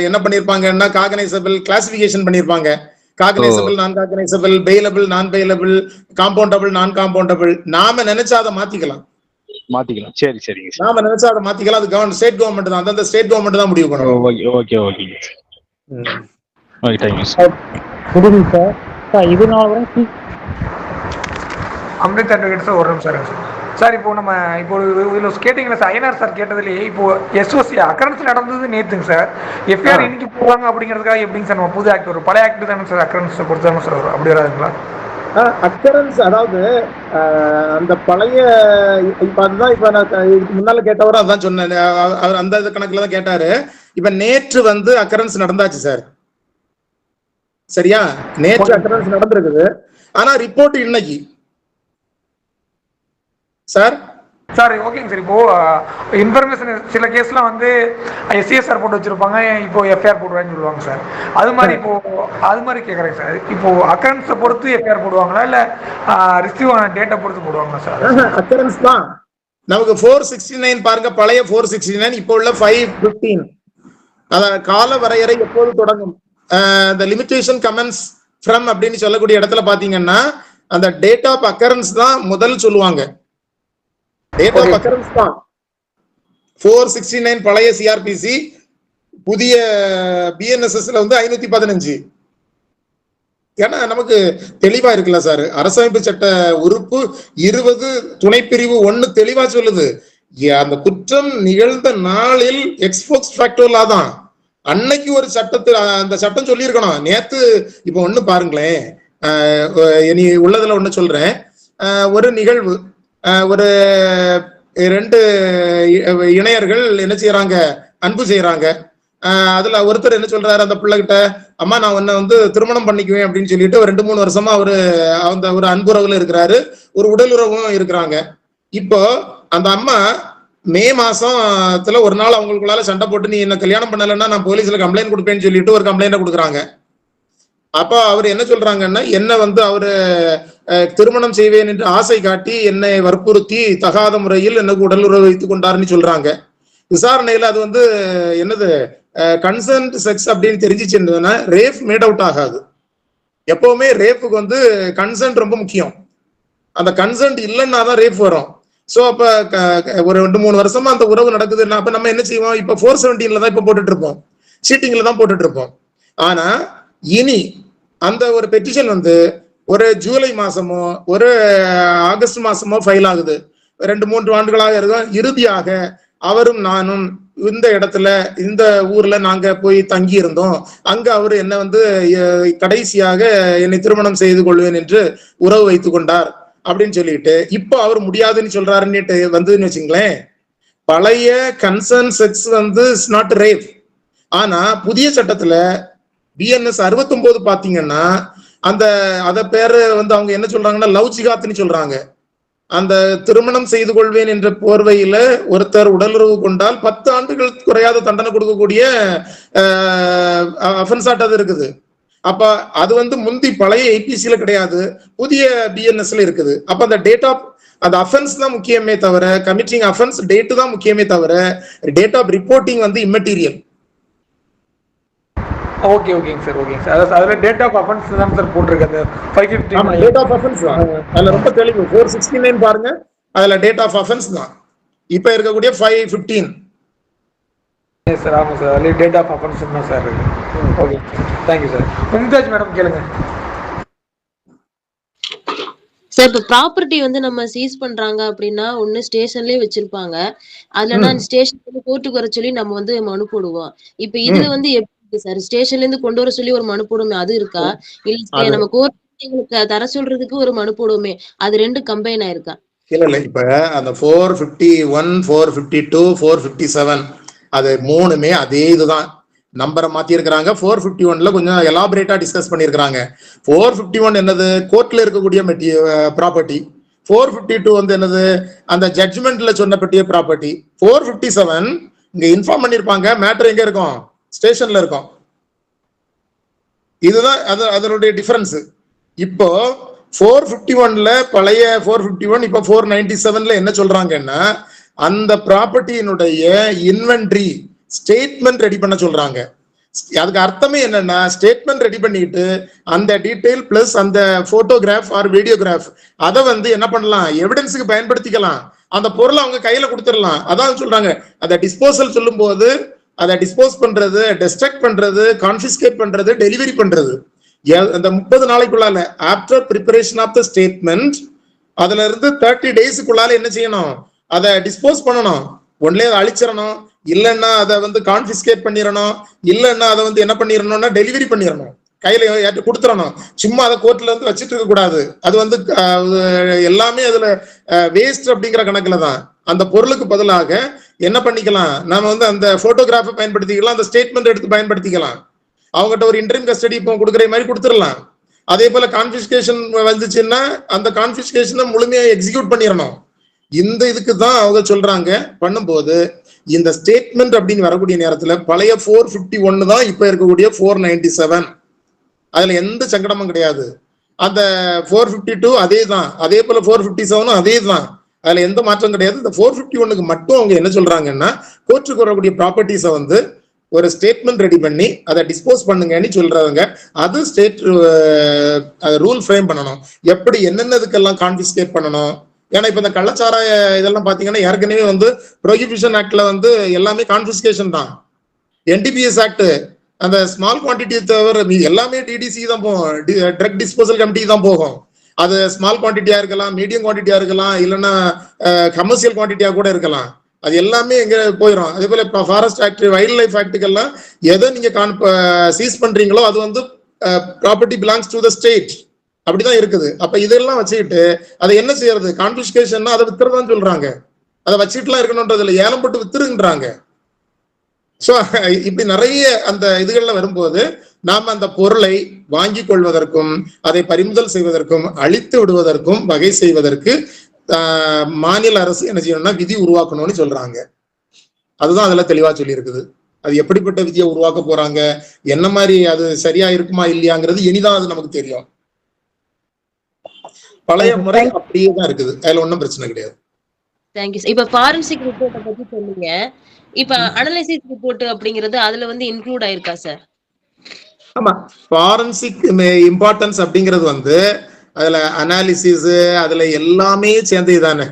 என்ன பண்ணிருப்பாங்கன்னா, காகனைசபிள் கிளாசிபிகேஷன் பண்ணிருப்பாங்க. காகனைசபிள், நான் காகனைசபிள், பெயிலபிள், நான் பெயிலபிள், காம்பவுண்டபிள், நான் காம்பவுண்டபிள். நாம நினைச்சா அதை மாத்திக்கலாம். சரி சரிங்க சார். நாம நினைச்சா அதை மாத்திக்கலாம். அது ஸ்டேட் கவர்மெண்ட் தான், அந்த ஸ்டேட் கவர்மெண்ட் தான் முடிவு பண்ணுவோம். Okay okay okay. Thank you sir. Good evening sir. இதனால வரை அம்ரித் அட்வொகேட் சார் ஒரு நிமிஷம் சார். இப்போ நம்ம இப்போ இதில் கேட்டிங்களா சார், ஐயனார் சார் கேட்டதுலேயே இப்போ எஸ்ஓசி அக்கரன்ஸ் நடந்தது நேற்றுங்க சார். எஃப்ஐஆர் இன்னைக்கு போடுறாங்க அப்படிங்கிறதுக்காக எப்படிங்க சார் நம்ம புது ஆக்ட் வரும்? பழைய ஆக்ட் தானே சார் அக்கரன்ஸ் கொடுத்தாங்க சார் வரும், அப்படி வராதுங்களா? அக்கரன்ஸ் அதாவது அந்த பழைய இப்ப அதுதான் இப்ப நான் இதுக்கு முன்னால கேட்டவரும் அதான் சொன்னேன், அவர் அந்த கணக்குல தான் கேட்டாரு. இப்ப நேற்று வந்து அக்கரன்ஸ் நடந்தாச்சு சார். சரியா? நேற்று அக்கரன்ஸ் நடந்திருக்குது. ஆனா ரிப்போர்ட் இன்னைக்கு சார். சார் ஓகேங்க சார். இப்போ இன்ஃபர்மேஷன் சில கேஸ்லாம் வந்து எஸ்சிஎஸ்ஆர் போட்டு வச்சிருப்பாங்க, இப்போ எஃப்ஐஆர் போடுவாங்கன்னு சொல்லுவாங்க சார். அது மாதிரி இப்போ அது மாதிரி கேட்குறேங்க சார். இப்போ அக்கரன்ஸை பொறுத்து எஃப்ஐஆர் போடுவாங்களா, இல்லை ரிசீவ் ஆன டேட்டா பொறுத்து போடுவாங்களா சார்? அக்கரன்ஸ் தான் நமக்கு 469 பாருங்க, பழைய 469, இப்போ உள்ள 515. அத கால வரையறை எப்போது தொடங்கும், the limitation commence from அப்படின்னு சொல்லக்கூடிய இடத்துல பாத்தீங்கன்னா அந்த டேட் ஆஃப் அக்கரன்ஸ் தான் முதல் சொல்லுவாங்க. டேட் ஆஃப் அக்கரன்ஸ் தான் 469 பழைய சிஆர்பிசி, புதிய பிஎன்எஸ்எஸ்ல வந்து 515. ஏன்னா நமக்கு தெளிவா இருக்குல்ல சார், அரசமைப்பு சட்ட உறுப்பு 20 துணைப்பிரிவு 1 தெளிவா சொல்லுது, அந்த குற்றம் நிகழ்ந்த நாளில் எக்ஸ்போக்ஸ் ஃபேக்டோலா தான் அன்னைக்கு ஒரு சட்டத்தில் அந்த சட்டம் சொல்லியிருக்கணும். நேத்து இப்ப ஒண்ணு பாருங்களேன், இனி உள்ளதுல ஒண்ணு சொல்றேன். ஒரு நிகழ்வு, ஒரு 2 இணையர்கள் என்ன செய்யறாங்க, அன்பு செய்யறாங்க. அதுல ஒருத்தர் என்ன சொல்றாரு அந்த பிள்ளைகிட்ட, அம்மா நான் உன்னை வந்து திருமணம் பண்ணிக்குவேன் அப்படின்னு சொல்லிட்டு ஒரு 2-3 வருஷமா அவரு அந்த ஒரு அன்புறவுல இருக்கிறாரு, ஒரு உடலுறவும் இருக்கிறாங்க. இப்போ அந்த அம்மா மே மாசத்துல ஒரு நாள் அவங்களுக்குள்ளால சண்டை போட்டு, நீ என்ன கல்யாணம் பண்ணலைன்னா நான் போலீஸ்ல கம்ப்ளைண்ட் கொடுப்பேன்னு சொல்லிட்டு ஒரு கம்ப்ளைண்ட் கொடுக்குறாங்க. அப்ப அவர் என்ன சொல்றாங்கன்னா, என்ன வந்து அவரு திருமணம் செய்வேன் என்று ஆசை காட்டி என்னை வற்புறுத்தி தகாத முறையில் எனக்கு உடலுறவு வைத்துக் கொண்டாருன்னு சொல்றாங்க. விசாரணையில அது வந்து என்னது கன்சென்ட் செக்ஸ் அப்படின்னு தெரிஞ்சிச்சுன்னா ரேப் மேட் அவுட் ஆகாது. எப்பவுமே ரேப்புக்கு வந்து கன்சென்ட் ரொம்ப முக்கியம். அந்த கன்சென்ட் இல்லைன்னா தான் ரேப் வரும். சோ அப்ப ஒரு 2-3 வருஷமா அந்த உறவு நடக்குதுன்னா அப்ப நம்ம என்ன செய்வோம், இப்ப 417 தான் இப்ப போட்டுட்டு இருப்போம், சீட்டிங்ல தான் போட்டுட்டு இருப்போம். ஆனா இனி அந்த ஒரு பெட்டிஷன் வந்து ஒரு ஜூலை மாசமோ ஒரு ஆகஸ்ட் மாசமோ ஃபைல் ஆகுது, 2-3 ஆண்டுகளாக இருக்கும். இறுதியாக அவரும் நானும் இந்த இடத்துல இந்த ஊர்ல நாங்க போய் தங்கி இருந்தோம், அங்க அவரு என்ன வந்து கடைசியாக என்னை திருமணம் செய்து கொள்வேன் என்று உறவு வைத்துக் கொண்டார் அப்படின்னு சொல்லிட்டு இப்போ அவர் முடியாதுன்னு சொல்றாருன்னு வந்துன்னு வச்சுங்களேன், பழைய கன்சர்ன் செக்ஸ் வந்து இட்ஸ் நாட் ரேப். ஆனா புதிய சட்டத்துல பிஎன்எஸ் 69 பாத்தீங்கன்னா அந்த அத பேரு வந்து அவங்க என்ன சொல்றாங்கன்னா லவ் ஜிகாத்னு சொல்றாங்க. அந்த திருமணம் செய்து கொள்வேன் என்ற போர்வையில ஒருத்தர் உடலுறவு கொண்டால் 10 ஆண்டுகள் குறையாத தண்டனை கொடுக்கக்கூடிய அஃபென்ஸ் ஆட் அது இருக்குது. அப்ப அது வந்து முந்தி பழைய ஐபிசில கிடையாது, புதிய பிஎன்எஸ்ல இருக்குது. அப்ப அந்த டேட் ஆஃப் அந்த அஃபென்ஸ் தான் முக்கியமே தவிர, கமிட்டிங் அஃபென்ஸ் டேட் தான் முக்கியமே தவிர டேட் ஆஃப் ரிப்போர்ட்டிங் வந்து இம்மெட்டீரியல். ஓகேங்க சார். அதுல டேட் ஆஃப் அஃபென்ஸ் தான் சார் போட்டுருக்கு. 550 ஆமா, டேட் ஆஃப் அஃபென்ஸ் தான் அதுல ரொம்ப தெளிவு. 469 பாருங்க, அதுல டேட் ஆஃப் அஃபென்ஸ் தான். இப்ப இருக்கக்கூடிய 515 சார். ஆமா சார், அதுல டேட் ஆஃப் அஃபென்ஸ் தான் சார் இருக்கு. Okay, thank you sir. Mumtaz madam கேளுங்க சார். இப்ப ப்ராப்பர்ட்டி வந்து நம்ம சீஸ் பண்றாங்க அப்படின்னா ஒண்ணு ஸ்டேஷன்லயே வச்சிருப்பாங்க, அதுலன்னா ஸ்டேஷன் கோர்ட்டுக்கு வர சொல்லி நம்ம வந்து மனு போடுவோம். இப்ப இதுல வந்து எப்படி சார், ஸ்டேஷன்ல இருந்து கொண்டு வர சொல்லி ஒரு மனு போடுமே அது இருக்கா, இல்ல நம்ம கோர்ட் எங்களுக்கு தர சொல்றதுக்கு ஒரு மனு போடுவோமே அது 2 கம்பைன் ஆயிருக்கா? இல்ல இப்ப அந்த 451 452 457 அது 3மே அதே இதுதான், நம்பரை மாத்தி இருக்கிறாங்க. 451ல கொஞ்சம் எலாபரேட்டா டிஸ்கஸ் பண்ணிருக்காங்க. 451 என்னது, கோர்ட்ல இருக்கக்கூடிய ப்ராப்பர்ட்டி. 452 வந்து என்னது, அந்த ஜட்ஜ்மெண்ட்ல சொன்ன பற்றிய ப்ராப்பர்ட்டி. 457 இங்க இன்ஃபார்ம் பண்ணிருப்பாங்க, மேட்டர் எங்க இருக்கும், ஸ்டேஷன்ல இருக்கும். இதுதான் அதனுடைய டிஃபரன்ஸ். இப்போ 451ல பழைய 451 இப்ப 497ல என்ன சொல்றாங்கன்னா, அந்த ப்ராப்பர்ட்டியினுடைய இன்வென்ட்ரி ஸ்டேட்மெண்ட் ரெடி பண்ண சொல்றாங்க. அதுக்கு அர்த்தமே என்னன்னா, ஸ்டேட்மெண்ட் ரெடி பண்ணிட்டு அந்த டீடைல் பிளஸ் அந்த போட்டோகிராஃப் ஆர் வீடியோகிராஃப் அதை வந்து என்ன பண்ணலாம், எவிடன்ஸுக்கு பயன்படுத்திக்கலாம், அந்த பொருளை அவங்க கையில கொடுத்துடலாம். அதான் சொல்றாங்க, அதை டிஸ்போசல் சொல்லும் போது அதை டிஸ்போஸ் பண்றது, டெஸ்ட்ரக்ட் பண்றது, கான்ஃபிஸ்கேட் பண்றது, டெலிவரி பண்றது, அந்த 30 நாளைக்குள்ளால after preparation of the statement அதுல இருந்து 30 டேஸுக்குள்ளால என்ன செய்யணும், அதை டிஸ்போஸ் பண்ணணும். ஒன்லே அதை அழிச்சிடணும், இல்லைன்னா அதை வந்து கான்ஃபிஸ்கேட் பண்ணிடணும், இல்லைன்னா அதை வந்து என்ன பண்ணிடணும்னா டெலிவரி பண்ணிடணும், கையில கொடுத்துடணும். சும்மா அதை கோர்ட்ல வந்து வச்சுட்டு இருக்க கூடாது. அது வந்து எல்லாமே அதுல வேஸ்ட் அப்படிங்கிற கணக்குல தான். அந்த பொருளுக்கு பதிலாக என்ன பண்ணிக்கலாம், நாம வந்து அந்த போட்டோகிராஃபை பயன்படுத்திக்கலாம், அந்த ஸ்டேட்மெண்ட் எடுத்து பயன்படுத்திக்கலாம். அவங்ககிட்ட ஒரு இன்டரிம் கஸ்டடி இப்போ கொடுக்குற மாதிரி கொடுத்துடலாம். அதே போல கான்ஃபிஸ்கேஷன் வந்துச்சுன்னா அந்த கான்ஃபிஸ்கேஷனை முழுமையா எக்ஸிக்யூட் பண்ணிடணும். இந்த இதுக்கு தான் அவங்க சொல்றாங்க. பண்ணும்போது இந்த ஸ்டேட்மெண்ட் அப்படின்னு வரக்கூடிய நேரத்துல பழைய 451 தான் இப்ப இருக்கக்கூடிய 497. அதுல எந்த சங்கடமும் கிடையாது. அந்த 452 அதே தான், அதே போல 457 அதே தான், அதுல எந்த மாற்றம் கிடையாது. இந்த 451க்கு மட்டும் அவங்க என்ன சொல்றாங்கன்னா, கோர்ட்டுக்கு வரக்கூடிய ப்ராப்பர்ட்டிஸை வந்து ஒரு ஸ்டேட்மெண்ட் ரெடி பண்ணி அதை டிஸ்போஸ் பண்ணுங்கன்னு சொல்றாங்க. அது ஸ்டேட் ரூல் ஃப்ரேம் பண்ணணும், எப்படி என்னென்னதுக்கெல்லாம் கான்ஃபிஸ்கேட் பண்ணணும். ஏன்னா இப்ப இந்த கள்ளச்சாராய இதெல்லாம் பாத்தீங்கன்னா ஏற்கனவே வந்து ப்ரோஹிபிஷன் ஆக்ட்ல வந்து எல்லாமே கான்ஃபிஸ்கேஷன் தான். என்டிபிஎஸ் ஆக்ட் அந்த ஸ்மால் குவான்டிட்டி தவிர எல்லாமே டிடிசி தான் போகும், ட்ரக் டிஸ்போசல் கமிட்டி தான் போகும். அது ஸ்மால் குவான்டிட்டியா இருக்கலாம், மீடியம் குவான்டிட்டியா இருக்கலாம், இல்லைன்னா கமர்ஷியல் குவான்டிட்டியா கூட இருக்கலாம். அது எல்லாமே எங்க போயிடும். அதே போல ஃபாரஸ்ட் ஆக்ட், வைல்ட் லைஃப் ஆக்டுக்கெல்லாம் எதை நீங்க சீஸ் பண்றீங்களோ அது வந்து property belongs to the state, அப்படிதான் இருக்குது. அப்ப இதெல்லாம் வச்சுக்கிட்டு அதை என்ன செய்யறது? கான்ஃபிஸ்கேஷன்னா அதை வித்துறதான் சொல்றாங்க. அதை வச்சுட்டுலாம் இருக்கணும்ன்றது இல்லை, ஏலம் போட்டு வித்துருன்றாங்க. ஸோ இப்படி நிறைய அந்த இதுகள்ல வரும்போது நாம் அந்த பொருளை வாங்கி கொள்வதற்கும் அதை பறிமுதல் செய்வதற்கும் அழித்து விடுவதற்கும் வகை செய்வதற்கு மாநில அரசு என்ன செய்யணும்னா விதி உருவாக்கணும்னு சொல்றாங்க. அதுதான் அதுல தெளிவா சொல்லி இருக்குது. அது எப்படிப்பட்ட விதியை உருவாக்க போறாங்க, என்ன மாதிரி அது சரியா இருக்குமா இல்லையாங்கிறது இனிதான் அது நமக்கு தெரியும். பழைய முறை அப்படியே தான் இருக்குது, அதுல ஒன்றும் பிரச்சனை கிடையாது. Thank you sir. இப்ப ஃபாரன்சிக் ரிப்போர்ட்டை பத்தி சொன்னீங்க. இப்ப அனலைசிஸ் ரிப்போர்ட் அப்படிங்கிறது அதுல வந்து இன்க்ளூட் ஆயிருக்கா சார்? ஆமா, ஃபாரன்சிக் இம்பார்ட்டன்ஸ் அப்படிங்கிறது வந்து அதுல அனாலிசிஸ் அதுல எல்லாமே சேர்ந்தது தானே,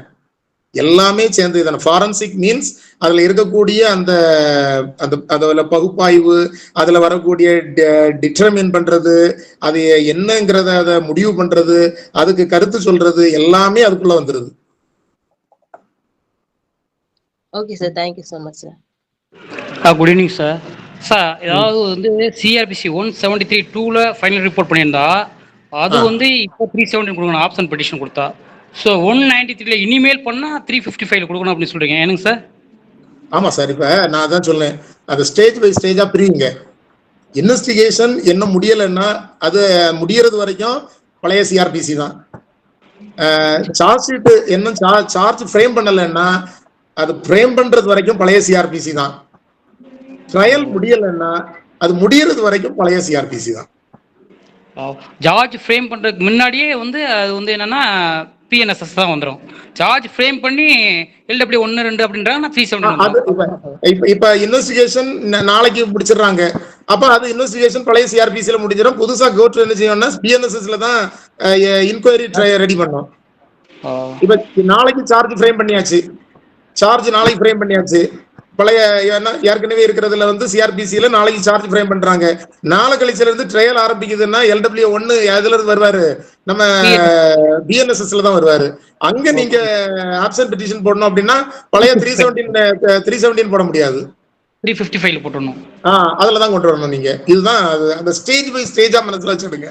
எல்லாமே சேர்ந்தது தானே. ஃபாரன்சிக் மீன்ஸ் அதுல இருக்கக்கூடிய அந்த அதுல பகுப்பாய்வு, அதுல வரக்கூடிய டிட்டர்மின் பண்றது, அது என்னங்கிறத அதை முடிவு பண்றது, அதுக்கு கருத்து சொல்றது எல்லாமே அதுக்குள்ள வந்துருது. Okay sir, thank you so much sir. Good evening sir. Sir ஏதாவது வந்து சிஆர்பிசி 173(2)ல ஃபைனல் ரிப்போர்ட் பண்ணியிருந்தா அது வந்து இப்போ 370 கொடுக்கணும் ஆப்ஷன் பெட்டிஷன் கொடுத்தா. ஸோ 193ல இனிமேல் பண்ணா 355 கொடுக்கணும் அப்படின்னு சொல்றீங்க, ஏனுங்க சார்? ஆமா சார், இப்ப நான் அதான் சொல்லேன், அது ஸ்டேஜ் பை ஸ்டேஜா பிரியுங்க. இன்வெஸ்டிகேஷன் என்ன முடியலைன்னா அது முடியறது வரைக்கும் பழைய சிஆர்பிசி தான். சார்ஜ் ஷீட் என்ன சார்ஜ் ஃப்ரேம் பண்ணலைன்னா அது ஃப்ரேம் பண்றது வரைக்கும் பழைய சிஆர்பிசி தான். ட்ரையல் முடியலைன்னா அது முடியறது வரைக்கும் பழைய சிஆர்பிசி தான். சார்ஜ் ஃப்ரேம் பண்றதுக்கு முன்னாடியே வந்து அது வந்து என்னன்னா பிஎன்எஸ்எஸ் தான் வந்துடும். சார்ஜ் ஃப்ரேம் பண்ணி எல்டபிள்யூ 1, 2 அப்படின்றாங்க 370. இப்ப இன்வெஸ்டிகேஷன் நாளைக்கு முடிச்சிடுறாங்க, அப்ப அது இன்வெஸ்டிகேஷன் பழைய சிஆர்பிசில முடிஞ்சிடும். புதுசா கோர்ட் என்ன செய்யணும்னா பிஎன்எஸ்எஸ்ல தான் இன்கொயரி ரெடி பண்ணோம். இப்ப நாளைக்கு சார்ஜ் ஃப்ரேம் பண்ணியாச்சு, சார்ஜ் நாளைக்கு ஃப்ரேம் பண்ணியாச்சு. பழைய ஏற்கனவே இருக்கிறதுல வந்து சிஆர்பிசில நாளைக்கு சார்ஜ் ஃப்ரேம் பண்றாங்க. நாளை கழிச்சுல இருந்து ட்ரையல் ஆரம்பிக்குதுன்னா எல்டபிள்யூ 1 எதுல இருந்து வருவாரு? நம்ம பிஎன்எஸ்எஸ்ல தான் வருவாரு. அங்க நீங்க ஆப்ஷன் பெட்டிஷன் போடணும் அப்படின்னா பழைய 317 போட முடியாது, 355 போட்டணும். அதுலதான் கொண்டு வரணும் நீங்க. இதுதான் அந்த ஸ்டேஜ் பை ஸ்டேஜா மனசுல வச்சுடுங்க.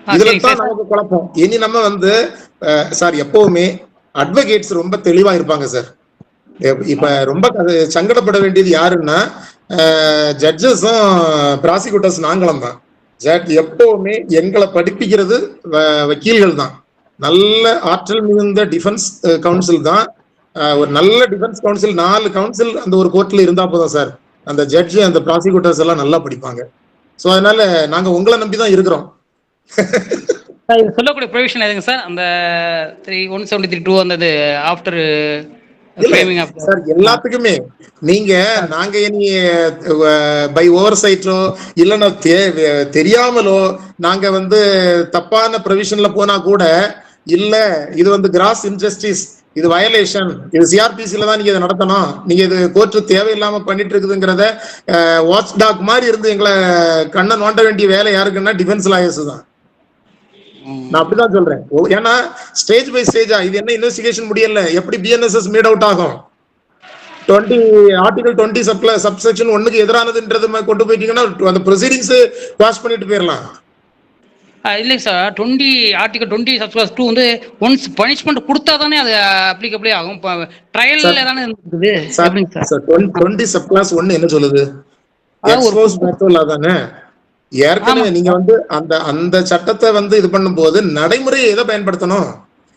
இதுல தான் நமக்கு குழப்பம். இனி நம்ம வந்து சார் எப்பவுமே அட்வொகேட்ஸ் ரொம்ப தெளிவா இருப்பாங்க சார். இப்ப ரொம்ப சங்கடப்பட வேண்டியது யாருன்னா ஜட்ஜஸும் ப்ராசிக்யூட்டர்ஸ் நாங்களும் தான். எப்பவுமே எங்களை படிப்பிக்கிறது வக்கீல்கள் தான். நல்ல ஆற்றல் மிகுந்த டிஃபென்ஸ் கவுன்சில் தான். ஒரு நல்ல டிஃபென்ஸ் கவுன்சில் 4 கவுன்சில் அந்த ஒரு கோர்ட்ல இருந்தா போதும் சார், அந்த ஜட்ஜு அந்த ப்ராசிக்யூட்டர்ஸ் எல்லாம் நல்லா படிப்பாங்க. ஸோ அதனால நாங்க உங்களை நம்பி தான் இருக்கிறோம். சொல்லக்கூடிய ப்ரொவிஷன் எதுங்க சார்? அந்த 173(2) அந்த ஆஃப்டர் சார் எல்லாத்துக்குமே நீங்க நாங்க இனி பை ஓவர் சைட்டோ இல்லைன்னா தெரியாமலோ நாங்க வந்து தப்பான ப்ரொவிஷன்ல போனா கூட இல்ல இது வந்து கிராஸ் இன்ஜஸ்டிஸ், இது வயலேஷன், இது சிஆர்பிசில தான் நீங்க இதை நடத்தணும், நீங்க இது கோர்ட்டு தேவையில்லாம பண்ணிட்டு இருக்குதுங்கிறத வாட்ச் டாக் மாதிரி இருந்து எங்களை கண்ணை நோண்ட வேண்டிய வேலை யாருக்குன்னா டிஃபென்ஸ் லாயர்ஸ் தான். நான் அப்படிதான் சொல்றேன். ஏன்னா ஸ்டேஜ் பை ஸ்டேஜா இது என்ன இன்வெஸ்டிகேஷன் முடியல, எப்படி பிஎன்எஸ்எஸ் மேட் அவுட் ஆகும்? ஆர்டிகல் 20 சப்செக்ஷன் 1க்கு எதிரானதுன்றது கொண்டு போயிட்டீங்கன்னா அந்த ப்ரொசீடிங்ஸ் பாஸ் பண்ணிட்டு போயிடலாம். இல்லைங்க சார், ஆர்டிகல் 20(2) வந்து ஒன்ஸ் பனிஷ்மெண்ட் கொடுத்தா தானே அது அப்ளிகபிளே ஆகும். ட்ரையல்ல தானே இருக்குது. 20(1) என்ன சொல்லுது? தானே ஏற்கனவே நீங்க வந்து அந்த சட்டத்தை வந்து இது பண்ணும் போது நடைமுறையை எதை பயன்படுத்தணும்?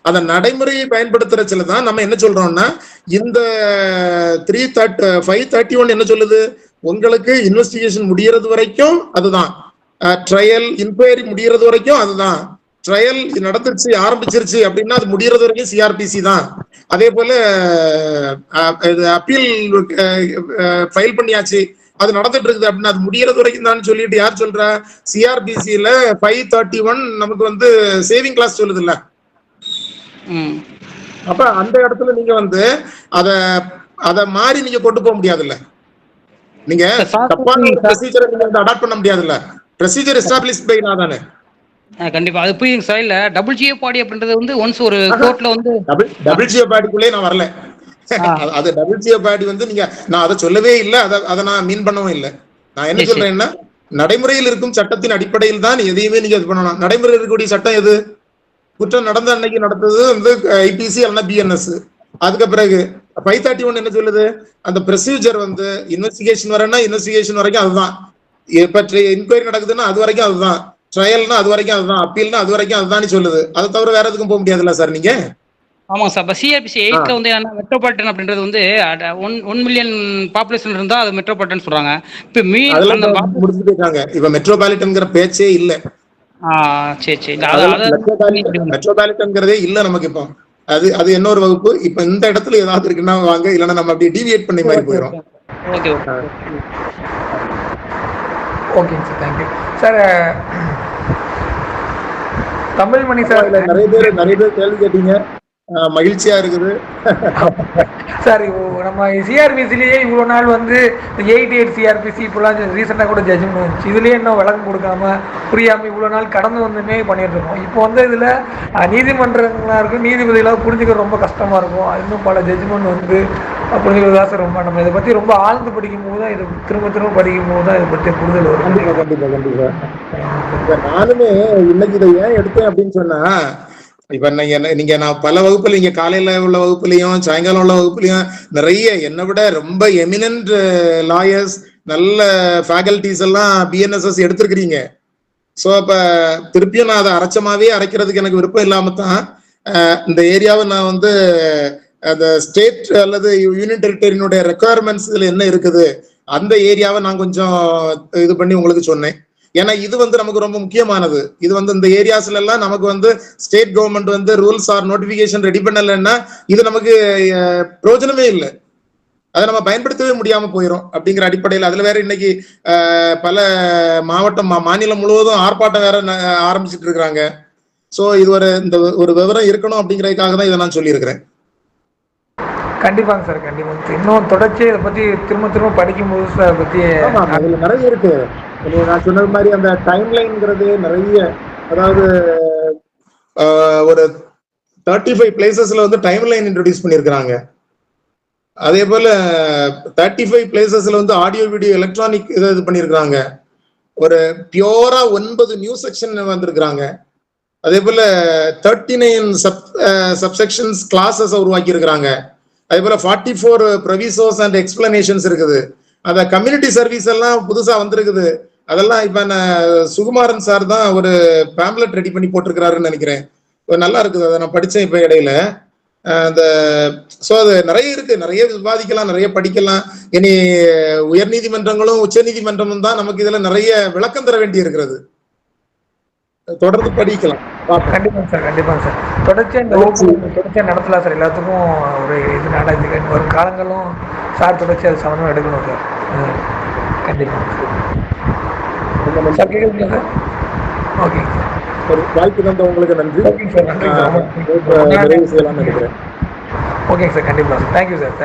அந்த நடைமுறையை பயன்படுத்துறதுல தான் நம்ம என்ன சொல்றோம்னா இந்த 531 என்ன சொல்லுது? உங்களுக்கு இன்வெஸ்டிகேஷன் முடியறது வரைக்கும் அதுதான், ட்ரையல் இன்கொயரி முடியறது வரைக்கும் அதுதான், ட்ரையல் நடந்துருச்சு ஆரம்பிச்சிருச்சு அப்படின்னா அது முடியறது வரைக்கும் சிஆர்பிசி தான். அதே போல அப்பீல் ஃபைல் பண்ணியாச்சு அது நடந்துட்டு இருக்குது அப்படின்னா அது முடியறது வரைக்கும் தான் சொல்லிட்டு யார் சொல்றா? சிஆர்பிசில 531 நமக்கு வந்து சேவிங் கிளாஸ் சொல்லுது இல்ல. அப்ப அந்த இடத்துல நீங்க வந்து அத மாறி நீங்க கொண்டு போக முடியாதுல்ல. நீங்க தப்பான ஒரு ப்ரொசீஜரை நீங்க வந்து அடாப்ட் பண்ண முடியாதுல்ல. ப்ரொசீஜர் எஸ்டாப்ளிஷ் பை லா தானே. கண்டிப்பா அது புரியுதுங்க சார். இல்ல WGA பாடி அப்படின்றது வந்து ஒன்ஸ் ஒரு கோர்ட்ல வந்து WGA பாடிக்குள்ளே நான் வரல. அது WGA பாடி வந்து நீங்க நான் அதை சொல்லவே இல்லை, அதை நான் மீன் பண்ணவும் இல்லை. நான் என்ன சொல்றேன்னா நடைமுறையில் இருக்கும் சட்டத்தின் அடிப்படையில் தான் எதையுமே நீங்க இது பண்ணணும். நடைமுறையில் இருக்கக்கூடிய சட்டம் எது? குற்றம் நடந்த அன்னைக்கு நடந்தது வந்து ஐபிசி அல்லனா பிஎன்எஸ். அதுக்கு பிறகு 531 என்ன சொல்லுது? அந்த ப்ரொசீஜர் வந்து இன்வெஸ்டிகேஷன் வரேன்னா இன்வெஸ்டிகேஷன் வரைக்கும் அதுதான், பற்றி இன்கொயரி நடக்குதுன்னா அது வரைக்கும் அதுதான், ட்ரையல்னா அது வரைக்கும் அதுதான், அப்பீல்னா அது வரைக்கும் அதுதான் சொல்லுது. அதை தவிர வேற எதுக்கும் போக முடியாதுல்ல சார் நீங்க. ஆமாம் சார். இப்போ சிஆர்பிசி 8ல வந்து மெட்ரோபாலிட்டன் அப்படின்றது வந்து 1 மில்லியன் பாப்புலேஷன் இருந்தால் அது மெட்ரோபாலிட்டன் சொல்றாங்க. இப்போ முடிச்சு போயிட்டாங்க. இப்ப மெட்ரோபாலிட்டன்ங்கிற பேச்சே இல்ல. சரி. மெட்ரோபாலிட்டன்ங்கிறதே இல்ல நமக்கு இப்போ. அது என்ன ஒரு வகுப்பு. இப்ப இந்த இடத்துல ஏதாவது இருக்குன்னா வாங்க, இல்லைன்னா நம்ம அப்படியே டிவியேட் பண்ணி மாதிரி போயிடும். ஓகேங்க sir, thank you sir. Tamilmani sir, நிறைய பேர் கேள்வி கேட்டீங்க, மகிழ்ச்சியா இருக்குது சார். நம்ம சிஆர்பிசிலேயே இவ்வளோ நாள் வந்து 88 சிஆர்பிசி இப்போலாம் ரீசெண்டாக கூட ஜட்ஜ்மெண்ட் வந்துச்சு. இதுலேயே இன்னும் விளக்கம் கொடுக்காம புரியாமல் இவ்வளோ நாள் கடந்து வந்துமே பண்ணிட்டு இருக்கோம். இப்போ வந்து இதில் நீதிமன்றங்களாக இருக்கும், நீதிபதிகளாக புரிஞ்சுக்க ரொம்ப கஷ்டமாக இருக்கும். இன்னும் பல ஜட்ஜ்மெண்ட் வந்து புரிஞ்சுக்கிறது தான் சார் ரொம்ப. நம்ம இதை பற்றி ரொம்ப ஆழ்ந்து படிக்கும் போது தான், இது திரும்ப படிக்கும் போது தான் இதை பற்றி புரிதல் வரும். கண்டிப்பா. நானுமே இன்னைக்கு இதை ஏன் எடுத்தேன் அப்படின்னு சொன்னா, இப்ப நீங்க நான் பல வகுப்புல இங்க காலையில உள்ள வகுப்புலையும் சாயங்காலம் உள்ள வகுப்புலையும் நிறைய என்னை விட ரொம்ப எமினன்ட் லாயர்ஸ், நல்ல ஃபேக்கல்டிஸ் எல்லாம் பிஎன்எஸ்எஸ் எடுத்திருக்கிறீங்க. ஸோ அப்ப திருப்பியும் நான் அதை அரைக்கிறதுக்கு எனக்கு விருப்பம் இல்லாம தான் இந்த ஏரியாவை நான் வந்து அந்த ஸ்டேட் அல்லது யூனியன் டெரிட்டரியினுடைய ரெக்குவயர்மெண்ட்ஸ் இதுல என்ன இருக்குது அந்த ஏரியாவை நான் கொஞ்சம் இது பண்ணி உங்களுக்கு சொன்னேன். ஏன்னா இது வந்து நமக்கு ரொம்ப முக்கியமானது. இது வந்து இந்த ஏரியாஸ்ல எல்லாம் நமக்கு வந்து ஸ்டேட் கவர்மெண்ட் வந்து ரூல்ஸ் ஆர் நோட்டிபிகேஷன் ரெடி பண்ணலன்னா இது நமக்கு பிரயோஜனமே இல்லை, அதை நம்ம பயன்படுத்தவே முடியாம போயிடும். அப்படிங்கிற அடிப்படையில் அதுல வேற இன்னைக்கு பல மாநிலம் முழுவதும் ஆர்ப்பாட்டம் வேற ஆரம்பிச்சுட்டு இருக்கிறாங்க. ஸோ இது ஒரு விவரம் இருக்கணும் அப்படிங்கிறதுக்காக தான் இதை நான் சொல்லியிருக்கிறேன். கண்டிப்பாங்க சார், கண்டிப்பாங்க. இன்னும் தொடர்ச்சி இதை பத்தி திரும்ப படிக்கும்போது சார் அதை பத்தி அதுல நிறைய இருக்கு. நான் சொன்னது மாதிரி அந்த டைம்லைன்ங்கிறது நிறைய, அதாவது ஒரு 35 பிளேசஸ்ல வந்து டைம்லைன் இன்ட்ரோடியூஸ் பண்ணியிருக்கிறாங்க. அதே போல 35 பிளேசஸ்ல வந்து ஆடியோ வீடியோ எலக்ட்ரானிக் இது பண்ணியிருக்கிறாங்க. ஒரு பியூரா 9 நியூ செக்ஷன் வந்திருக்கிறாங்க. அதே போல 39 சப்செக்ஷன்ஸ் கிளாஸஸ் உருவாக்கி இருக்கிறாங்க. அதே போல 44 ப்ரொவிசோஸ் அண்ட் எக்ஸ்பிளனேஷன்ஸ் இருக்குது. அந்த கம்யூனிட்டி சர்வீஸ் எல்லாம் புதுசா வந்திருக்குது. அதெல்லாம் இப்ப சுகுமாரன் சார் தான் ஒரு பேம்லெட் ரெடி பண்ணி போட்டிருக்கிறாருன்னு நினைக்கிறேன். நல்லா இருக்குது, அதை நான் படிச்சேன் இப்ப இடையில. அந்த ஸோ அது நிறைய இருக்கு, நிறைய விவாதிக்கலாம், நிறைய படிக்கலாம். இனி உயர் நீதிமன்றங்களும் உச்ச நீதிமன்றமும் தான் நமக்கு இதுல நிறைய விளக்கம் தர வேண்டி இருக்கிறது. தொடர்ந்து படிக்கலாம். கண்டிப்பாங்க சார். தொடர்ச்சியா நடத்தலாம் சார். எல்லாத்துக்கும் ஒரு இது நாடாஜி வரும் காலங்களும் சார் தொடர்ச்சி அது சமமாக எடுக்கணும் சார். கண்டிப்பாக சார். கேட்குறீங்களா சார்? ஓகேங்க சார். வாய்ப்பு தந்த உங்களுக்கு நன்றி. ஓகேங்க சார், நன்றி சார். ஓகேங்க சார், கண்டிப்பாக சார். Thank you sir.